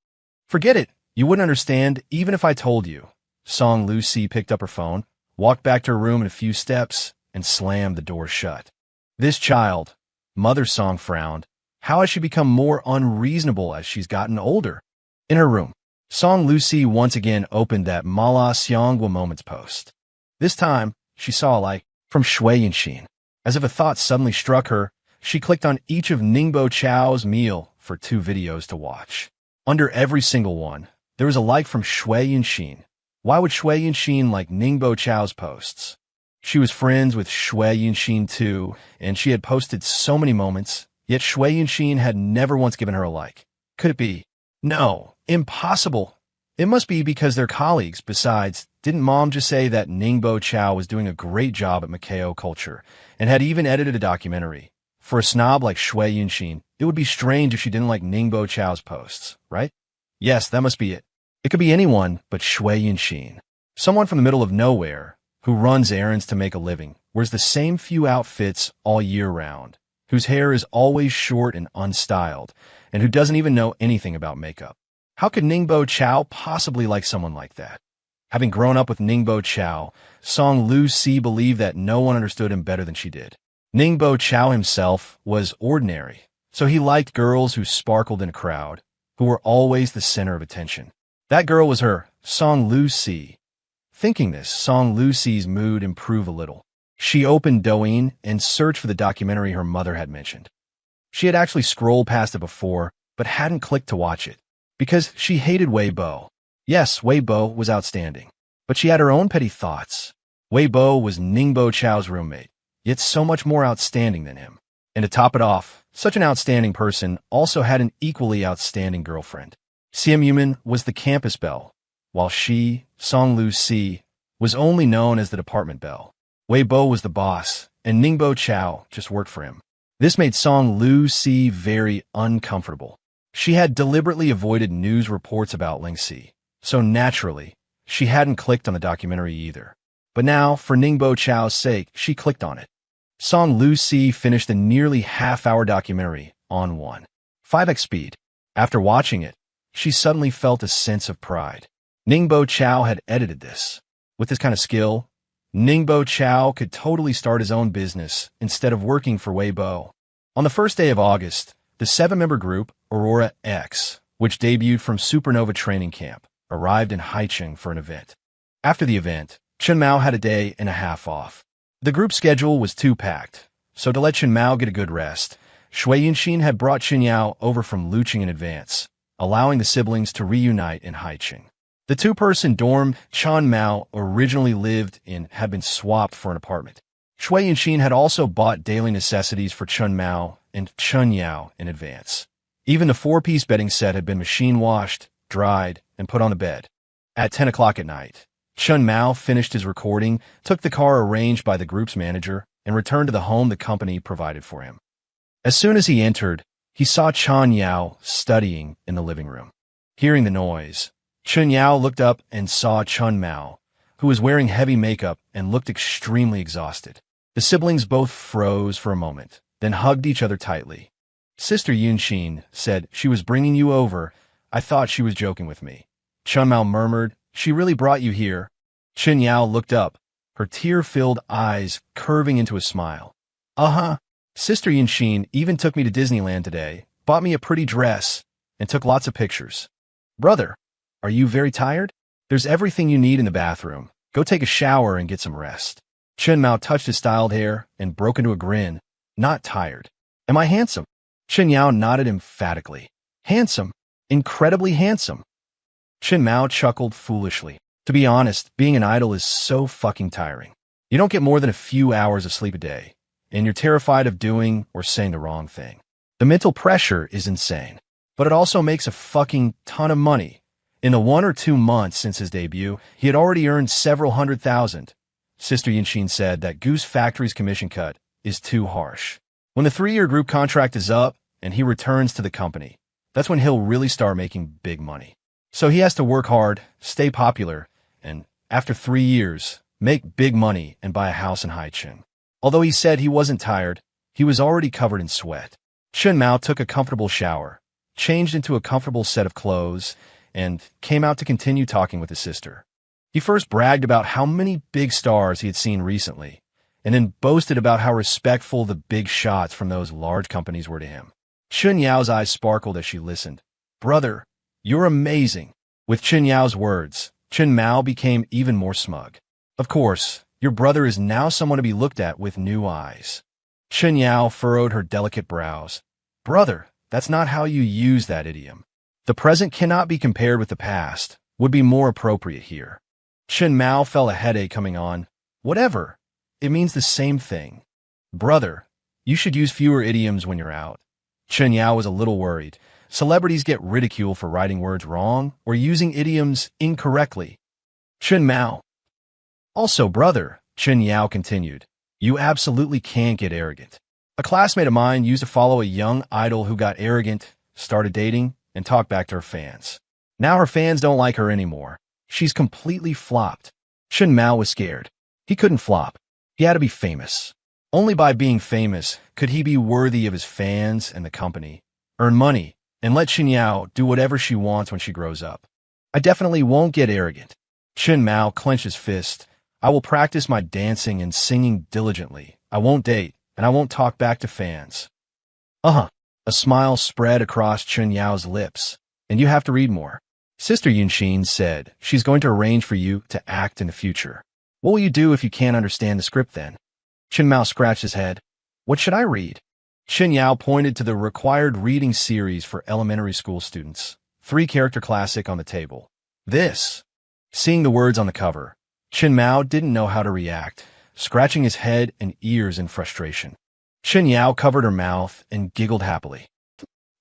Speaker 1: Forget it, you wouldn't understand even if I told you. Song Liuxi picked up her phone, walked back to her room in a few steps, and slammed the door shut. This child, Mother Song frowned. How has she become more unreasonable as she's gotten older? In her room, Song Liuxi once again opened that Mala Xiangwa Moments post. This time, she saw a like from Shui Yanxin. As if a thought suddenly struck her, she clicked on each of Ningbo Chao's meal for 2 videos to watch. Under every single one, there was a like from Shui Yanxin. Why would Shui Yanxin like Ningbo Chao's posts? She was friends with Shui Yanxin too, and she had posted so many moments, yet Shui Yanxin had never once given her a like. Could it be? No, impossible. It must be because they're colleagues. Besides, didn't Mom just say that Ningbo Chao was doing a great job at Macao culture and had even edited a documentary? For a snob like Shui Yanxin, it would be strange if she didn't like Ningbo Chao's posts, right? Yes, that must be it. It could be anyone but Shui Yanxin. Someone from the middle of nowhere who runs errands to make a living, wears the same few outfits all year round, whose hair is always short and unstyled, and who doesn't even know anything about makeup. How could Ningbo Chao possibly like someone like that? Having grown up with Ningbo Chao, Song Liuxi believed that no one understood him better than she did. Ningbo Chao himself was ordinary, so he liked girls who sparkled in a crowd, who were always the center of attention. That girl was her, Song Liuxi. Thinking this, Song Liuxi's mood improved a little. She opened Douyin and searched for the documentary her mother had mentioned. She had actually scrolled past it before, but hadn't clicked to watch it, because she hated Wei Bo. Yes, Wei Bo was outstanding, but she had her own petty thoughts. Wei Bo was Ningbo Chao's roommate, yet so much more outstanding than him. And to top it off, such an outstanding person also had an equally outstanding girlfriend. Xiam Yuman was the campus belle, while she, Song Liuxi, was only known as the department belle. Wei Bo was the boss, and Ningbo Chao just worked for him. This made Song Liuxi very uncomfortable. She had deliberately avoided news reports about Lingxi, so naturally, she hadn't clicked on the documentary either. But now, for Ningbo Chao's sake, she clicked on it. Song Liuxi finished the nearly half-hour documentary on 1.5x speed. After watching it, she suddenly felt a sense of pride. Ningbo Chao had edited this. With this kind of skill, Ningbo Chao could totally start his own business instead of working for Wei Bo. On the first day of August, the 7-member group, Aurora X, which debuted from Supernova Training Camp, arrived in Haicheng for an event. After the event, Chen Mao had a day and a half off. The group schedule was too packed, so to let Chen Mao get a good rest, Shui Yanxin had brought Chen Yao over from Luqing in advance, allowing the siblings to reunite in Haicheng. The 2-person dorm Chen Mao originally lived in had been swapped for an apartment. Shui Yanxin had also bought daily necessities for Chen Mao and Chen Yao in advance. Even the 4-piece bedding set had been machine washed, dried, and put on the bed. At 10 o'clock at night, Chen Mao finished his recording, took the car arranged by the group's manager, and returned to the home the company provided for him. As soon as he entered, he saw Chen Yao studying in the living room. Hearing the noise, Chen Yao looked up and saw Chen Mao, who was wearing heavy makeup and looked extremely exhausted. The siblings both froze for a moment, then hugged each other tightly. Sister Yunshin said she was bringing you over. I thought she was joking with me. Chun Mao murmured, she really brought you here. Chen Yao looked up, her tear-filled eyes curving into a smile. Uh-huh. Sister Yunshin even took me to Disneyland today, bought me a pretty dress, and took lots of pictures. Brother, are you very tired? There's everything you need in the bathroom. Go take a shower and get some rest. Chen Mao touched his styled hair and broke into a grin. Not tired. Am I handsome? Chen Yao nodded emphatically. Handsome. Incredibly handsome. Chen Mao chuckled foolishly. To be honest, being an idol is so fucking tiring. You don't get more than a few hours of sleep a day, and you're terrified of doing or saying the wrong thing. The mental pressure is insane, but it also makes a fucking ton of money. In the 1 or 2 months since his debut, he had already earned several $100,000. Sister Yunshin said that Goose Factory's commission cut is too harsh. When the 3-year group contract is up and he returns to the company, that's when he'll really start making big money. So he has to work hard, stay popular, and after 3 years, make big money and buy a house in Haicheng. Although he said he wasn't tired, he was already covered in sweat. Chen Mao took a comfortable shower, changed into a comfortable set of clothes, and came out to continue talking with his sister. He first bragged about how many big stars he had seen recently, and then boasted about how respectful the big shots from those large companies were to him. Chen Yao's eyes sparkled as she listened. Brother, you're amazing. With Chen Yao's words, Chen Mao became even more smug. Of course, your brother is now someone to be looked at with new eyes. Chen Yao furrowed her delicate brows. Brother, that's not how you use that idiom. The present cannot be compared with the past, would be more appropriate here. Chen Mao felt a headache coming on. Whatever. It means the same thing. Brother, you should use fewer idioms when you're out. Chen Yao was a little worried. Celebrities get ridiculed for writing words wrong or using idioms incorrectly. Chen Mao. Also, brother, Chen Yao continued, you absolutely can't get arrogant. A classmate of mine used to follow a young idol who got arrogant, started dating, and talked back to her fans. Now her fans don't like her anymore. She's completely flopped. Chen Mao was scared. He couldn't flop. He had to be famous. Only by being famous could he be worthy of his fans and the company, earn money, and let Chen Yao do whatever she wants when she grows up. I definitely won't get arrogant. Chen Mao clenched his fist. I will practice my dancing and singing diligently. I won't date, and I won't talk back to fans. A smile spread across Chen Yao's lips. And you have to read more. Sister Yunshin said she's going to arrange for you to act in the future. What will you do if you can't understand the script then? Chen Mao scratched his head. What should I read? Chen Yao pointed to the required reading series for elementary school students. 3-character classic on the table. This. Seeing the words on the cover, Chen Mao didn't know how to react, scratching his head and ears in frustration. Chen Yao covered her mouth and giggled happily.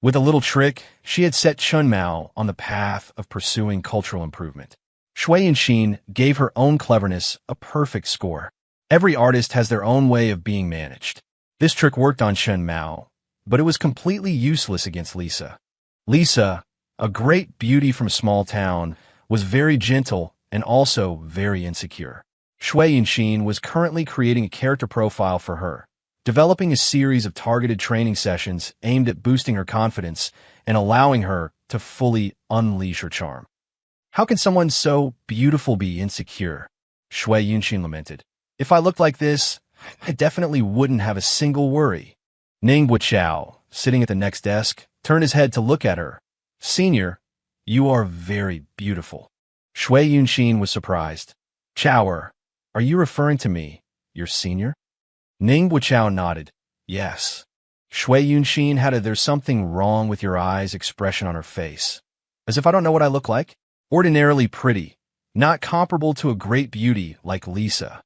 Speaker 1: With a little trick, she had set Chen Mao on the path of pursuing cultural improvement. Shui Yunshin gave her own cleverness a perfect score. Every artist has their own way of being managed. This trick worked on Chen Mao, but it was completely useless against Lisa. Lisa, a great beauty from a small town, was very gentle and also very insecure. Shui Yunshin was currently creating a character profile for her, developing a series of targeted training sessions aimed at boosting her confidence and allowing her to fully unleash her charm. How can someone so beautiful be insecure? Shui Yunshin lamented. If I looked like this, I definitely wouldn't have a single worry. Ning Buqiao, sitting at the next desk, turned his head to look at her. Senior, you are very beautiful. Shui Yunshin was surprised. Chower, are you referring to me, your senior? Ning Buqiao nodded. Yes. Shui Yunshin had a "there's something wrong with your eyes" expression on her face. As if I don't know what I look like? Ordinarily pretty, not comparable to a great beauty like Lisa.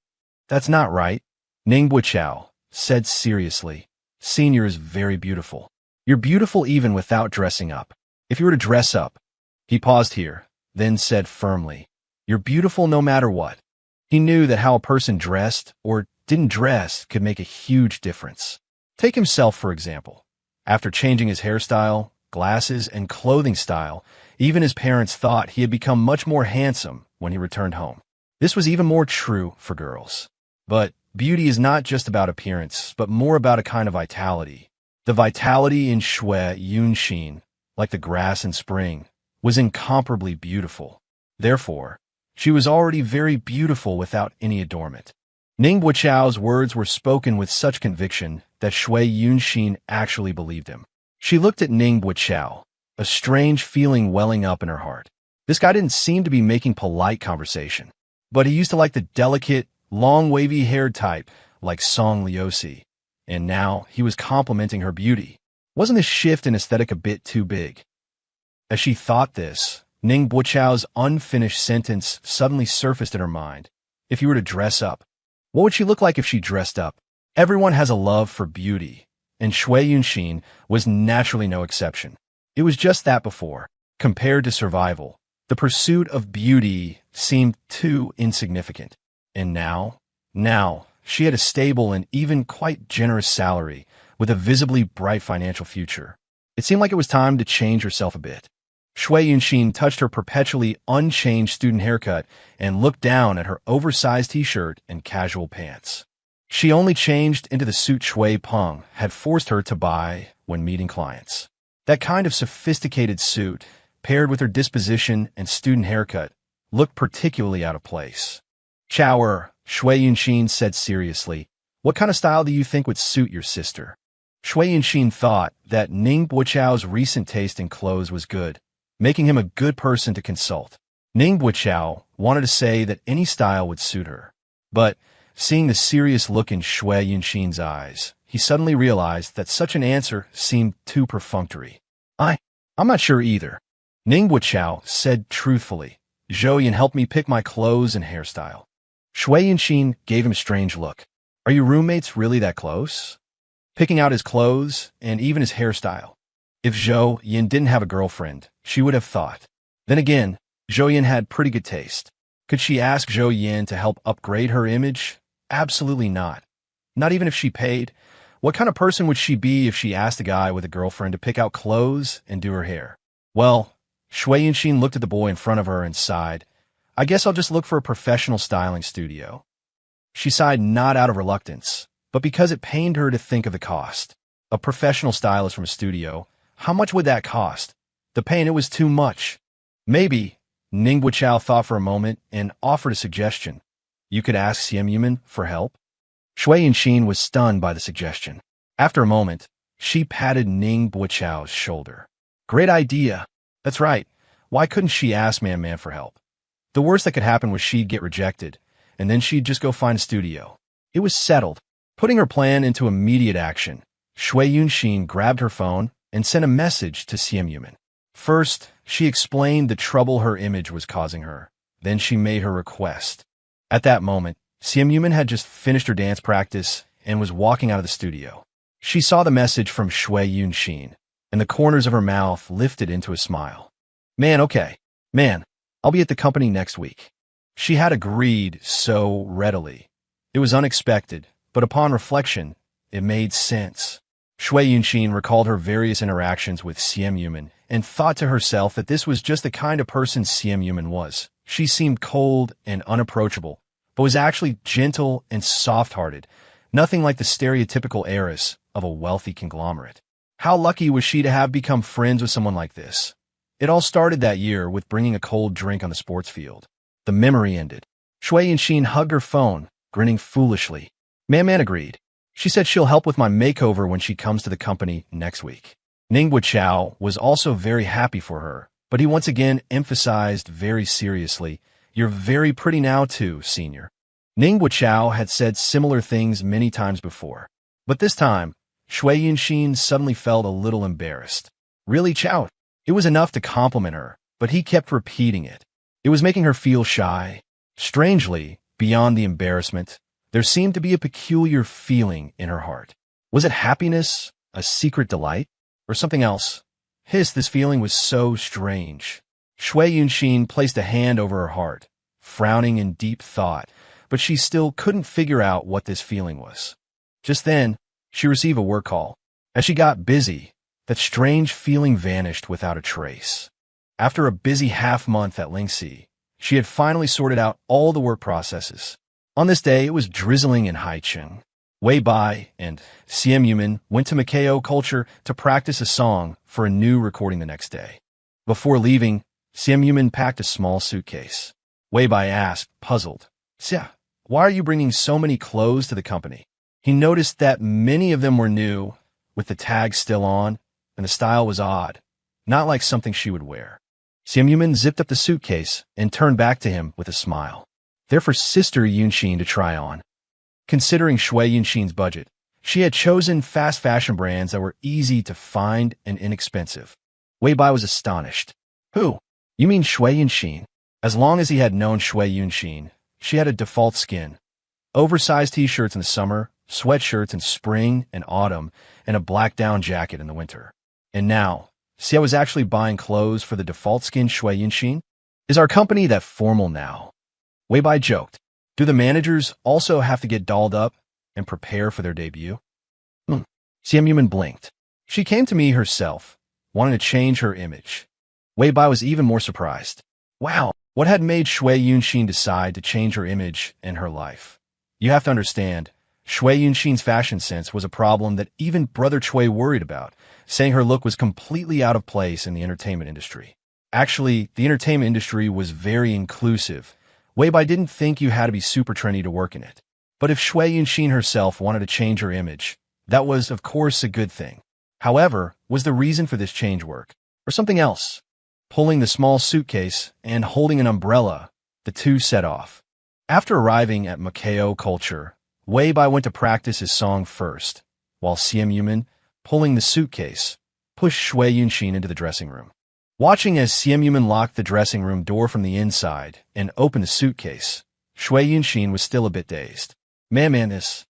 Speaker 1: That's not right. Ning Buqiao said seriously. Senior is very beautiful. You're beautiful even without dressing up. If you were to dress up. He paused here, then said firmly, you're beautiful no matter what. He knew that how a person dressed or didn't dress could make a huge difference. Take himself, for example. After changing his hairstyle, glasses, and clothing style, even his parents thought he had become much more handsome when he returned home. This was even more true for girls. But beauty is not just about appearance, but more about a kind of vitality. The vitality in Shui Yunxin, like the grass in spring, was incomparably beautiful. Therefore, she was already very beautiful without any adornment. Ning Buqiao's words were spoken with such conviction that Shui Yunxin actually believed him. She looked at Ning Buqiao, a strange feeling welling up in her heart. This guy didn't seem to be making polite conversation, but he used to like the delicate, long wavy-haired type, like Song Liusi, and now he was complimenting her beauty. Wasn't this shift in aesthetic a bit too big? As she thought this, Ning Buqiao's unfinished sentence suddenly surfaced in her mind. If you were to dress up, what would she look like if she dressed up? Everyone has a love for beauty, and Shui Yunxin was naturally no exception. It was just that before. Compared to survival, the pursuit of beauty seemed too insignificant. And now, she had a stable and even quite generous salary with a visibly bright financial future. It seemed like it was time to change herself a bit. Shui Yunxin touched her perpetually unchanged student haircut and looked down at her oversized t-shirt and casual pants. She only changed into the suit Shui Peng had forced her to buy when meeting clients. That kind of sophisticated suit, paired with her disposition and student haircut, looked particularly out of place. Chower, Shui Yunxin said seriously, what kind of style do you think would suit your sister? Shui Yunxin thought that Ning Buqiao's recent taste in clothes was good, making him a good person to consult. Ning Buqiao wanted to say that any style would suit her, but seeing the serious look in Shui Yunxin's eyes, he suddenly realized that such an answer seemed too perfunctory. I'm not sure either. Ning Buqiao said truthfully, Zhou Yan helped me pick my clothes and hairstyle. Shui Yunxin gave him a strange look. Are you roommates really that close? Picking out his clothes and even his hairstyle. If Zhou Yan didn't have a girlfriend, she would have thought. Then again, Zhou Yan had pretty good taste. Could she ask Zhou Yan to help upgrade her image? Absolutely not. Not even if she paid. What kind of person would she be if she asked a guy with a girlfriend to pick out clothes and do her hair? Well, Shui Yunxin looked at the boy in front of her and sighed. I guess I'll just look for a professional styling studio. She sighed not out of reluctance, but because it pained her to think of the cost. A professional stylist from a studio, how much would that cost? The pain, it was too much. Maybe, Ning Buqiao thought for a moment and offered a suggestion. You could ask Simp Yuman for help? Shui Yunxin was stunned by the suggestion. After a moment, she patted Ning Buqiao's shoulder. Great idea. That's right. Why couldn't she ask Man for help? The worst that could happen was she'd get rejected, and then she'd just go find a studio. It was settled. Putting her plan into immediate action, Shui Yunxin grabbed her phone and sent a message to Simp Yuman. First, she explained the trouble her image was causing her. Then she made her request. At that moment, Simp Yuman had just finished her dance practice and was walking out of the studio. She saw the message from Shui Yunxin, and the corners of her mouth lifted into a smile. Okay. I'll be at the company next week. She had agreed so readily. It was unexpected, but upon reflection, it made sense. Shui Yunxin recalled her various interactions with Simp Yuman and thought to herself that this was just the kind of person Simp Yuman was. She seemed cold and unapproachable, but was actually gentle and soft-hearted, nothing like the stereotypical heiress of a wealthy conglomerate. How lucky was she to have become friends with someone like this? It all started that year with bringing a cold drink on the sports field. The memory ended. Shui Yunxin hugged her phone, grinning foolishly. Man agreed. She said she'll help with my makeover when she comes to the company next week. Ning Buqiao was also very happy for her, but he once again emphasized very seriously, You're very pretty now too, senior. Ning Buqiao had said similar things many times before, but this time, Shui Yunxin suddenly felt a little embarrassed. Really, Chao? It was enough to compliment her, but he kept repeating it. It was making her feel shy. Strangely, beyond the embarrassment, there seemed to be a peculiar feeling in her heart. Was it happiness, a secret delight, or something else? This feeling was so strange. Shui Yunxin placed a hand over her heart, frowning in deep thought, but she still couldn't figure out what this feeling was. Just then, she received a work call. As she got busy, that strange feeling vanished without a trace. After a busy half-month at Lingxi, she had finally sorted out all the work processes. On this day, it was drizzling in Haicheng. Wei Bai and Simp went to Macao Culture to practice a song for a new recording the next day. Before leaving, Simp packed a small suitcase. Wei Bai asked, puzzled, "Xia, why are you bringing so many clothes to the company?" He noticed that many of them were new, with the tags still on, and the style was odd, not like something she would wear. Simp zipped up the suitcase and turned back to him with a smile. "They're for Sister Yunxin to try on." Considering Shui Yunxin's budget, she had chosen fast fashion brands that were easy to find and inexpensive. Wei Bai was astonished. "Who? You mean Shui Yunxin?" As long as he had known Shui Yunxin, she had a default skin. Oversized t-shirts in the summer, sweatshirts in spring and autumn, and a black down jacket in the winter. And now, Xia was actually buying clothes for the default skin Shui Yunxin? Is our company that formal now? Wei Bai joked. Do the managers also have to get dolled up and prepare for their debut? Simp blinked. She came to me herself, wanting to change her image. Wei Bai was even more surprised. Wow, what had made Shui Yunxin decide to change her image and her life? You have to understand, Shui Yunxin's fashion sense was a problem that even Brother Chui worried about, saying her look was completely out of place in the entertainment industry. Actually, the entertainment industry was very inclusive. Wei Bai didn't think you had to be super trendy to work in it. But if Shui Yunxin herself wanted to change her image, that was, of course, a good thing. However, was the reason for this change work? Or something else? Pulling the small suitcase and holding an umbrella, the two set off. After arriving at Macao Culture, Wei Bai went to practice his song first, while Simp, pulling the suitcase, pushed Shui Yunxin into the dressing room. Watching as Simp locked the dressing room door from the inside and opened the suitcase, Shui Yunxin was still a bit dazed. This.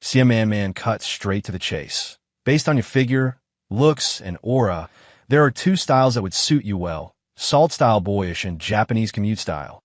Speaker 1: Simp cut straight to the chase. Based on your figure, looks, and aura, there are two styles that would suit you well, Salt-style boyish and Japanese commute style.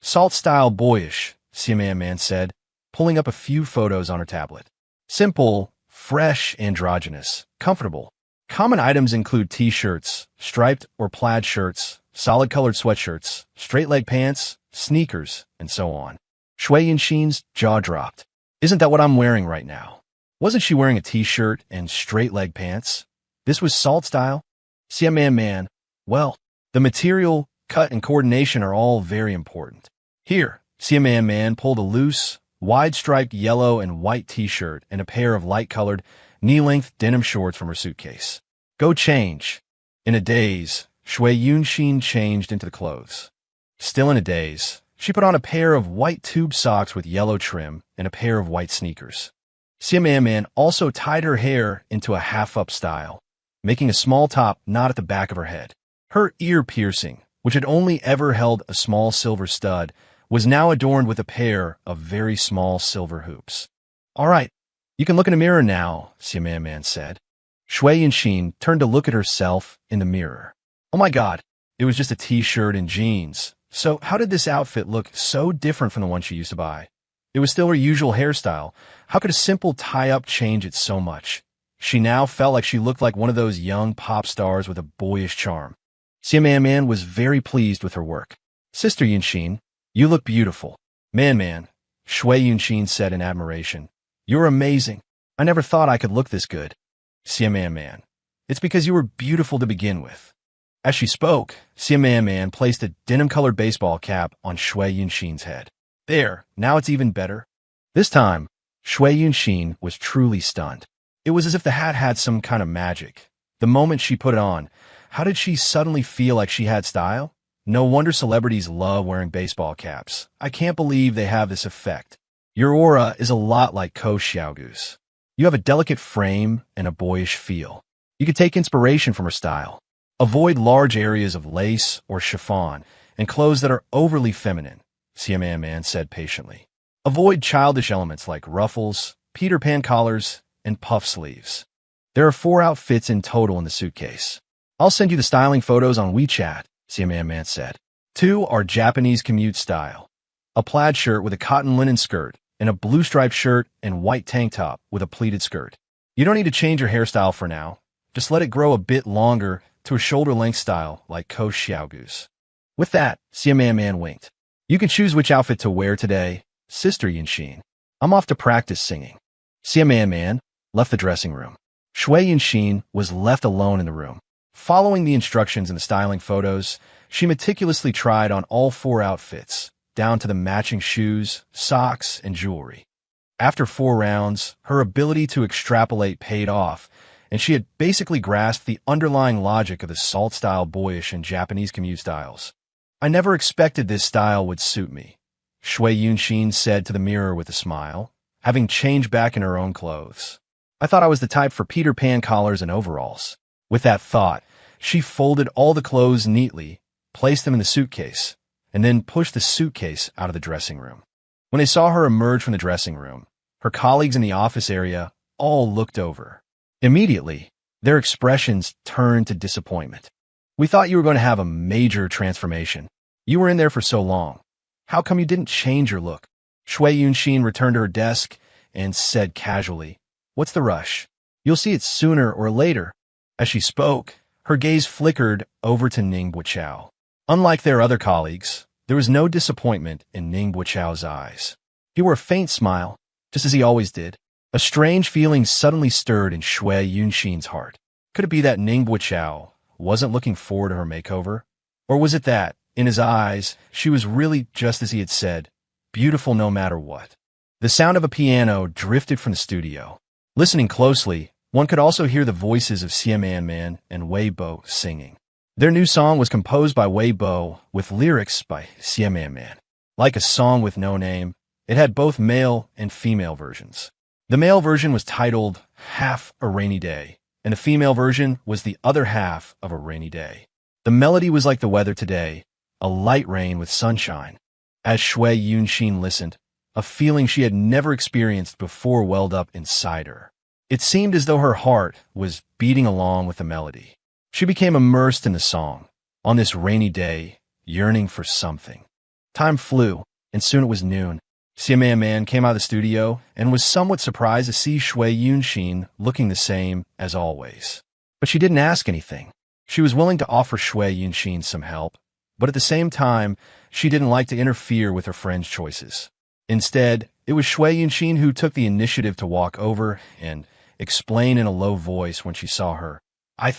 Speaker 1: Salt-style boyish, Simp said, pulling up a few photos on her tablet. Simple, fresh, androgynous, comfortable. Common items include t-shirts, striped or plaid shirts, solid-colored sweatshirts, straight-leg pants, sneakers, and so on. Shui Yunxin's jaw dropped. Isn't that what I'm wearing right now? Wasn't she wearing a t-shirt and straight-leg pants? This was Salt style? Simp, well, the material, cut, and coordination are all very important. Here, Simp pulled a loose, wide-striped yellow and white t-shirt and a pair of light-colored, knee-length denim shorts from her suitcase. Go change. In a daze, Shui Yunxin changed into the clothes. Still in a daze, she put on a pair of white tube socks with yellow trim and a pair of white sneakers. Simp also tied her hair into a half-up style, making a small top knot at the back of her head. Her ear piercing, which had only ever held a small silver stud, was now adorned with a pair of very small silver hoops. All right, you can look in a mirror now, Simp said. Shui Yunxin turned to look at herself in the mirror. Oh my god, it was just a t-shirt and jeans. So how did this outfit look so different from the one she used to buy? It was still her usual hairstyle. How could a simple tie-up change it so much? She now felt like she looked like one of those young pop stars with a boyish charm. Simp was very pleased with her work. Sister Yunxin, you look beautiful. Man, Shui Yunxin said in admiration. You're amazing. I never thought I could look this good. Simp, it's because you were beautiful to begin with. As she spoke, Simp placed a denim-colored baseball cap on Shui Yunxin's head. There, now it's even better. This time, Shui Yunxin was truly stunned. It was as if the hat had some kind of magic. The moment she put it on, how did she suddenly feel like she had style? No wonder celebrities love wearing baseball caps. I can't believe they have this effect. Your aura is a lot like Ko Xiaogu's. You have a delicate frame and a boyish feel. You could take inspiration from her style. Avoid large areas of lace or chiffon and clothes that are overly feminine, Simp said patiently. Avoid childish elements like ruffles, Peter Pan collars, and puff sleeves. There are 4 outfits in total in the suitcase. I'll send you the styling photos on WeChat, Simp said. 2 are Japanese commute style. A plaid shirt with a cotton linen skirt, and a blue striped shirt and white tank top with a pleated skirt. You don't need to change your hairstyle for now. Just let it grow a bit longer to a shoulder-length style like Ko Xiaogu's. With that, Simp winked. You can choose which outfit to wear today, Sister Yunxin. I'm off to practice singing. Man left the dressing room. Shui Yunxin was left alone in the room. Following the instructions in the styling photos, she meticulously tried on all 4 outfits, down to the matching shoes, socks, and jewelry. After 4 rounds, her ability to extrapolate paid off, and she had basically grasped the underlying logic of the salt-style boyish and Japanese commute styles. I never expected this style would suit me, Shui Yunxin said to the mirror with a smile, having changed back in her own clothes. I thought I was the type for Peter Pan collars and overalls. With that thought, she folded all the clothes neatly, placed them in the suitcase, and then pushed the suitcase out of the dressing room. When they saw her emerge from the dressing room, her colleagues in the office area all looked over. Immediately, their expressions turned to disappointment. We thought you were going to have a major transformation. You were in there for so long. How come you didn't change your look? Shui Yunxin returned to her desk and said casually, "What's the rush? You'll see it sooner or later." As she spoke, her gaze flickered over to Ning Buqiao. Unlike their other colleagues, there was no disappointment in Ning Buqiao's eyes. He wore a faint smile, just as he always did. A strange feeling suddenly stirred in Shui Yunxin's heart. Could it be that Ning Buqiao wasn't looking forward to her makeover? Or was it that, in his eyes, she was really just as he had said, beautiful no matter what? The sound of a piano drifted from the studio. Listening closely, one could also hear the voices of Simp and Wei Bo singing. Their new song was composed by Wei Bo with lyrics by Simp. Like a song with no name, it had both male and female versions. The male version was titled Half a Rainy Day, and the female version was The Other Half of a Rainy Day. The melody was like the weather today, a light rain with sunshine. As Shui Yunxin listened, a feeling she had never experienced before welled up inside her. It seemed as though her heart was beating along with the melody. She became immersed in the song, on this rainy day, yearning for something. Time flew, and soon it was noon. Simp came out of the studio and was somewhat surprised to see Shui Yunxin looking the same as always. But she didn't ask anything. She was willing to offer Shui Yunxin some help, but at the same time, she didn't like to interfere with her friend's choices. Instead, it was Shui Yunxin who took the initiative to walk over and explain in a low voice when she saw her, "I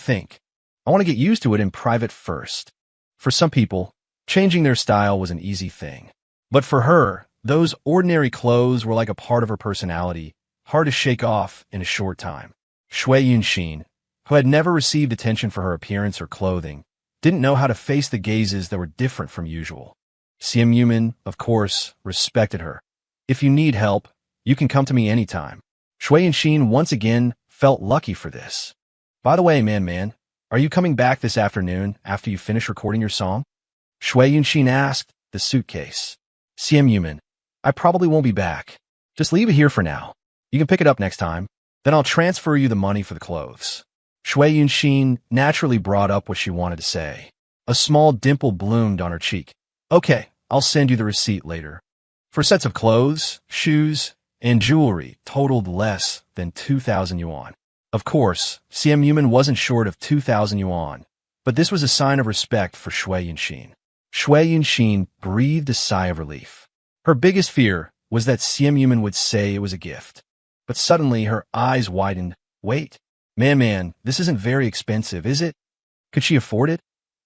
Speaker 1: want to get used to it in private first." For some people, changing their style was an easy thing. But for her, those ordinary clothes were like a part of her personality, hard to shake off in a short time. Shui Yunxin, who had never received attention for her appearance or clothing, didn't know how to face the gazes that were different from usual. Simp, of course, respected her. "If you need help, you can come to me anytime." Shui Yunxin once again felt lucky for this. "By the way, man, are you coming back this afternoon after you finish recording your song?" Shui Yunxin asked the suitcase. "Simp, I probably won't be back. Just leave it here for now. You can pick it up next time. Then I'll transfer you the money for the clothes." Shui Yunxin naturally brought up what she wanted to say. A small dimple bloomed on her cheek. "Okay, I'll send you the receipt later." For sets of clothes, shoes, and jewelry totaled less than 2,000 yuan. Of course, Simp wasn't short of 2,000 yuan, but this was a sign of respect for Shui Yunxin. Shui Yunxin breathed a sigh of relief. Her biggest fear was that Simp would say it was a gift. But suddenly her eyes widened. "Wait, man, this isn't very expensive, is it? Could she afford it?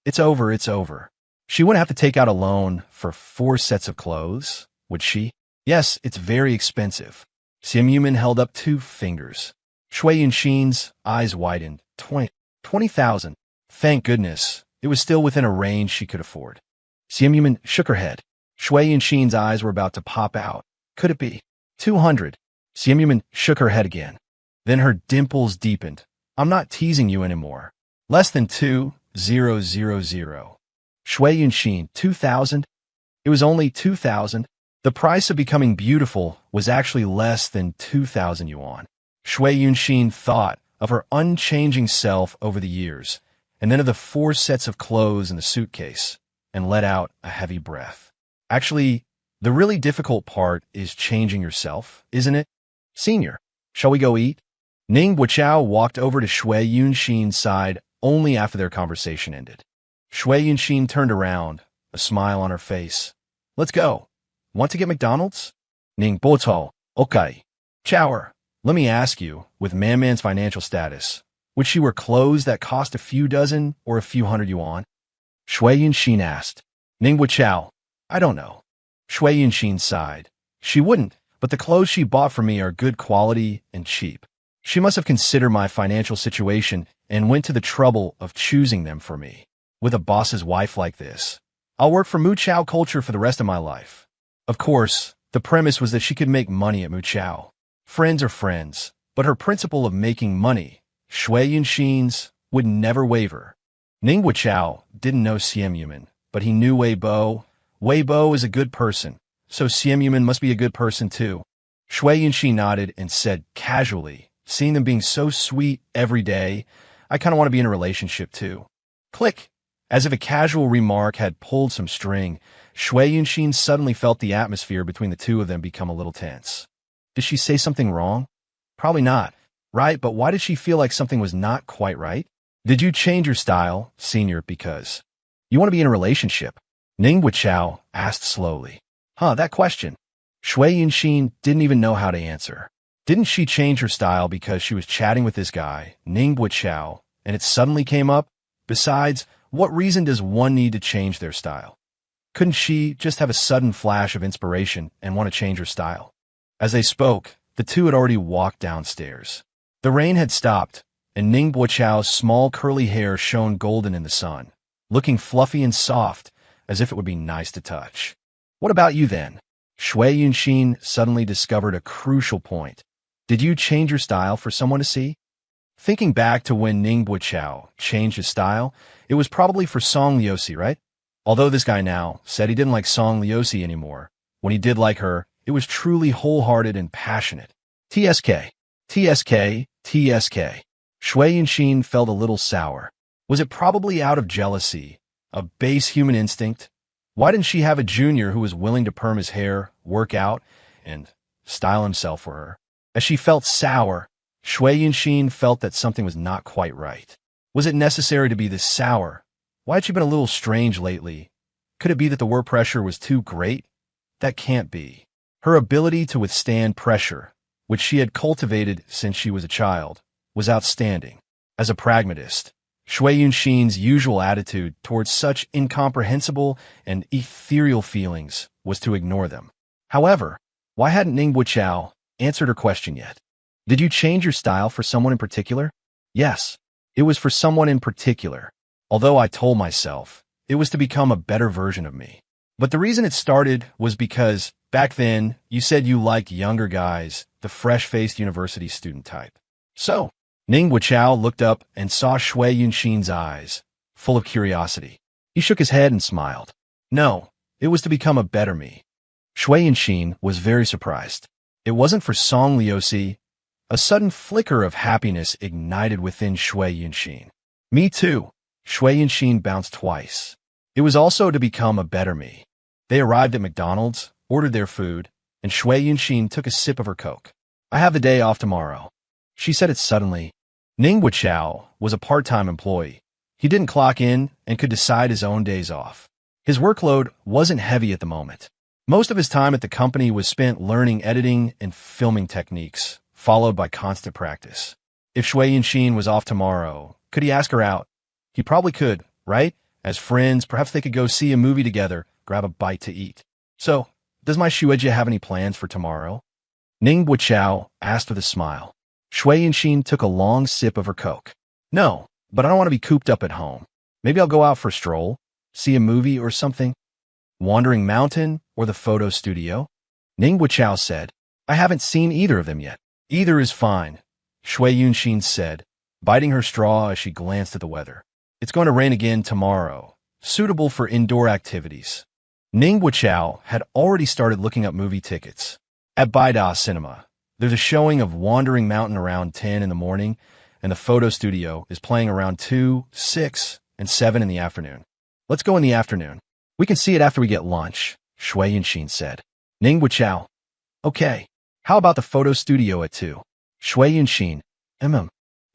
Speaker 1: It's over. She wouldn't have to take out a loan for 4 sets of clothes, would she?" "Yes, it's very expensive." Simp held up 2 fingers. Shui Yunxin's eyes widened. 20,000. Thank goodness, it was still within a range she could afford. Simp shook her head. Shui Yunxin's eyes were about to pop out. "Could it be 200? Simp shook her head again. Then her dimples deepened. "I'm not teasing you anymore. Less than 2,000. Shui Yunxin, 2,000? It was only 2,000. The price of becoming beautiful was actually less than 2,000 yuan. Shui Yunxin thought of her unchanging self over the years, and then of the 4 sets of clothes in the suitcase, and let out a heavy breath. Actually, the really difficult part is changing yourself, isn't it? "Senior, shall we go eat?" Ning Buqiao walked over to Shui Yunxin's side only after their conversation ended. Shui Yunxin turned around, a smile on her face. "Let's go. Want to get McDonald's?" Ning Buqiao, "Okay." "Chower, Let me ask you, with Man-Man's financial status, would she wear clothes that cost a few dozen or a few hundred yuan? Shui Yunxin asked. Ningbo Chao, I don't know. Shui Yunxin sighed. She wouldn't, but the clothes she bought for me are good quality and cheap. She must have considered my financial situation and went to the trouble of choosing them for me. With a boss's wife like this, I'll work for Mu Chao culture for the rest of my life. Of course, the premise was that she could make money at Mu Chao. Friends are friends, but her principle of making money, Shui Yunxin's, would never waver. Ningbo Chao didn't know Siem Yuman, but he knew Wei Bo. Wei Bo is a good person, so Siem Yuman must be a good person too. Shui Yunxin nodded and said casually, seeing them being so sweet every day, I kind of want to be in a relationship too. Click. As if a casual remark had pulled some string, Shui Yunxin suddenly felt the atmosphere between the two of them become a little tense. Did she say something wrong? Probably not, right? But why did she feel like something was not quite right? Did you change your style, senior, because you want to be in a relationship? Ningbo Chao asked slowly. That question. Shui Yunxin didn't even know how to answer. Didn't she change her style because she was chatting with this guy, Ningbo Chao, and it suddenly came up? Besides, what reason does one need to change their style? Couldn't she just have a sudden flash of inspiration and want to change her style? As they spoke, the two had already walked downstairs. The rain had stopped, and Ningbo Chao's small curly hair shone golden in the sun, looking fluffy and soft, as if it would be nice to touch. What about you then? Shui Yunxin suddenly discovered a crucial point. Did you change your style for someone to see? Thinking back to when Ningbo Chao changed his style, it was probably for Song Liusi, right? Although this guy now said he didn't like Song Liusi anymore, when he did like her, it was truly wholehearted and passionate. TSK. TSK. TSK. Shui Yunxin felt a little sour. Was it probably out of jealousy? A base human instinct? Why didn't she have a junior who was willing to perm his hair, work out, and style himself for her? As she felt sour, Shui Yunxin felt that something was not quite right. Was it necessary to be this sour? Why had she been a little strange lately? Could it be that the work pressure was too great? That can't be. Her ability to withstand pressure, which she had cultivated since she was a child, was outstanding. As a pragmatist, Shui Yunxin's usual attitude towards such incomprehensible and ethereal feelings was to ignore them. However, why hadn't Ningbo Chao answered her question yet? Did you change your style for someone in particular? Yes, it was for someone in particular, although I told myself it was to become a better version of me. But the reason it started was because, back then, you said you liked younger guys, the fresh-faced university student type. So, Ningbo Chao looked up and saw Shui Yunxin's eyes, full of curiosity. He shook his head and smiled. No, it was to become a better me. Shui Yunxin was very surprised. It wasn't for Song Liusi. A sudden flicker of happiness ignited within Shui Yunxin. Me too. Shui Yunxin bounced twice. It was also to become a better me. They arrived at McDonald's, ordered their food, and Shui Yunxin took a sip of her Coke. I have the day off tomorrow. She said it suddenly. Ningbo Chao was a part-time employee. He didn't clock in and could decide his own days off. His workload wasn't heavy at the moment. Most of his time at the company was spent learning editing and filming techniques, followed by constant practice. If Shui Yunxin was off tomorrow, could he ask her out? He probably could, right? As friends, perhaps they could go see a movie together, grab a bite to eat. So, does my Shueijia have any plans for tomorrow? Ningbo Chao asked with a smile. Shui Yunxin took a long sip of her Coke. No, but I don't want to be cooped up at home. Maybe I'll go out for a stroll, see a movie or something. Wandering Mountain or the photo studio? Ningbo Chao said. I haven't seen either of them yet. Either is fine, Shui Yunxin said, biting her straw as she glanced at the weather. It's going to rain again tomorrow, suitable for indoor activities. Ningbo Chao had already started looking up movie tickets. At Baida Cinema, there's a showing of Wandering Mountain around 10 in the morning, and the photo studio is playing around 2, 6, and 7 in the afternoon. Let's go in the afternoon. We can see it after we get lunch, Shui Yunxin said. Ningbo Chao. Okay. How about the photo studio at 2? Shui Yunxin.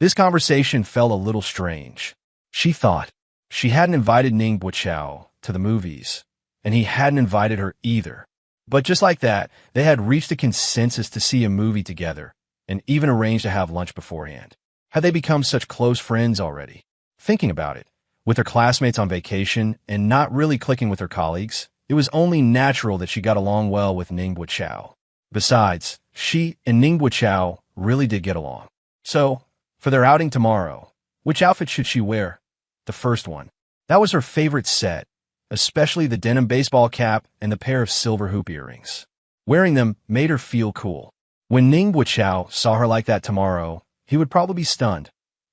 Speaker 1: This conversation felt a little strange. She thought she hadn't invited Ningbo Chao to the movies, and he hadn't invited her either. But just like that, they had reached a consensus to see a movie together, and even arranged to have lunch beforehand. Had they become such close friends already? Thinking about it, with her classmates on vacation and not really clicking with her colleagues, it was only natural that she got along well with Ningbo Chao. Besides, she and Ningbo Chao really did get along. So, for their outing tomorrow, which outfit should she wear? The first one. That was her favorite set, especially the denim baseball cap and the pair of silver hoop earrings. Wearing them made her feel cool. When Ningbo Chao saw her like that tomorrow, he would probably be stunned,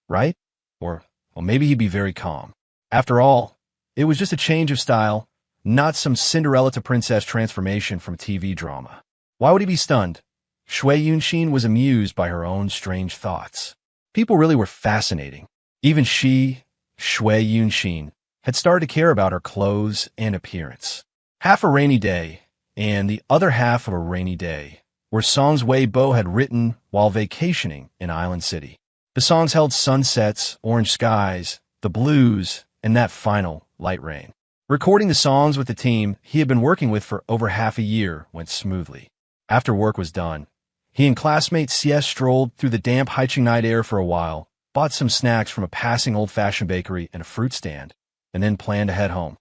Speaker 1: right? Or, well, maybe he'd be very calm. After all, it was just a change of style, not some Cinderella to princess transformation from a TV drama. Why would he be stunned? Shui Yunxin was amused by her own strange thoughts. People really were fascinating. Even she, Shui Yunxin, had started to care about her clothes and appearance. Half a rainy day, and the other half of a rainy day, were songs Wei Bo had written while vacationing in Island City. The songs held sunsets, orange skies, the blues, and that final light rain. Recording the songs with the team he had been working with for over half a year went smoothly. After work was done, he and classmate CS strolled through the damp Haiqing night air for a while, bought some snacks from a passing old-fashioned bakery and a fruit stand, and then planned to head home.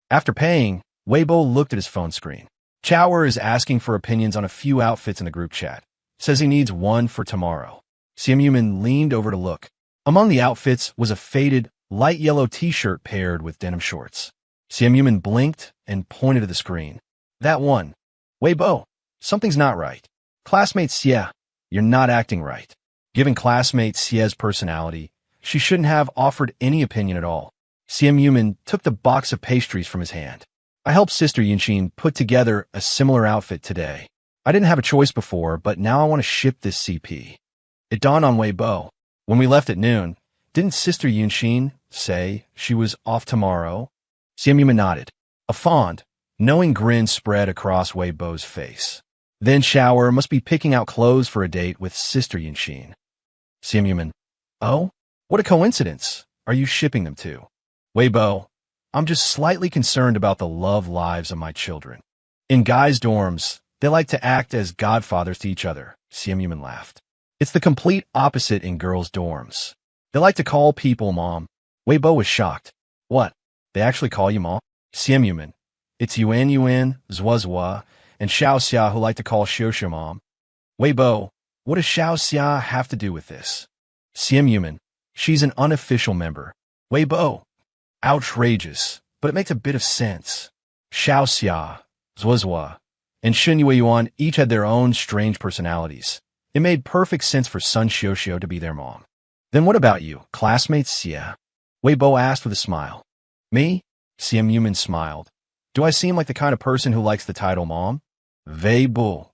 Speaker 1: After paying, Weibo looked at his phone screen. Chower is asking for opinions on a few outfits in the group chat. Says he needs one for tomorrow. Simp leaned over to look. Among the outfits was a faded, light yellow t-shirt paired with denim shorts. Simp blinked and pointed to the screen. That one. Weibo, something's not right. Classmate Xie, you're not acting right. Given classmate Xie's personality, she shouldn't have offered any opinion at all. Simp took the box of pastries from his hand. I helped Sister Yunxin put together a similar outfit today. I didn't have a choice before, but now I want to ship this CP. It dawned on Weibo. When we left at noon, didn't Sister Yunxin say she was off tomorrow? Simp nodded. A fond, knowing grin spread across Weibo's face. Then Shower must be picking out clothes for a date with Sister Yunxin. Simp, oh? What a coincidence. Are you shipping them to? Weibo, I'm just slightly concerned about the love lives of my children. In guys' dorms, they like to act as godfathers to each other. Simp laughed. It's the complete opposite in girls' dorms. They like to call people mom. Weibo was shocked. What? They actually call you mom? Simp, it's Yuan, Zwa Zwa, and Xiao Xia who like to call Xiu mom. Weibo, what does Xiao Xia have to do with this? Simp, she's an unofficial member. Weibo, outrageous, but it makes a bit of sense. Xiao Xia, Zwa Zwa, and Shun Yuan each had their own strange personalities. It made perfect sense for Sun Xiuxiu to be their mom. Then what about you, classmate Xie? Weibo asked with a smile. Me? Simp smiled. Do I seem like the kind of person who likes the title mom? Weibo.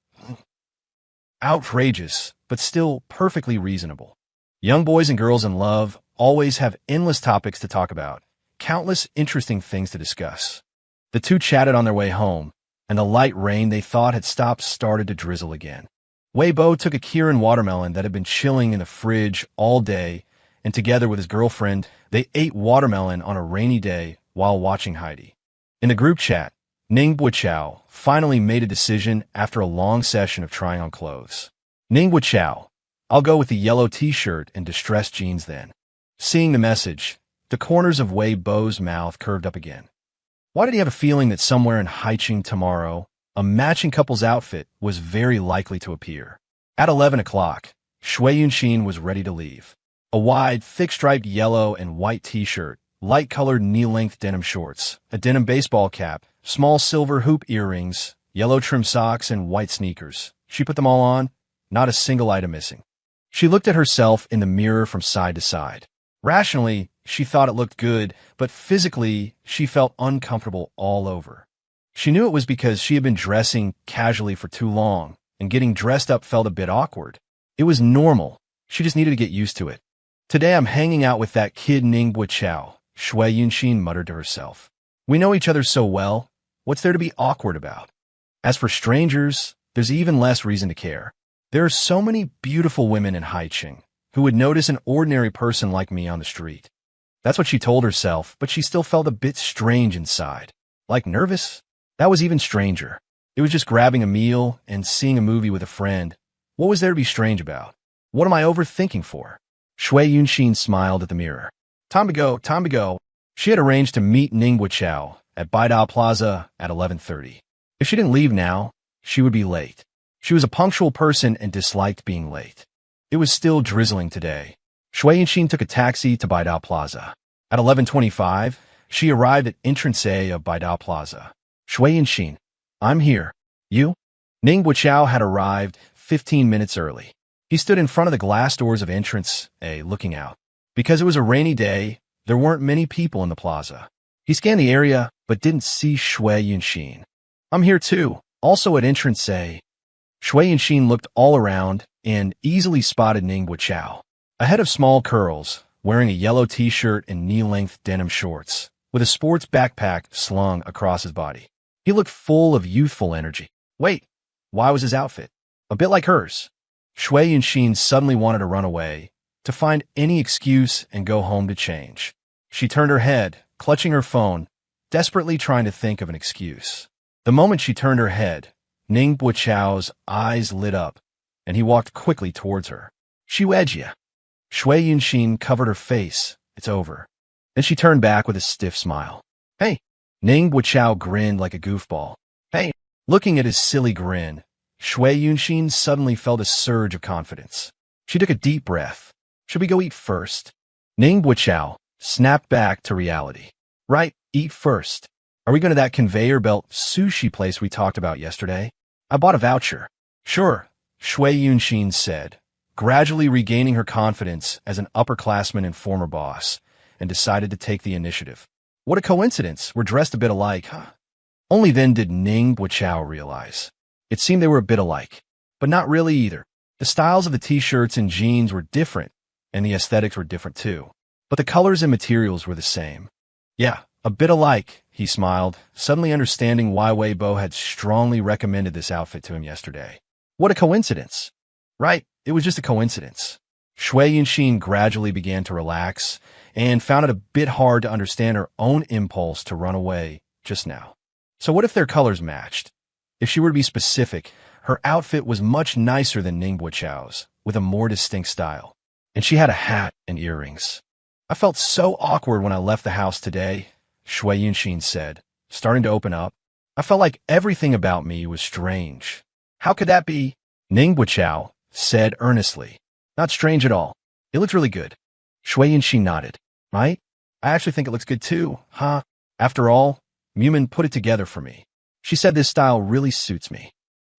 Speaker 1: Outrageous, but still perfectly reasonable. Young boys and girls in love always have endless topics to talk about, countless interesting things to discuss. The two chatted on their way home, and the light rain they thought had stopped started to drizzle again. Weibo took a Kirin watermelon that had been chilling in the fridge all day, and together with his girlfriend, they ate watermelon on a rainy day while watching Heidi. In the group chat, Ningbo Chao finally made a decision after a long session of trying on clothes. Ningbo Chao, I'll go with the yellow t-shirt and distressed jeans then. Seeing the message, the corners of Weibo's mouth curved up again. Why did he have a feeling that somewhere in Haiqing tomorrow, a matching couple's outfit was very likely to appear? At 11 o'clock, Shui Yunxin was ready to leave. A wide, thick-striped yellow and white t-shirt, light-colored knee-length denim shorts, a denim baseball cap, small silver hoop earrings, yellow trim socks, and white sneakers. She put them all on, not a single item missing. She looked at herself in the mirror from side to side. Rationally, she thought it looked good, but physically, she felt uncomfortable all over. She knew it was because she had been dressing casually for too long, and getting dressed up felt a bit awkward. It was normal. She just needed to get used to it. Today I'm hanging out with that kid Ningbo Chao, Shui Yunxin muttered to herself. We know each other so well. What's there to be awkward about? As for strangers, there's even less reason to care. There are so many beautiful women in Haiqing who would notice an ordinary person like me on the street. That's what she told herself, but she still felt a bit strange inside. Like nervous? That was even stranger. It was just grabbing a meal and seeing a movie with a friend, What was there to be strange about? What am I overthinking for? Shui Yunxin smiled at the mirror. Time to go, time to go. She had arranged to meet Ningbo Chao at Baidao Plaza at 11:30. If she didn't leave now, she would be late. She was a punctual person and disliked being late. It was still drizzling today. Shui Yunxin took a taxi to Baidao Plaza. At 11:25, she arrived at entrance A of Baidao Plaza. Shui Yunxin, I'm here. You? Ningbo Chao had arrived 15 minutes early. He stood in front of the glass doors of entrance A looking out. Because it was a rainy day, there weren't many people in the plaza. He scanned the area, but didn't see Shui Yunxin. I'm here too, also at entrance A. Shui Yunxin looked all around and easily spotted Ningbo Chao. A head of small curls, wearing a yellow t-shirt and knee-length denim shorts, with a sports backpack slung across his body. He looked full of youthful energy. Wait, why was his outfit a bit like hers? Shui Yunxin suddenly wanted to run away, to find any excuse and go home to change. She turned her head, clutching her phone, desperately trying to think of an excuse. The moment she turned her head, Ningbo Chao's eyes lit up, and he walked quickly towards her. Xiuejia. Shui Yunxin covered her face. It's over. Then she turned back with a stiff smile. Hey. Ningbo Chao grinned like a goofball. Hey. Looking at his silly grin, Shui Yunxin suddenly felt a surge of confidence. She took a deep breath. Should we go eat first? Ningbo Chao snapped back to reality. Right, eat first. Are we going to that conveyor belt sushi place we talked about yesterday? I bought a voucher. Sure, Shui Yunxin said, gradually regaining her confidence as an upperclassman and former boss, and decided to take the initiative. What a coincidence, we're dressed a bit alike, huh? Only then did Ningbo Chao realize. It seemed they were a bit alike, but not really either. The styles of the t-shirts and jeans were different, and the aesthetics were different too. But the colors and materials were the same. Yeah, a bit alike, he smiled, suddenly understanding why Weibo had strongly recommended this outfit to him yesterday. What a coincidence. Right, it was just a coincidence. Shui Yunxin gradually began to relax and found it a bit hard to understand her own impulse to run away just now. So what if their colors matched? If she were to be specific, her outfit was much nicer than Ningbo Chao's, with a more distinct style. And she had a hat and earrings. I felt so awkward when I left the house today, Shui Yunxin said, starting to open up. I felt like everything about me was strange. How could that be? Ningbo Chao said earnestly. Not strange at all. It looks really good. Shui Yunxin nodded. Right? I actually think it looks good too, huh? After all, Mumin put it together for me. She said this style really suits me.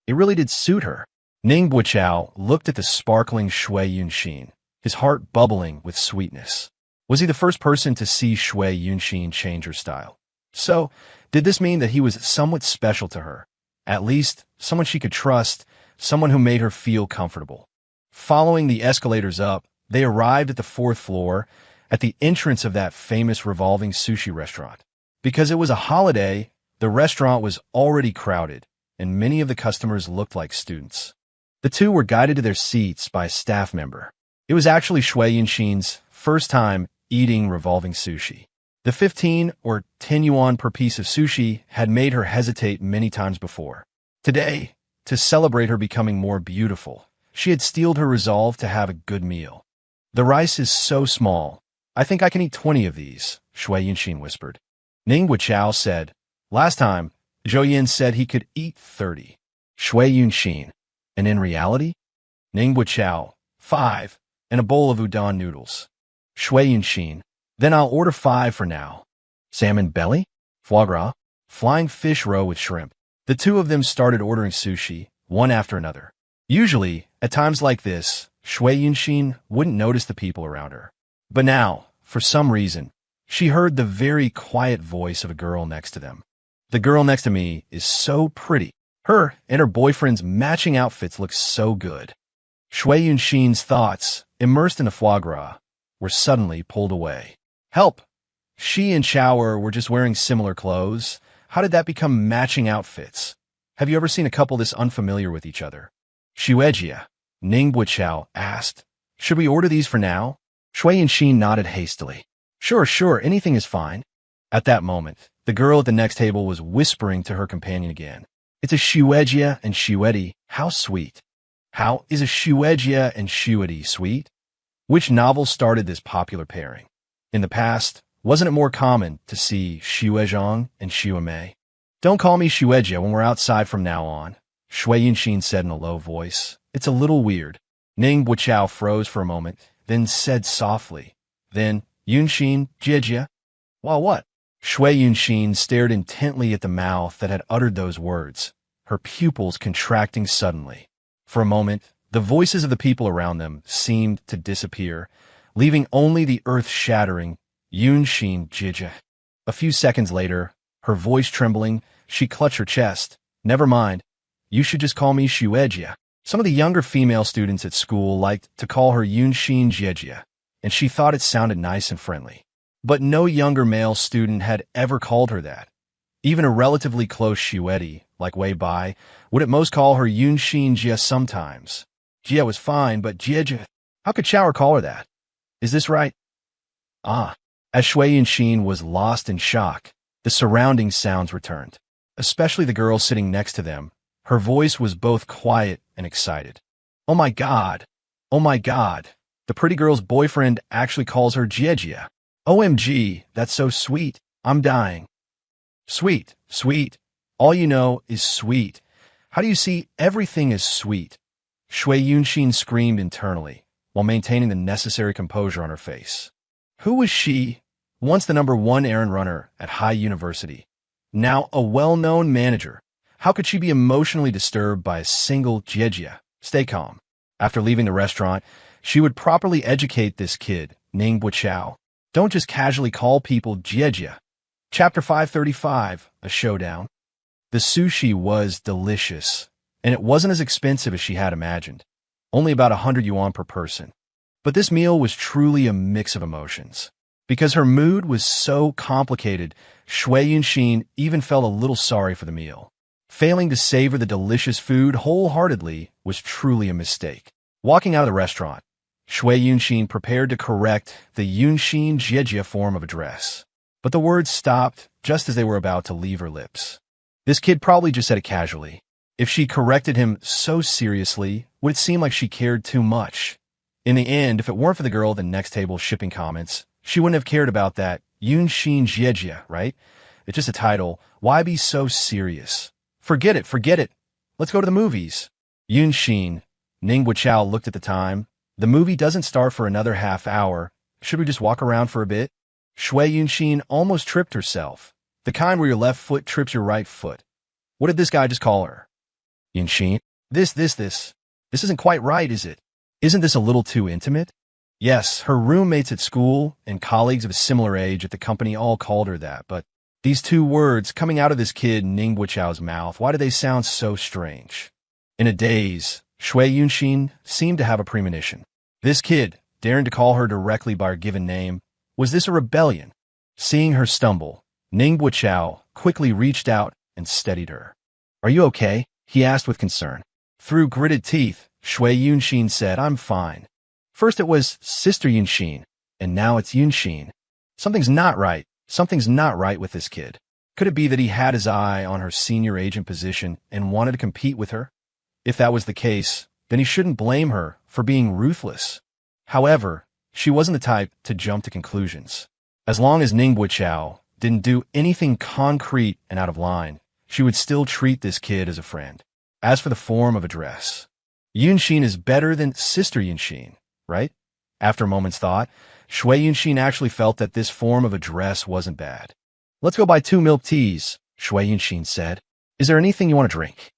Speaker 1: It really did suit her. Ningbo Chao looked at the sparkling Shui Yunxin, his heart bubbling with sweetness. Was he the first person to see Shui Yunxin change her style? So, did this mean that he was somewhat special to her? At least, someone she could trust, someone who made her feel comfortable. Following the escalators up, they arrived at the 4th floor, at the entrance of that famous revolving sushi restaurant. Because it was a holiday, the restaurant was already crowded, and many of the customers looked like students. The two were guided to their seats by a staff member. It was actually Shui Yunxin's first time eating revolving sushi. The 15 or 10 yuan per piece of sushi had made her hesitate many times before. Today, to celebrate her becoming more beautiful, she had steeled her resolve to have a good meal. The rice is so small. I think I can eat 20 of these, Shui Yunxin whispered. Ningbo Chao said, last time, Zhou Yin said he could eat 30. Shui Yunxin. And in reality? Ningbo Chao, 5, and a bowl of udon noodles. Shui Yunxin. Then I'll order 5 for now. Salmon belly? Foie gras? Flying fish roe with shrimp. The two of them started ordering sushi, one after another. Usually, at times like this, Shui Yunxin wouldn't notice the people around her. But now, for some reason, she heard the very quiet voice of a girl next to them. The girl next to me is so pretty. Her and her boyfriend's matching outfits look so good. Shui Yunxin's thoughts, immersed in the foie gras, were suddenly pulled away. Help! She and Chao were just wearing similar clothes. How did that become matching outfits? Have you ever seen a couple this unfamiliar with each other? Xiuejia, Ningbo Chao asked. Should we order these for now? Shui Yunxin nodded hastily. Sure, anything is fine. At that moment, the girl at the next table was whispering to her companion again. It's a Xiuejia and Xiuedi, how sweet. How is a Shueijia and Shuedi sweet? Which novel started this popular pairing? In the past, wasn't it more common to see Shuezhong and Shuemei? Don't call me Shueijia when we're outside from now on, Shui Yunxin said in a low voice. It's a little weird. Ning Buqiao froze for a moment, then said softly, then, Yunxin, Jijia? While what? Shui Yunxin stared intently at the mouth that had uttered those words, her pupils contracting suddenly. For a moment, the voices of the people around them seemed to disappear, leaving only the earth-shattering Yunxin Jijia. A few seconds later, her voice trembling, she clutched her chest. Never mind. You should just call me Shueijia. Some of the younger female students at school liked to call her Yunxin Jijia, and she thought it sounded nice and friendly. But no younger male student had ever called her that. Even a relatively close Shuedi, like Wei Bai, would at most call her Yunxin Jia sometimes. Jia was fine, but Jia, how could Chao call her that? Is this right? Ah. As Shui Yunxin was lost in shock, the surrounding sounds returned, especially the girl sitting next to them. Her voice was both quiet and excited. Oh my god! Oh my god! The pretty girl's boyfriend actually calls her Jiejia. OMG, that's so sweet. I'm dying. Sweet, sweet. All you know is sweet. How do you see everything is sweet? Shui Yunxin screamed internally, while maintaining the necessary composure on her face. Who was she? Once the #1 errand runner at High University. Now a well-known manager. How could she be emotionally disturbed by a single Jiejia? Stay calm. After leaving the restaurant, she would properly educate this kid, Ning Buqiao. Don't just casually call people Jiejia. Chapter 535, A Showdown. The sushi was delicious, and it wasn't as expensive as she had imagined. Only about 100 yuan per person. But this meal was truly a mix of emotions. Because her mood was so complicated, Shui Yunxin even felt a little sorry for the meal. Failing to savor the delicious food wholeheartedly was truly a mistake. Walking out of the restaurant, Shui Yunxin prepared to correct the Yunxin Jiejia form of address. But the words stopped just as they were about to leave her lips. This kid probably just said it casually. If she corrected him so seriously, would it seem like she cared too much? In the end, if it weren't for the girl at the next table shipping comments, she wouldn't have cared about that Yunxin Jiejia, right? It's just a title. Why be so serious? Forget it, forget it. Let's go to the movies. Yunxin. Ning Buqiao looked at the time. The movie doesn't start for another half hour. Should we just walk around for a bit? Shui Yunxin almost tripped herself. The kind where your left foot trips your right foot. What did this guy just call her? Yunxin? This isn't quite right, is it? Isn't this a little too intimate? Yes, her roommates at school and colleagues of a similar age at the company all called her that, but these two words coming out of this kid Ning Buqiao's mouth, why do they sound so strange? In a daze, Shui Yunxin seemed to have a premonition. This kid, daring to call her directly by her given name, was this a rebellion? Seeing her stumble, Ning Buqiao quickly reached out and steadied her. Are you okay? He asked with concern. Through gritted teeth, Shui Yunxin said, I'm fine. First it was Sister Yunxin, and now it's Yunxin. Something's not right. Something's not right with this kid. Could it be that he had his eye on her senior agent position and wanted to compete with her? If that was the case, then he shouldn't blame her for being ruthless. However, she wasn't the type to jump to conclusions. As long as Ning Buqiao didn't do anything concrete and out of line, she would still treat this kid as a friend. As for the form of address, Yunxin is better than Sister Yunxin, right? After a moment's thought, Shui Yunxin actually felt that this form of address wasn't bad. Let's go buy 2 milk teas, Shui Yunxin said. Is there anything you want to drink?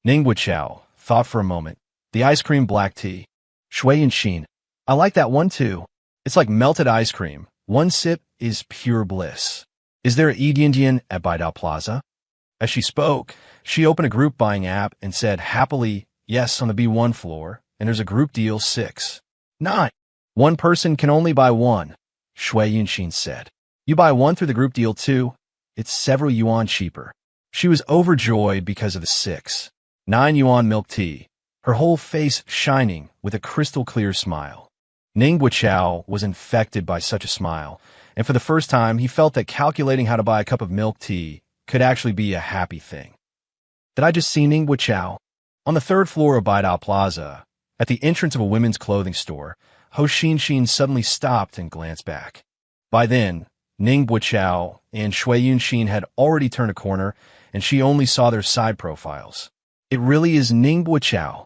Speaker 1: Ning Buqiao thought for a moment. The ice cream black tea. Shui Yunxin. I like that one too. It's like melted ice cream. One sip is pure bliss. Is there a Edian at Baidao Plaza? As she spoke, she opened a group buying app and said happily, yes, on the B1 floor, and there's a group deal 6. 9. One person can only buy one, Shui Yunxin said. You buy one through the group deal too, it's several yuan cheaper. She was overjoyed because of the 6. 9 yuan milk tea, her whole face shining with a crystal clear smile. Ning Buqiao was infected by such a smile, and for the first time he felt that calculating how to buy a cup of milk tea could actually be a happy thing. Did I just see Ning Buqiao? On the third floor of Baidao Plaza, at the entrance of a women's clothing store, Ho Xin suddenly stopped and glanced back. By then, Ning Buiqiao and Shui Yunxin had already turned a corner, and she only saw their side profiles. It really is Ning Buiqiao.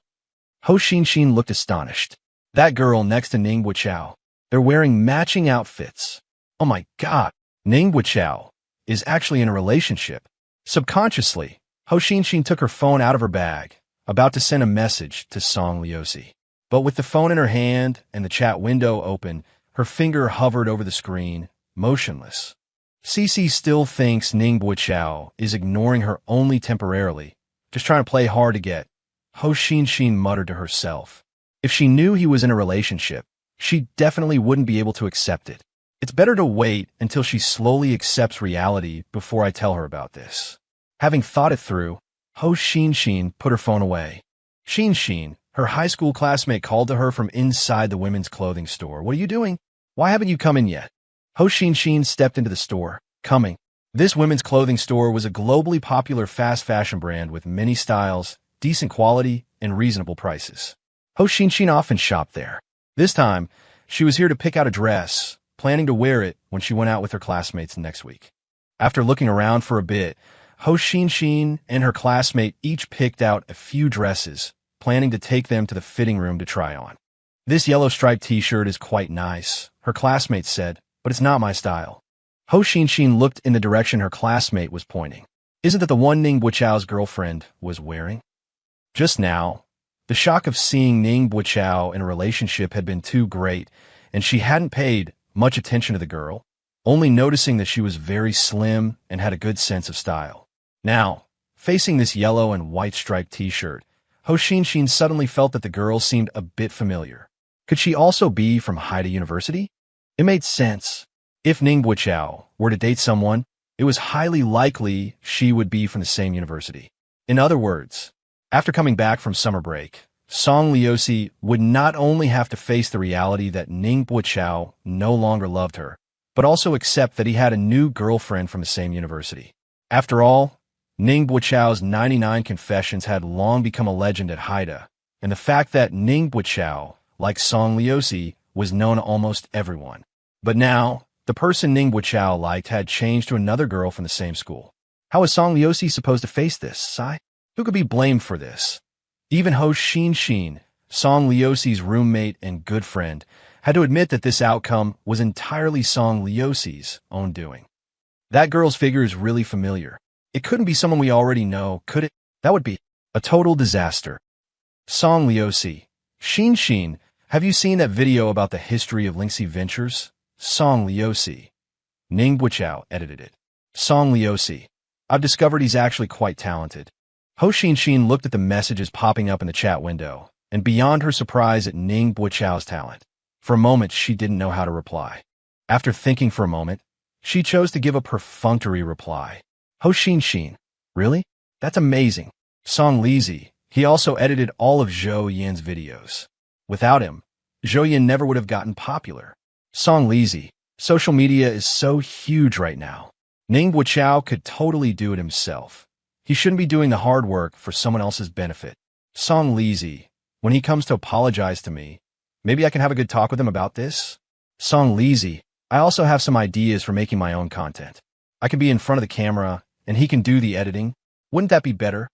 Speaker 1: Ho Xin looked astonished. That girl next to Ning Buiqiao. They're wearing matching outfits. Oh my god, Ning Buiqiao is actually in a relationship. Subconsciously, Ho Xin took her phone out of her bag, about to send a message to Song Liusi. But with the phone in her hand and the chat window open, her finger hovered over the screen, motionless. Cici still thinks Ning Buiqiao is ignoring her only temporarily, just trying to play hard to get. Ho Xin muttered to herself. If she knew he was in a relationship, she definitely wouldn't be able to accept it. It's better to wait until she slowly accepts reality before I tell her about this. Having thought it through, Ho Xin put her phone away. Xin, her high school classmate, called to her from inside the women's clothing store. What are you doing? Why haven't you come in yet? Ho Xin stepped into the store. Coming. This women's clothing store was a globally popular fast fashion brand with many styles, decent quality, and reasonable prices. Ho Xin often shopped there. This time, she was here to pick out a dress, planning to wear it when she went out with her classmates next week. After looking around for a bit, Ho Xin and her classmate each picked out a few dresses, planning to take them to the fitting room to try on. This yellow striped t-shirt is quite nice, her classmate said, but it's not my style. Ho Xin looked in the direction her classmate was pointing. Isn't that the one Ning Buiqiao's girlfriend was wearing? Just now, the shock of seeing Ning Buiqiao in a relationship had been too great, and she hadn't paid much attention to the girl, only noticing that she was very slim and had a good sense of style. Now, facing this yellow and white striped t-shirt, Ho Xin suddenly felt that the girl seemed a bit familiar. Could she also be from Haida University? It made sense. If Ning Buiqiao were to date someone, it was highly likely she would be from the same university. In other words, after coming back from summer break, Song Liusi would not only have to face the reality that Ning Buiqiao no longer loved her, but also accept that he had a new girlfriend from the same university. After all, Ning Buiqiao's 99 confessions had long become a legend at Haida, and the fact that Ning Buiqiao, like Song Liusi, was known to almost everyone. But now, the person Ning Buiqiao liked had changed to another girl from the same school. How was Song Liusi supposed to face this, Sai? Who could be blamed for this? Even Ho Xin, Song Liusi's roommate and good friend, had to admit that this outcome was entirely Song Liusi's own doing. That girl's figure is really familiar. It couldn't be someone we already know, could it? That would be a total disaster. Song Liusi. Xin, have you seen that video about the history of Lingxi Ventures? Song Liusi. Ning Buiqiao edited it. Song Liusi. I've discovered he's actually quite talented. Ho Xin looked at the messages popping up in the chat window, and beyond her surprise at Ning Buiqiao's talent, for a moment she didn't know how to reply. After thinking for a moment, she chose to give a perfunctory reply. Ho Xin, really? That's amazing. Song Lizi. He also edited all of Zhou Yan's videos. Without him, Zhou Yan never would have gotten popular. Song Lizi. Social media is so huge right now. Ning Buiqiao could totally do it himself. He shouldn't be doing the hard work for someone else's benefit. Song Lizi. When he comes to apologize to me, maybe I can have a good talk with him about this? Song Lizi. I also have some ideas for making my own content. I can be in front of the camera, and he can do the editing. Wouldn't that be better?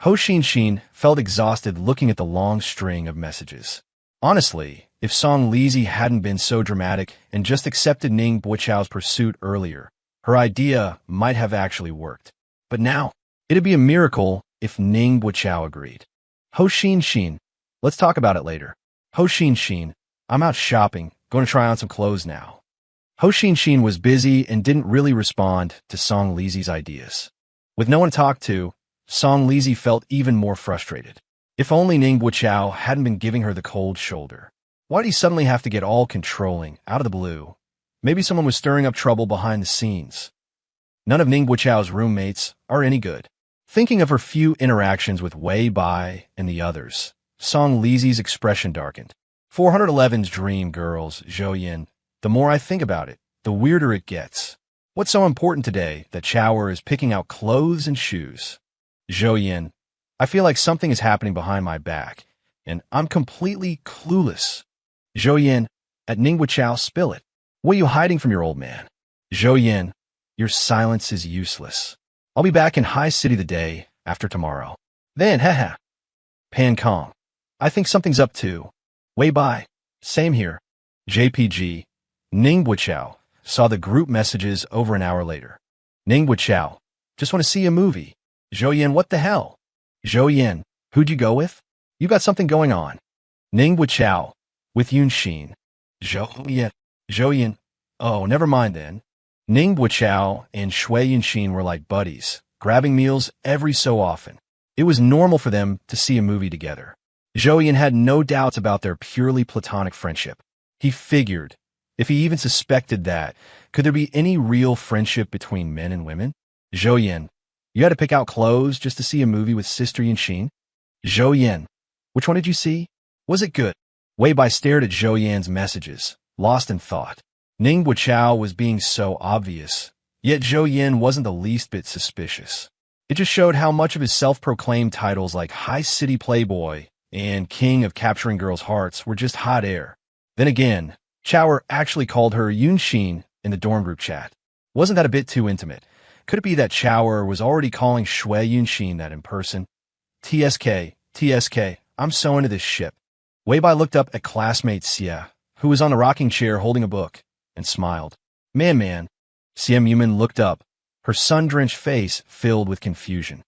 Speaker 1: Ho Xin felt exhausted looking at the long string of messages. Honestly, if Song Lizi hadn't been so dramatic and just accepted Ning Buiqiao's pursuit earlier, her idea might have actually worked. But now, it'd be a miracle if Ning Buiqiao agreed. Ho Xin, let's talk about it later. Ho Xin, I'm out shopping, going to try on some clothes now. Ho Xin was busy and didn't really respond to Song Lizi's ideas. With no one to talk to, Song Lizi felt even more frustrated. If only Ning Buiqiao hadn't been giving her the cold shoulder. Why did he suddenly have to get all controlling, out of the blue? Maybe someone was stirring up trouble behind the scenes. None of Ning Buiqiao's roommates are any good. Thinking of her few interactions with Wei Bai and the others, Song Lizi's expression darkened. 411's dream girls, Zhou Yan. The more I think about it, the weirder it gets. What's so important today that Chower is picking out clothes and shoes? Zhou Yan. I feel like something is happening behind my back, and I'm completely clueless. Zhou Yin, at Ningwu Chao, spill it. What are you hiding from your old man? Zhou Yin, your silence is useless. I'll be back in High City the day after tomorrow. Then, haha. Pan Kong, I think something's up too. Wei Bai, same here. JPG, Ningwu Chao, saw the group messages over an hour later. Ningwu Chao, just want to see a movie. Zhou Yin, what the hell? Zhou Yin, who'd you go with? You got something going on. Ningwu Chao, with Yun Xin. Zhou Yin, oh, never mind then. Ningwu Chao and Shui Yunxin were like buddies, grabbing meals every so often. It was normal for them to see a movie together. Zhou Yin had no doubts about their purely platonic friendship. He figured, if he even suspected that, could there be any real friendship between men and women? Zhou Yin, you had to pick out clothes just to see a movie with Sister Yunxin? Zhou Yin, which one did you see? Was it good? Wei Bai stared at Zhou Yan's messages, lost in thought. Ningwu Chao was being so obvious, yet Zhou Yin wasn't the least bit suspicious. It just showed how much of his self-proclaimed titles like High City Playboy and King of Capturing Girls' Hearts were just hot air. Then again, Chao actually called her Yunxin in the dorm group chat. Wasn't that a bit too intimate? Could it be that Chao was already calling Shui Yunxin that in person? TSK, I'm so into this ship. Wei Bai looked up at classmate Xia, who was on a rocking chair holding a book, and smiled. Man. Xia Yumin looked up, her sun-drenched face filled with confusion.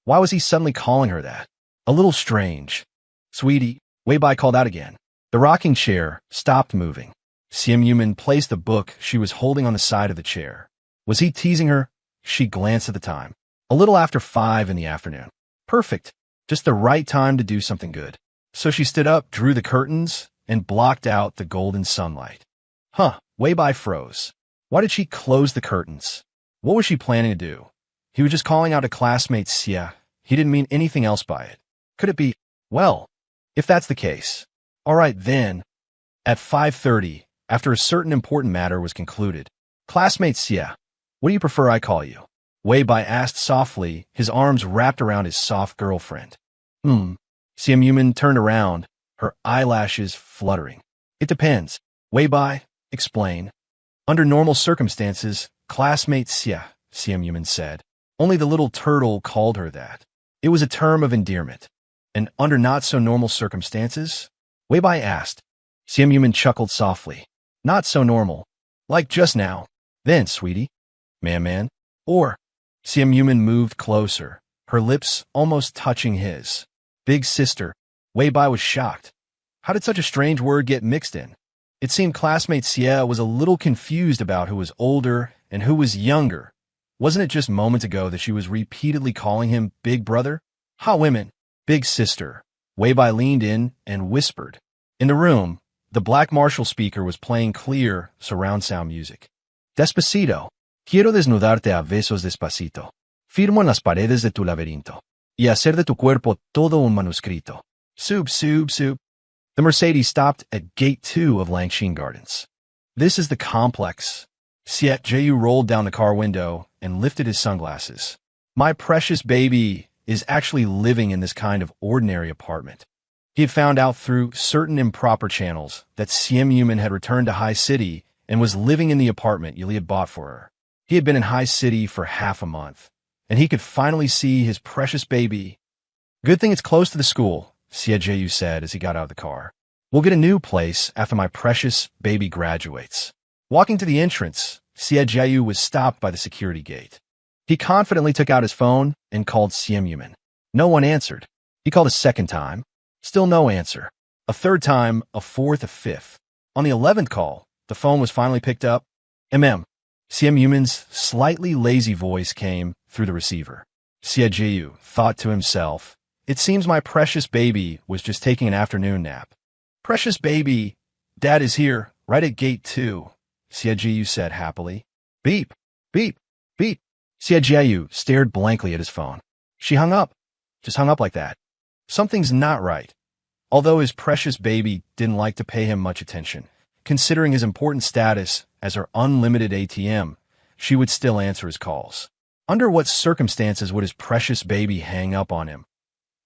Speaker 1: Why was he suddenly calling her that? A little strange. Sweetie, Wei Bai called out again. The rocking chair stopped moving. Xia Yumin placed the book she was holding on the side of the chair. Was he teasing her? She glanced at the time. A little after 5 in the afternoon. Perfect. Just the right time to do something good. So she stood up, drew the curtains, and blocked out the golden sunlight. Wei Bai froze. Why did she close the curtains? What was she planning to do? He was just calling out a classmate Xia. He didn't mean anything else by it. Could it be? Well, if that's the case. All right, then. At 5:30, after a certain important matter was concluded, classmate Xia, what do you prefer I call you? Wei Bai asked softly, his arms wrapped around his soft girlfriend. Xia Yumin turned around, her eyelashes fluttering. It depends. Wei Bai, explain. Under normal circumstances, classmate Xia Yumin said. Only the little turtle called her that. It was a term of endearment. And under not-so-normal circumstances? Wei Bai asked. Xia Yumin chuckled softly. Not so normal. Like just now. Then, sweetie. Man. Or. Xia Yumin moved closer, her lips almost touching his. Big sister. Wei Bai was shocked. How did such a strange word get mixed in? It seemed classmate Xia was a little confused about who was older and who was younger. Wasn't it just moments ago that she was repeatedly calling him Big Brother? Ha women, Big Sister. Wei Bai leaned in and whispered. In the room, the Black Marshall speaker was playing clear surround sound music. Despacito. Quiero desnudarte a besos despacito. Firmo en las paredes de tu laberinto. Y hacer de tu cuerpo todo un manuscrito. Soup. The Mercedes stopped at Gate 2 of Langxin Gardens. This is the complex. Siet Jiu rolled down the car window and lifted his sunglasses. My precious baby is actually living in this kind of ordinary apartment. He had found out through certain improper channels that Xia Yumin had returned to High City and was living in the apartment Yuli had bought for her. He had been in High City for half a month, and he could finally see his precious baby. Good thing it's close to the school, Xia Jiu said as he got out of the car. We'll get a new place after my precious baby graduates. Walking to the entrance, Xia Jiu was stopped by the security gate. He confidently took out his phone and called Xia Yumin. No one answered. He called a second time. Still no answer. A third time, a fourth, a fifth. On the 11th call, the phone was finally picked up. Xia Yumin's slightly lazy voice came through the receiver. Xia Jiu thought to himself, it seems my precious baby was just taking an afternoon nap. Precious baby, Dad is here, right at Gate 2, Xia Jiu said happily. Beep. Xia Jiu stared blankly at his phone. She hung up. Just hung up like that. Something's not right. Although his precious baby didn't like to pay him much attention, considering his important status as her unlimited ATM, she would still answer his calls. Under what circumstances would his precious baby hang up on him?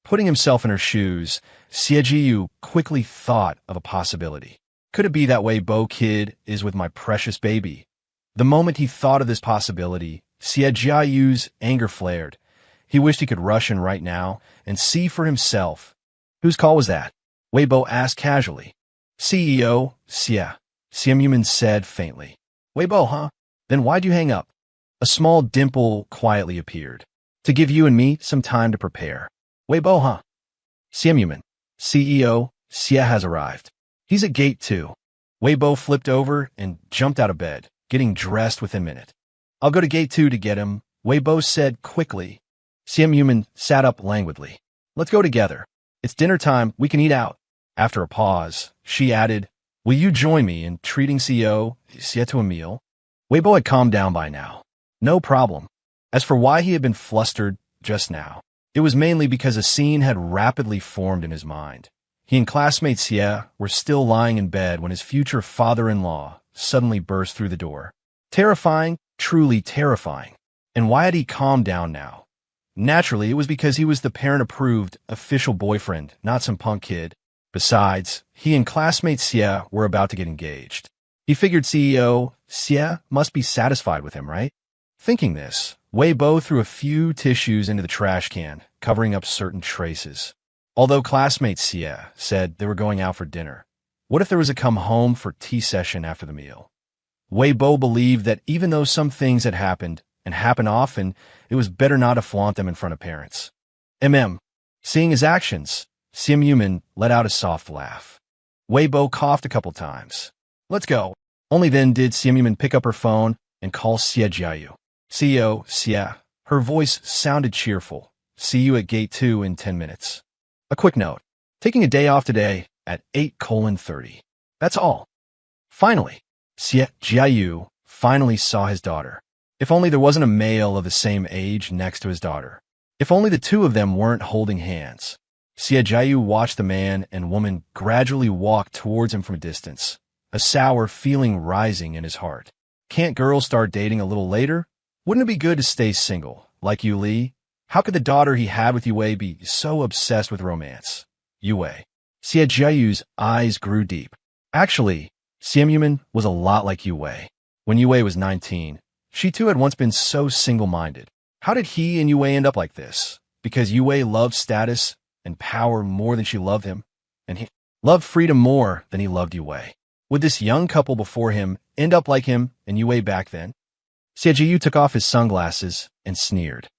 Speaker 1: Putting himself in her shoes, Siejiu quickly thought of a possibility. Could it be that way Bo Kid is with my precious baby? The moment he thought of this possibility, Siejiu's anger flared. He wished he could rush in right now and see for himself. Whose call was that? Weibo asked casually. CEO, Xie. Siemyuman said faintly. Weibo, huh? Then why'd you hang up? A small dimple quietly appeared. To give you and me some time to prepare. Weibo, huh? Siemyuman. CEO, Xie has arrived. He's at gate 2. Weibo flipped over and jumped out of bed, getting dressed within a minute. I'll go to gate 2 to get him, Weibo said quickly. Siemyuman sat up languidly. Let's go together. It's dinner time, we can eat out. After a pause, she added, will you join me in treating CEO Xie to a meal? Weibo had calmed down by now. No problem. As for why he had been flustered just now, it was mainly because a scene had rapidly formed in his mind. He and classmate Xie were still lying in bed when his future father-in-law suddenly burst through the door. Terrifying, truly terrifying. And why had he calmed down now? Naturally, it was because he was the parent-approved official boyfriend, not some punk kid. Besides, he and classmate Xie were about to get engaged. He figured CEO Xie must be satisfied with him, right? Thinking this, Weibo threw a few tissues into the trash can, covering up certain traces. Although classmate Xie said they were going out for dinner, what if there was a come-home for tea session after the meal? Weibo believed that even though some things had happened, and happened often, it was better not to flaunt them in front of parents. Seeing his actions, Siemyuman let out a soft laugh. Weibo coughed a couple times. Let's go. Only then did Siemyuman pick up her phone and call Siejiu. CEO Xie. Her voice sounded cheerful. See you at gate 2 in 10 minutes. A quick note. Taking a day off today at 8:30. That's all. Finally, Siejiu finally saw his daughter. If only there wasn't a male of the same age next to his daughter. If only the two of them weren't holding hands. Siejiu watched the man and woman gradually walk towards him from a distance, a sour feeling rising in his heart. Can't girls start dating a little later? Wouldn't it be good to stay single, like Yuli? How could the daughter he had with Yue be so obsessed with romance? Yue. Siejiu's eyes grew deep. Actually, Siemyuman was a lot like Yue. When Yue was 19, she too had once been so single-minded. How did he and Yue end up like this? Because Yue loved status and power more than she loved him, and he loved freedom more than he loved Yue. Would this young couple before him end up like him and Yue back then? Siejiu took off his sunglasses and sneered.